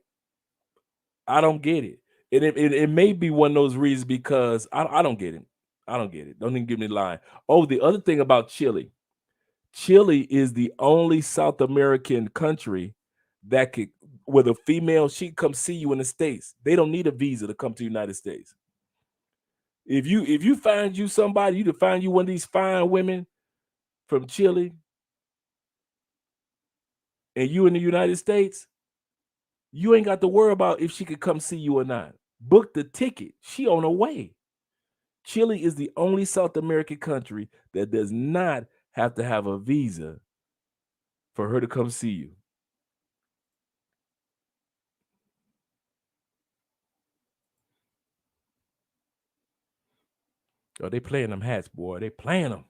I don't get it. And it may be one of those reasons because I don't get it. I don't get it. Don't even give me a line. Oh, the other thing about Chile. Chile is the only South American country that could where the female she come see you in the States. They don't need a visa to come to the United States. If you find you somebody, you to find you one of these fine women from Chile and you in the United States, you ain't got to worry about if she could come see you or not. Book the ticket. She on her way. Chile is the only South American country that does not have to have a visa for her to come see you. Oh, they playing them hats, boy. They playing them.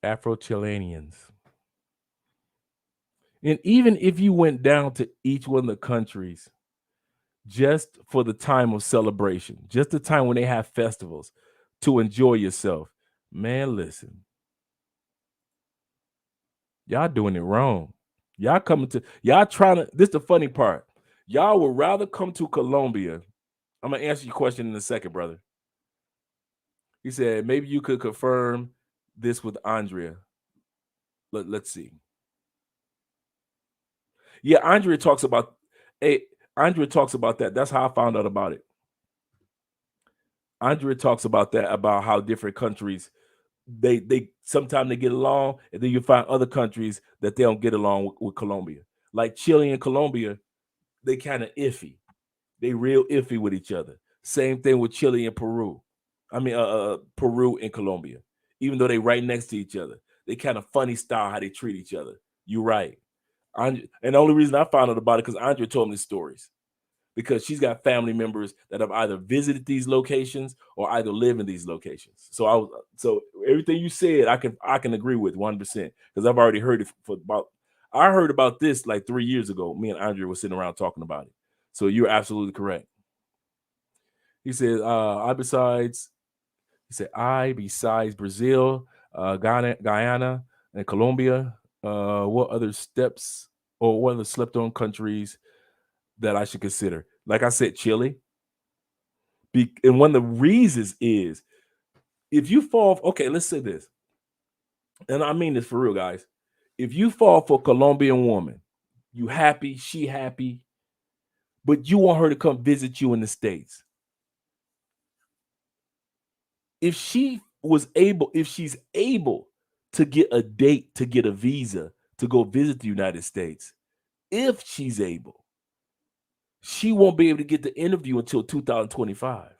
Afro-Chileans. And even if you went down to each one of the countries just for the time of celebration, just the time when they have festivals to enjoy yourself, man, listen, y'all doing it wrong. Y'all trying to, this the funny part. Y'all would rather come to Colombia. I'm going to answer your question in a second, brother. He said, maybe you could confirm this with Andrea. Let's see. Yeah, Andrea talks about that. That's how I found out about it. Andrea talks about that, about how different countries they sometimes they get along, and then you find other countries that they don't get along with Colombia. Like Chile and Colombia, they kind of iffy. They real iffy with each other. Same thing with Chile and Peru. I mean, Peru and Colombia. Even though they right next to each other, they kind of funny style how they treat each other. You're right. And the only reason I found out about it because Andrea told me the stories. Because she's got family members that have either visited these locations or either live in these locations. So everything you said, I can agree with 100% because I've already heard it I heard about this like 3 years ago. Me and Andrea were sitting around talking about it. So you're absolutely correct. He said, besides Brazil, Guyana, and Colombia, what other steps or what other slept on countries that I should consider? Like I said, Chile. And one of the reasons is if you fall, okay, let's say this, and I mean this for real, guys. If you fall for a Colombian woman, you happy, she happy, but you want her to come visit you in the States. If she's able to get a date, to get a visa, to go visit the United States, if she's able, she won't be able to get the interview until 2025.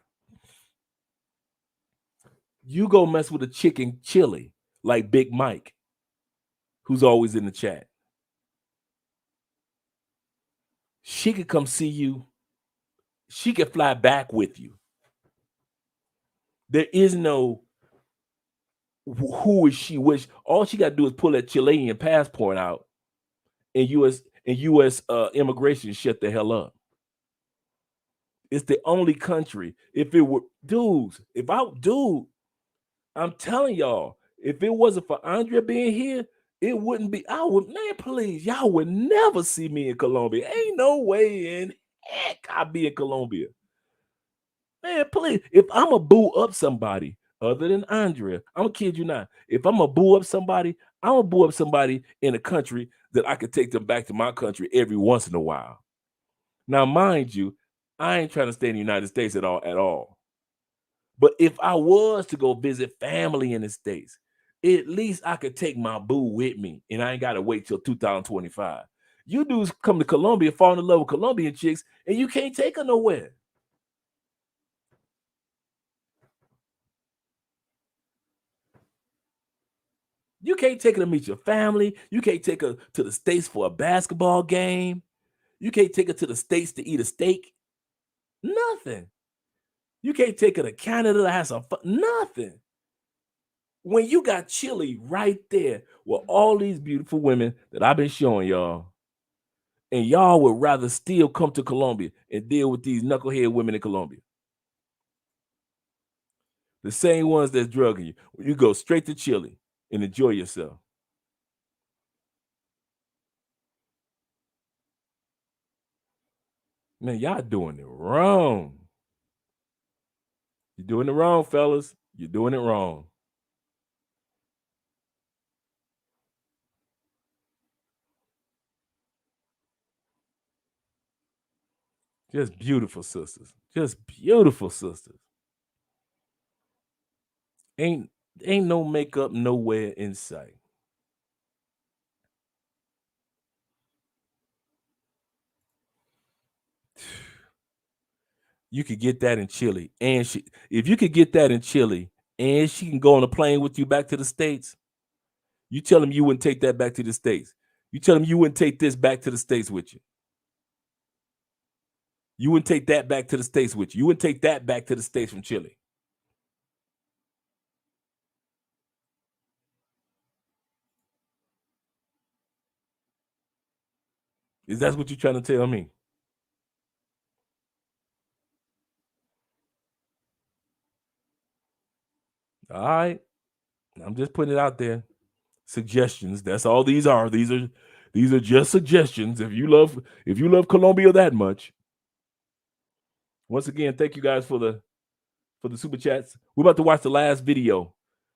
You go mess with a chick in Chile like Big Mike, who's always in the chat. She could come see you. She could fly back with you. There is no who is she? Which all she got to do is pull that Chilean passport out, and U.S. Immigration shut the hell up. It's the only country. If it were dudes, I'm telling y'all, if it wasn't for Andrea being here, it wouldn't be. I would, man, please, y'all would never see me in Colombia. Ain't no way in heck I'll be in Colombia. Man, please, if I'm a boo up somebody other than Andrea, I'm gonna kid you not. If I'm a boo up somebody, I'm gonna boo up somebody in a country that I could take them back to my country every once in a while. Now, mind you, I ain't trying to stay in the United States at all. But if I was to go visit family in the States, at least I could take my boo with me, and I ain't got to wait till 2025. You dudes come to Colombia, fall in love with Colombian chicks, and you can't take her nowhere. You can't take her to meet your family. You can't take her to the States for a basketball game. You can't take her to the States to eat a steak. Nothing. You can't take her to Canada to have some fun. Nothing. When you got Chile right there with all these beautiful women that I've been showing y'all, and y'all would rather still come to Colombia and deal with these knucklehead women in Colombia. The same ones that's drugging you. You go straight to Chile and enjoy yourself. Man, y'all doing it wrong. You're doing it wrong, fellas. You're doing it wrong. Just beautiful sisters. Just beautiful sisters. Ain't no makeup nowhere in sight. You could get that in Chile, and if you could get that in Chile, and she can go on a plane with you back to the States, you tell them you wouldn't take that back to the States. You tell them you wouldn't take this back to the States with you. You wouldn't take that back to the States with you. You wouldn't take that back to the States from Chile. Is that what you're trying to tell me? All right. I'm just putting it out there. Suggestions. That's all these are. These are just suggestions. If you love Colombia that much. Once again, thank you guys for the super chats. We're about to watch the last video.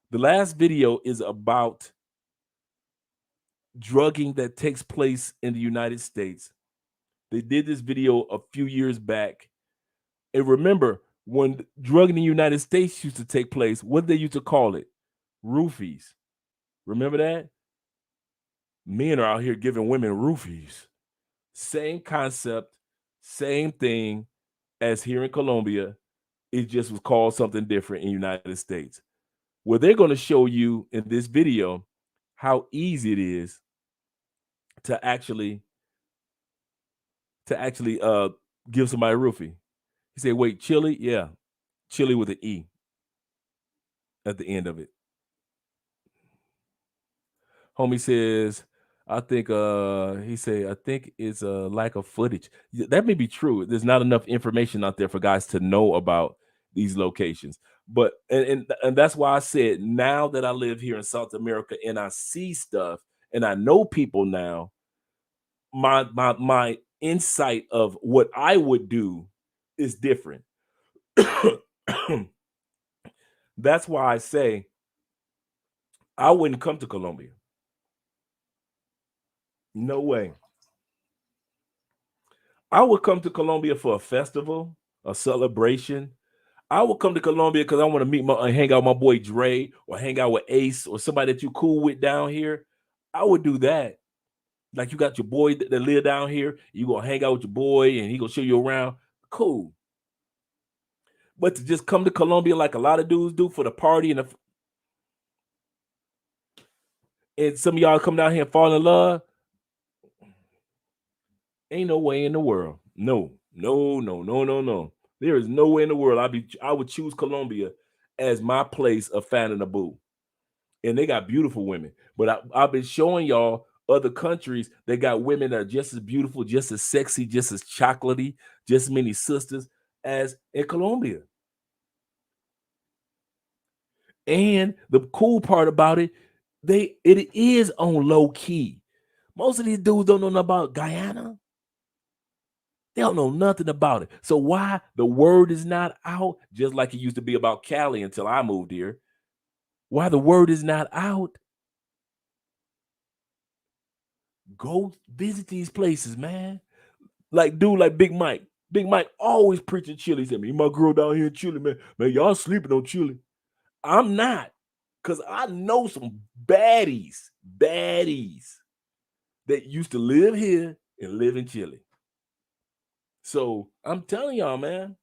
The last video is about drugging that takes place in the United States. They did this video a few years back. And remember, when drugging in the United States used to take place, what they used to call it? Roofies. Remember that? Men are out here giving women roofies. Same concept, same thing as here in Colombia. It just was called something different in the United States. Well, they're going to show you in this video how easy it is to actually give somebody a roofie. He said, wait, Chile? Yeah. Chile with an E at the end of it. Homie says, I think I think it's a lack of footage. That may be true. There's not enough information out there for guys to know about these locations. But and that's why I said, now that I live here in South America and I see stuff and I know people now, my insight of what I would do is different. That's why I say I wouldn't come to Colombia. No way. I would come to Colombia for a festival, a celebration. I would come to Colombia because I want to hang out with my boy Dre, or hang out with Ace, or somebody that you cool with down here. I would do that. Like, you got your boy that live down here, you gonna hang out with your boy and he gonna show you around. Cool. But to just come to Colombia like a lot of dudes do for the party and some of y'all come down here and fall in love, ain't no way in the world. No. There is no way in the world I would choose Colombia as my place of finding a boo. and they got beautiful women. But I've been showing y'all other countries that got women that are just as beautiful, just as sexy, just as chocolatey, just as many sisters as in Colombia. And the cool part about it, it is on low key. Most of these dudes don't know nothing about Guyana. They don't know nothing about it. So why the word is not out, just like it used to be about Cali until I moved here. Why the word is not out? Go visit these places, man. Like dude, like Big Mike. Big Mike always preaching Chile. He said, "Me, my girl down here in Chile, man. Man, y'all sleeping on Chile." I'm not, because I know some baddies that used to live here and live in Chile. So I'm telling y'all, man.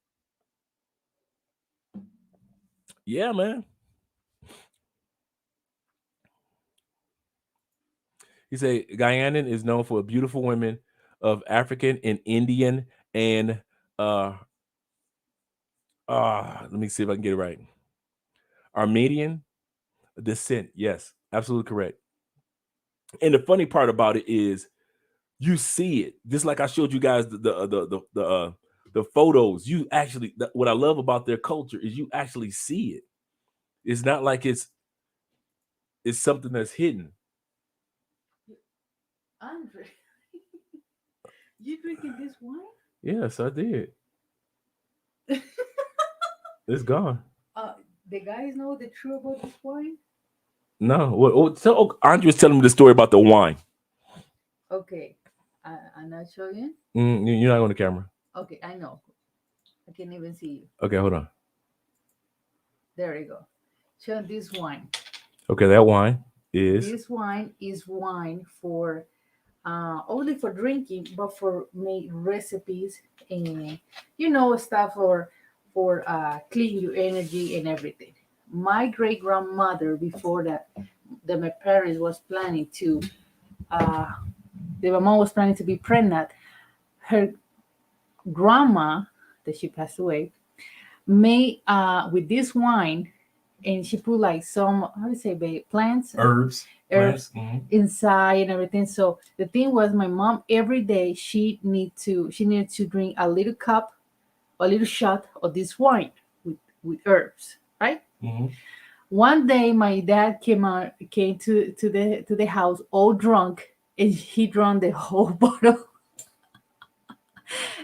Yeah, man. He said Guyanan is known for beautiful women of African and Indian and let me see if I can get it right. Armenian descent. Yes, absolutely correct. And the funny part about it is you see it. Just like I showed you guys the photos. You actually, what I love about their culture is you actually see it. It's not like it's something that's hidden.
Andre, you drinking this wine?
Yes, I did. It's gone.
The guys know the truth about this wine?
No. So Andre's telling me the story about the wine.
Okay. I'm not showing.
You're not on the camera.
Okay, I know. I can't even see you.
Okay, hold on.
There you go. Show this wine.
Okay, that wine is.
This wine is wine for only for drinking, but for make recipes and stuff for clean your energy and everything. My great grandmother, before that my parents was planning to, my mom was planning to be pregnant. Her grandma, that she passed away, made with this wine, and she put like some, how do you say, babe, plants,
Herbs
inside and everything. So the thing was, my mom every day she needed to drink a little cup, a little shot of this wine with herbs, right?
Mm-hmm.
One day my dad came to the house all drunk, and he drank the whole bottle.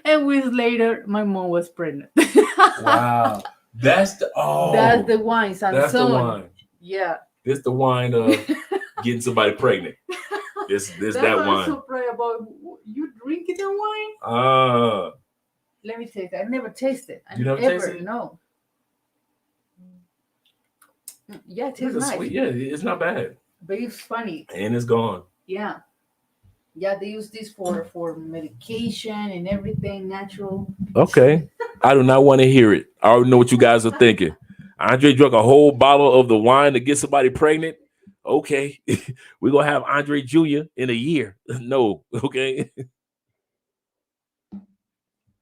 And weeks later, my mom was pregnant.
Wow, that's the
wine, Sanson.
That's the wine.
Yeah,
this the wine of getting somebody pregnant. This that wine.
I'm so proud about you drinking the wine. Let me taste it. I never tasted.
You never tasted it?
No. Yeah, it tastes nice.
Sweet. Yeah, it's not bad.
But it's funny.
And it's gone.
Yeah. Yeah, they use this for medication and everything, natural.
Okay. I do not want to hear it. I already know what you guys are thinking. Andre drank a whole bottle of the wine to get somebody pregnant. Okay. We're going to have Andre Jr. in a year. No. Okay.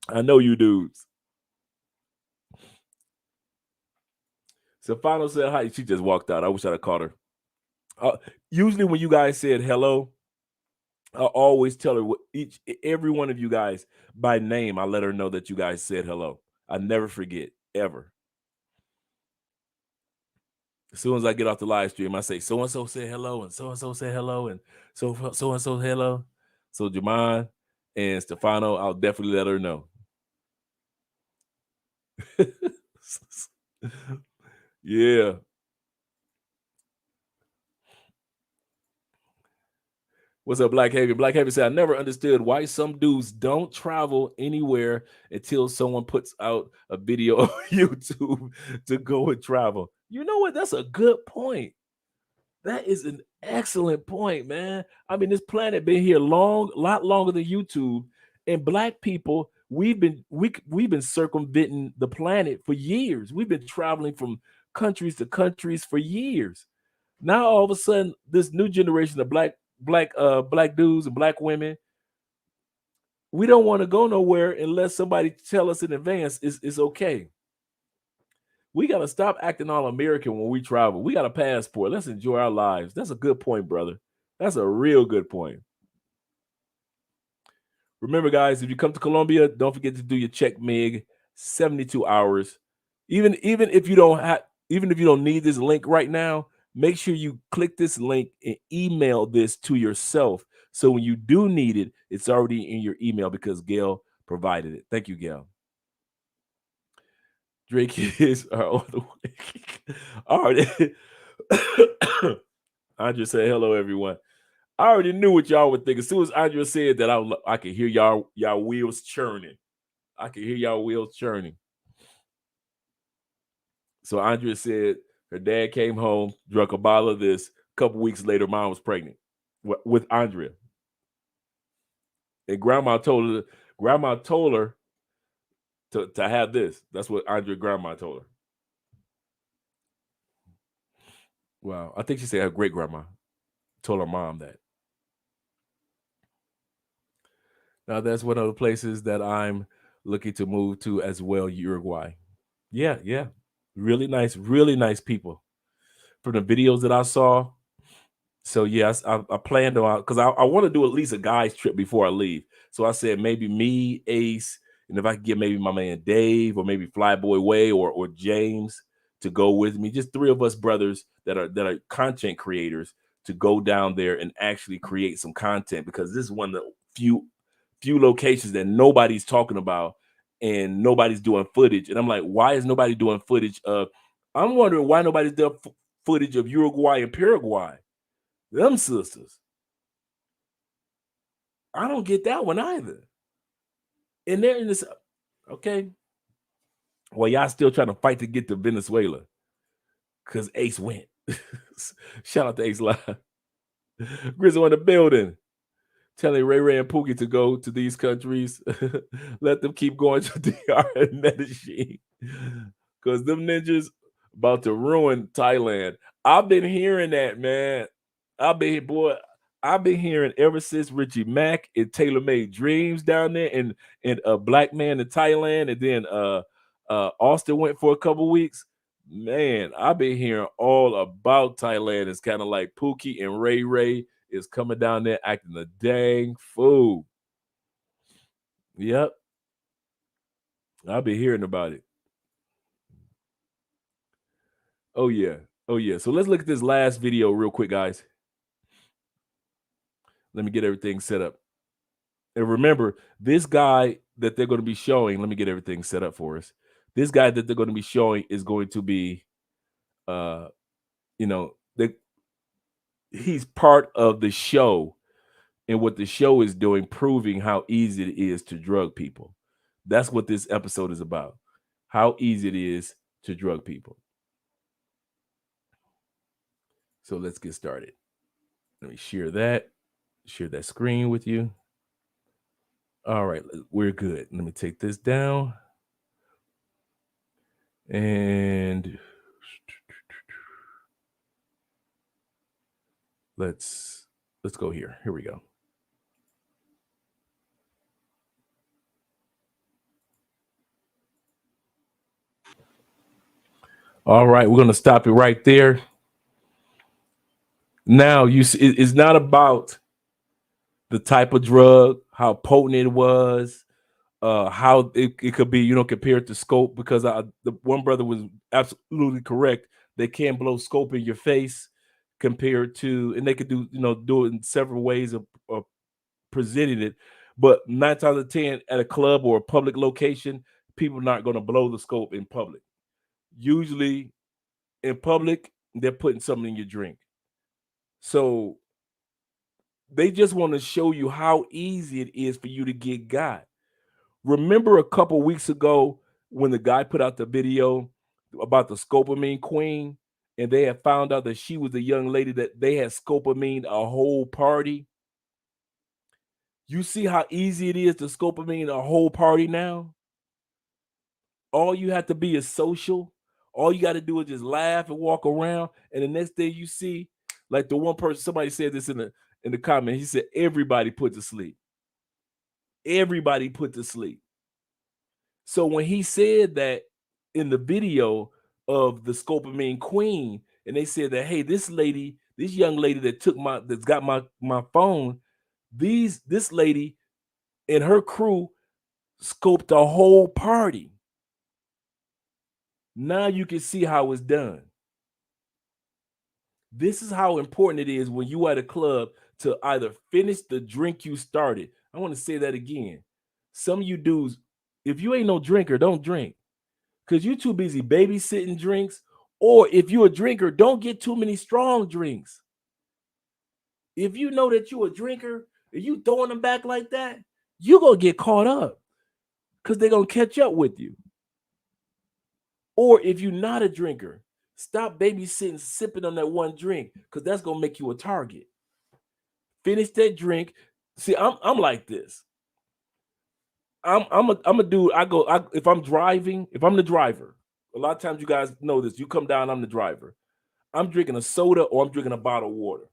I know you dudes. Stefano said hi. She just walked out. I wish I'd have caught her. Usually when you guys said hello, I always tell her every one of you guys by name. I let her know that you guys said hello. I never forget, ever. As soon as I get off the live stream, I say, so-and-so said hello, and so-and-so said hello, and so-and-so hello. So Jaman and Stefano, I'll definitely let her know. Yeah. What's up, Black Heavy? Black Heavy said, I never understood why some dudes don't travel anywhere until someone puts out a video on YouTube to go and travel. You know what? That's a good point. That is an excellent point, man. I mean, this planet been here a lot longer than YouTube. And Black people, we've been circumventing the planet for years. We've been traveling from countries to countries for years. Now all of a sudden, this new generation of black dudes and Black women, we don't want to go nowhere unless somebody tell us in advance it's okay. We got to stop acting all American when we travel. We got a passport. Let's enjoy our lives. That's a good point, brother. That's a real good point. Remember, guys, if you come to Colombia, don't forget to do your check MIG 72 hours. Even if you don't need this link right now, make sure you click this link and email this to yourself. So when you do need it, it's already in your email because Gail provided it. Thank you, Gail. Drake is are on the way. All right. Andrea said, hello, everyone. I already knew what y'all would think. As soon as Andrea said that, I could hear y'all wheels churning. I could hear y'all wheels churning. So Andrea said her dad came home, drank a bottle of this. A couple weeks later, mom was pregnant with Andrea. And grandma told her to have this. That's what Andrea grandma told her. Wow. I think she said her great grandma told her mom that. Now that's one of the places that I'm looking to move to as well, Uruguay. Yeah. Really nice people. From the videos that I saw. So yes, I planned on, because I want to do at least a guy's trip before I leave. So I said maybe me, Ace, and if I could get maybe my man Dave or maybe Flyboy Way or James to go with me, just 3 of us brothers that are content creators to go down there and actually create some content, because this is one of the few locations that nobody's talking about and nobody's doing footage. And I'm like, why is nobody doing footage of? I'm wondering why nobody's doing footage of Uruguay and Paraguay. Them sisters. I don't get that one either. And they're in this. Okay. Well, y'all still trying to fight to get to Venezuela because Ace went. Shout out to Ace Live. Grizzle in the building. Telling Ray and Pookie to go to these countries. Let them keep going to DR and Medellin. Because them ninjas about to ruin Thailand. I've been hearing that, man. I've been hearing ever since Richie Mack and Taylor Made Dreams down there and a Black Man in Thailand, and then Austin went for a couple weeks. Man, I've been hearing all about Thailand. It's kind of like Pookie and Ray is coming down there acting a dang fool. Yep. I've been hearing about it. Oh yeah. So let's look at this last video real quick, guys. Let me get everything set up. And remember, this guy that they're going to be showing, let me get everything set up for us. This guy that they're going to be showing is going to be, he's part of the show, and what the show is doing, proving how easy it is to drug people. That's what this episode is about. How easy it is to drug people. So let's get started. Let me share that screen with you. All right, we're good. Let me take this down. And let's go here. Here we go. All right, we're going to stop it right there. Now, you see, it's not about the type of drug, how potent it was, how it could be, compared to scope, because the one brother was absolutely correct. They can't blow scope in your face compared to, and they could do it in several ways of presenting it. But 9 times out of 10 at a club or a public location, people are not going to blow the scope in public. Usually in public, they're putting something in your drink. So they just want to show you how easy it is for you to get got. Remember a couple weeks ago when the guy put out the video about the scopamine queen, and they had found out that she was a young lady that they had scopamine a whole party? You see how easy it is to scopamine a whole party now? All you have to be is social. All you got to do is just laugh and walk around, and the next day you see, like the one person, somebody said this in the comment, he said everybody put to sleep. Everybody put to sleep. So when he said that in the video, of the Scopamine Queen, and they said that, hey, this young lady that's got my phone, this lady and her crew scoped the whole party. Now you can see how it's done. This is how important it is when you at a club to either finish the drink you started. I want to say that again. Some of you dudes, if you ain't no drinker, don't drink. Because you're too busy babysitting drinks. Or if you're a drinker, don't get too many strong drinks. If you know that you're a drinker and you throwing them back like that, you're going to get caught up because they're going to catch up with you. Or if you're not a drinker, stop babysitting, sipping on that one drink, because that's going to make you a target. Finish that drink. See, I'm like this. I'm a dude. If I'm driving, if I'm the driver, a lot of times you guys know this. You come down, I'm the driver. I'm drinking a soda or I'm drinking a bottle of water.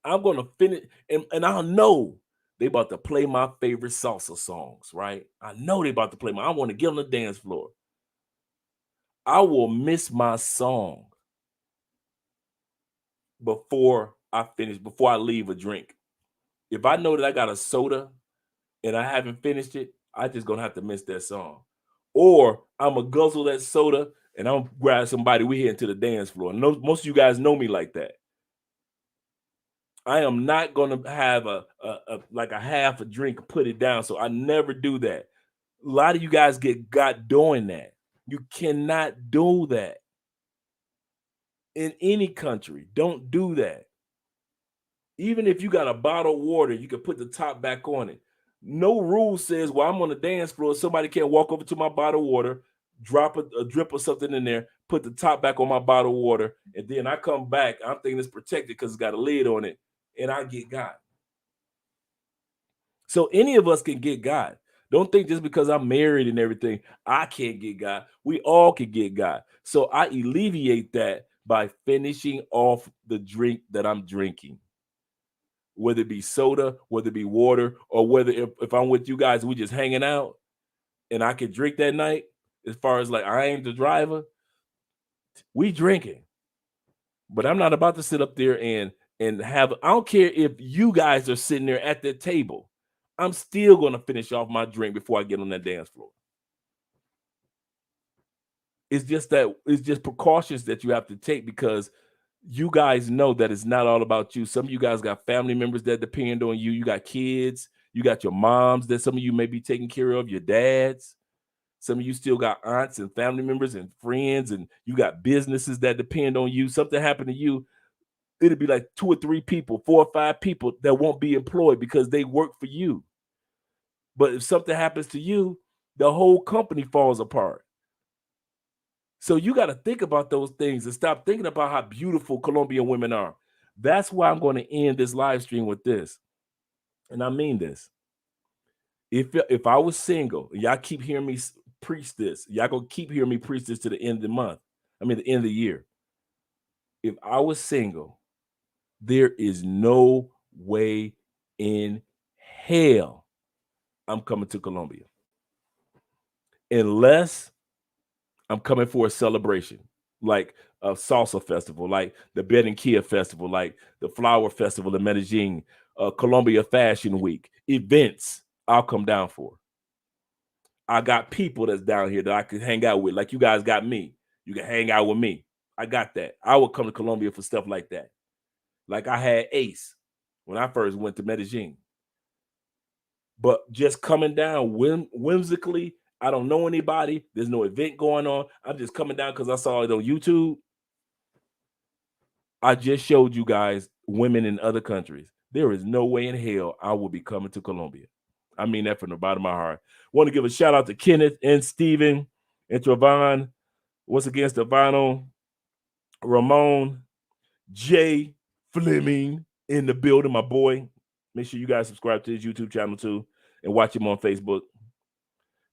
I'm gonna finish, and I know they about to play my favorite salsa songs, right? I know they about to play I want to get on the dance floor. I will miss my song before I leave a drink. If I know that I got a soda and I haven't finished it, I just gonna have to miss that song. Or I'm gonna guzzle that soda and I'm gonna grab somebody, we head to the dance floor. And most of you guys know me like that. I am not gonna have a half a drink, put it down. So I never do that. A lot of you guys get got doing that. You cannot do that in any country. Don't do that. Even if you got a bottle of water, you can put the top back on it. No rule says, well, I'm on the dance floor, somebody can't walk over to my bottle of water, drop a drip or something in there, put the top back on my bottle of water, and then I come back, I'm thinking it's protected because it's got a lid on it, and I get got. So any of us can get got. Don't think just because I'm married and everything, I can't get got. We all can get got. So I alleviate that by finishing off the drink that I'm drinking. Whether it be soda, whether it be water, or whether if I'm with you guys, we just hanging out and I can drink that night, as far as like I ain't the driver, we drinking. But I'm not about to sit up there and have, I don't care if you guys are sitting there at the table. I'm still going to finish off my drink before I get on that dance floor. It's just precautions that you have to take because you guys know that it's not all about you. Some of you guys got family members that depend on you. You got kids. You got your moms that some of you may be taking care of, your dads. Some of you still got aunts and family members and friends, and you got businesses that depend on you. Something happened to you, it'll be like 2 or 3 people, 4 or 5 people that won't be employed because they work for you. But if something happens to you, the whole company falls apart. So you got to think about those things and stop thinking about how beautiful Colombian women are. That's why I'm going to end this live stream with this. And I mean this. If I was single, y'all keep hearing me preach this. Y'all going to keep hearing me preach this to the end of the month. I mean, the end of the year. If I was single, there is no way in hell I'm coming to Colombia. Unless I'm coming for a celebration, like a salsa festival, like the Barranquilla festival, like the flower festival in Medellin, Colombia Fashion Week, events I'll come down for. I got people that's down here that I could hang out with, like you guys got me. You can hang out with me. I got that. I would come to Colombia for stuff like that. Like I had Ace when I first went to Medellin. But just coming down whimsically, I don't know anybody. There's no event going on. I'm just coming down because I saw it on YouTube. I just showed you guys women in other countries. There is no way in hell I will be coming to Colombia. I mean that from the bottom of my heart. Want to give a shout out to Kenneth and Steven and Travan. Once again, Stefano, Ramon, Jay Fleming in the building, my boy. Make sure you guys subscribe to his YouTube channel too and watch him on Facebook.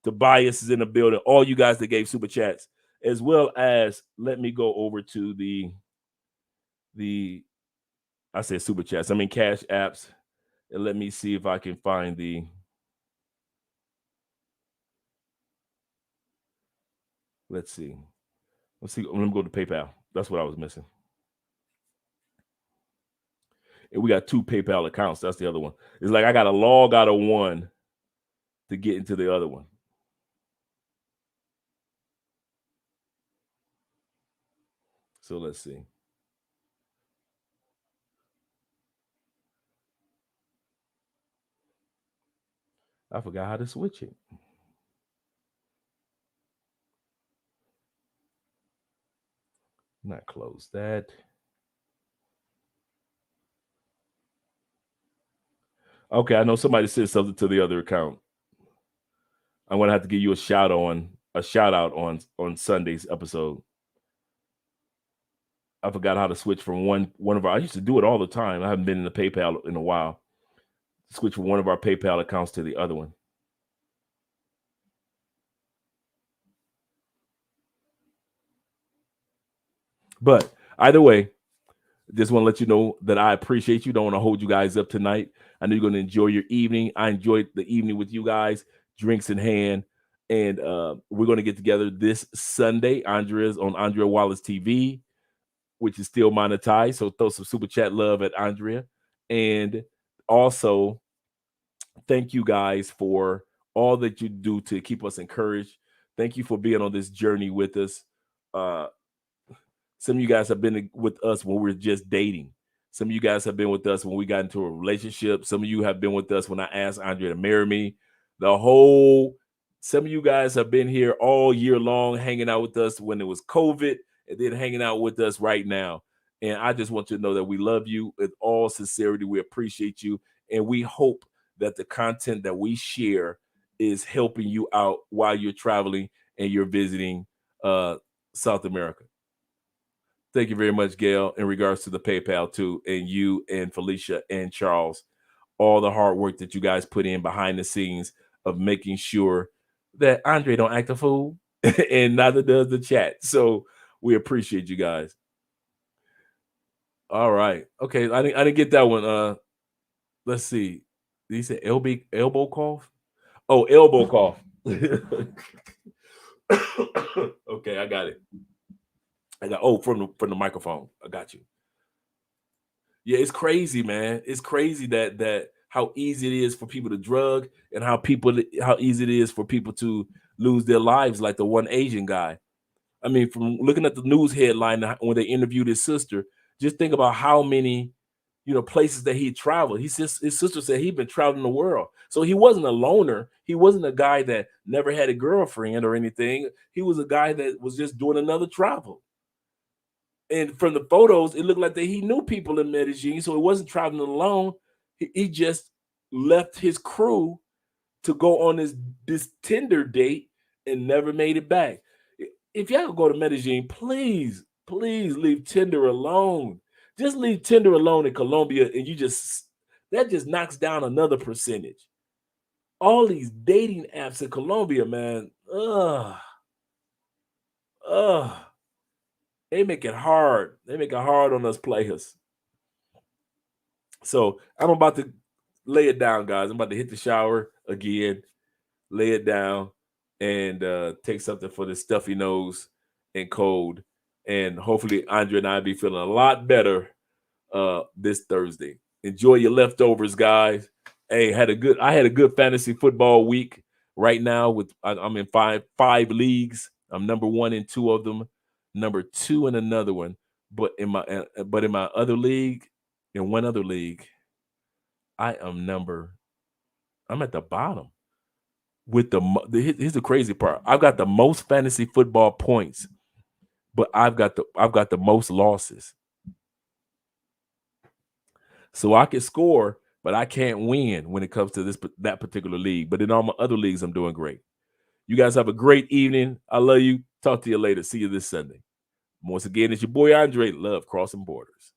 Tobias is in the building. All you guys that gave super chats, as well as let me go over to the I said super chats. I mean cash apps, and let me see if I can find the. Let's see. Let's see. Let me go to PayPal. That's what I was missing. And we got 2 PayPal accounts. That's the other one. It's like I got to log out of one to get into the other one. So let's see. I forgot how to switch it. Not close that. Okay, I know somebody said something to the other account. I'm gonna have to give you a shout out on Sunday's episode. I forgot how to switch from one of our. I used to do it all the time. I haven't been in the PayPal in a while. Switch from one of our PayPal accounts to the other one. But either way, just want to let you know that I appreciate you. Don't want to hold you guys up tonight. I know you're going to enjoy your evening. I enjoyed the evening with you guys, drinks in hand. And we're going to get together this Sunday. Andrea's on Andrea Wallace TV, which is still monetized. So throw some super chat love at Andrea. And also, thank you guys for all that you do to keep us encouraged. Thank you for being on this journey with us. Some of you guys have been with us when we were just dating. Some of you guys have been with us when we got into a relationship. Some of you have been with us when I asked Andrea to marry me. Some of you guys have been here all year long, hanging out with us when it was COVID, and then hanging out with us right now. And I just want you to know that we love you with all sincerity. We appreciate you. And we hope that the content that we share is helping you out while you're traveling and you're visiting South America. Thank you very much, Gail, in regards to the PayPal too, and you and Felicia and Charles, all the hard work that you guys put in behind the scenes of making sure that Andre don't act a fool, and neither does the chat. So we appreciate you guys. All right, okay, I didn't get that one. Let's see. Did he say elbow cough? Oh, elbow cough. Okay, I got it. From the microphone. I got you. Yeah, it's crazy, man. It's crazy that how easy it is for people to drug and how easy it is for people to lose their lives, like the one Asian guy. I mean, from looking at the news headline when they interviewed his sister, just think about how many, places that he traveled. His sister said he'd been traveling the world. So he wasn't a loner. He wasn't a guy that never had a girlfriend or anything. He was a guy that was just doing another travel. And from the photos, it looked like that he knew people in Medellin, so he wasn't traveling alone. He just left his crew to go on this Tinder date and never made it back. If y'all go to Medellin, please leave Tinder alone. Just leave Tinder alone in Colombia, and that just knocks down another percentage. All these dating apps in Colombia, man, they make it hard. They make it hard on us players. So I'm about to lay it down, guys. I'm about to hit the shower again, lay it down, and take something for this stuffy nose and cold. And hopefully Andre and I be feeling a lot better this Thursday. Enjoy your leftovers, guys. Hey, I had a good fantasy football week. Right now, I'm in five leagues. I'm number 1 in 2 of them, number 2 in another one. But in my other league, in one other league, I'm at the bottom with here's the crazy part. I've got the most fantasy football points, but I've got the most losses. So I can score, but I can't win when it comes to that particular league. But in all my other leagues, I'm doing great. You guys have a great evening. I love you. Talk to you later. See you this Sunday. Once again, it's your boy Andre. Love crossing borders.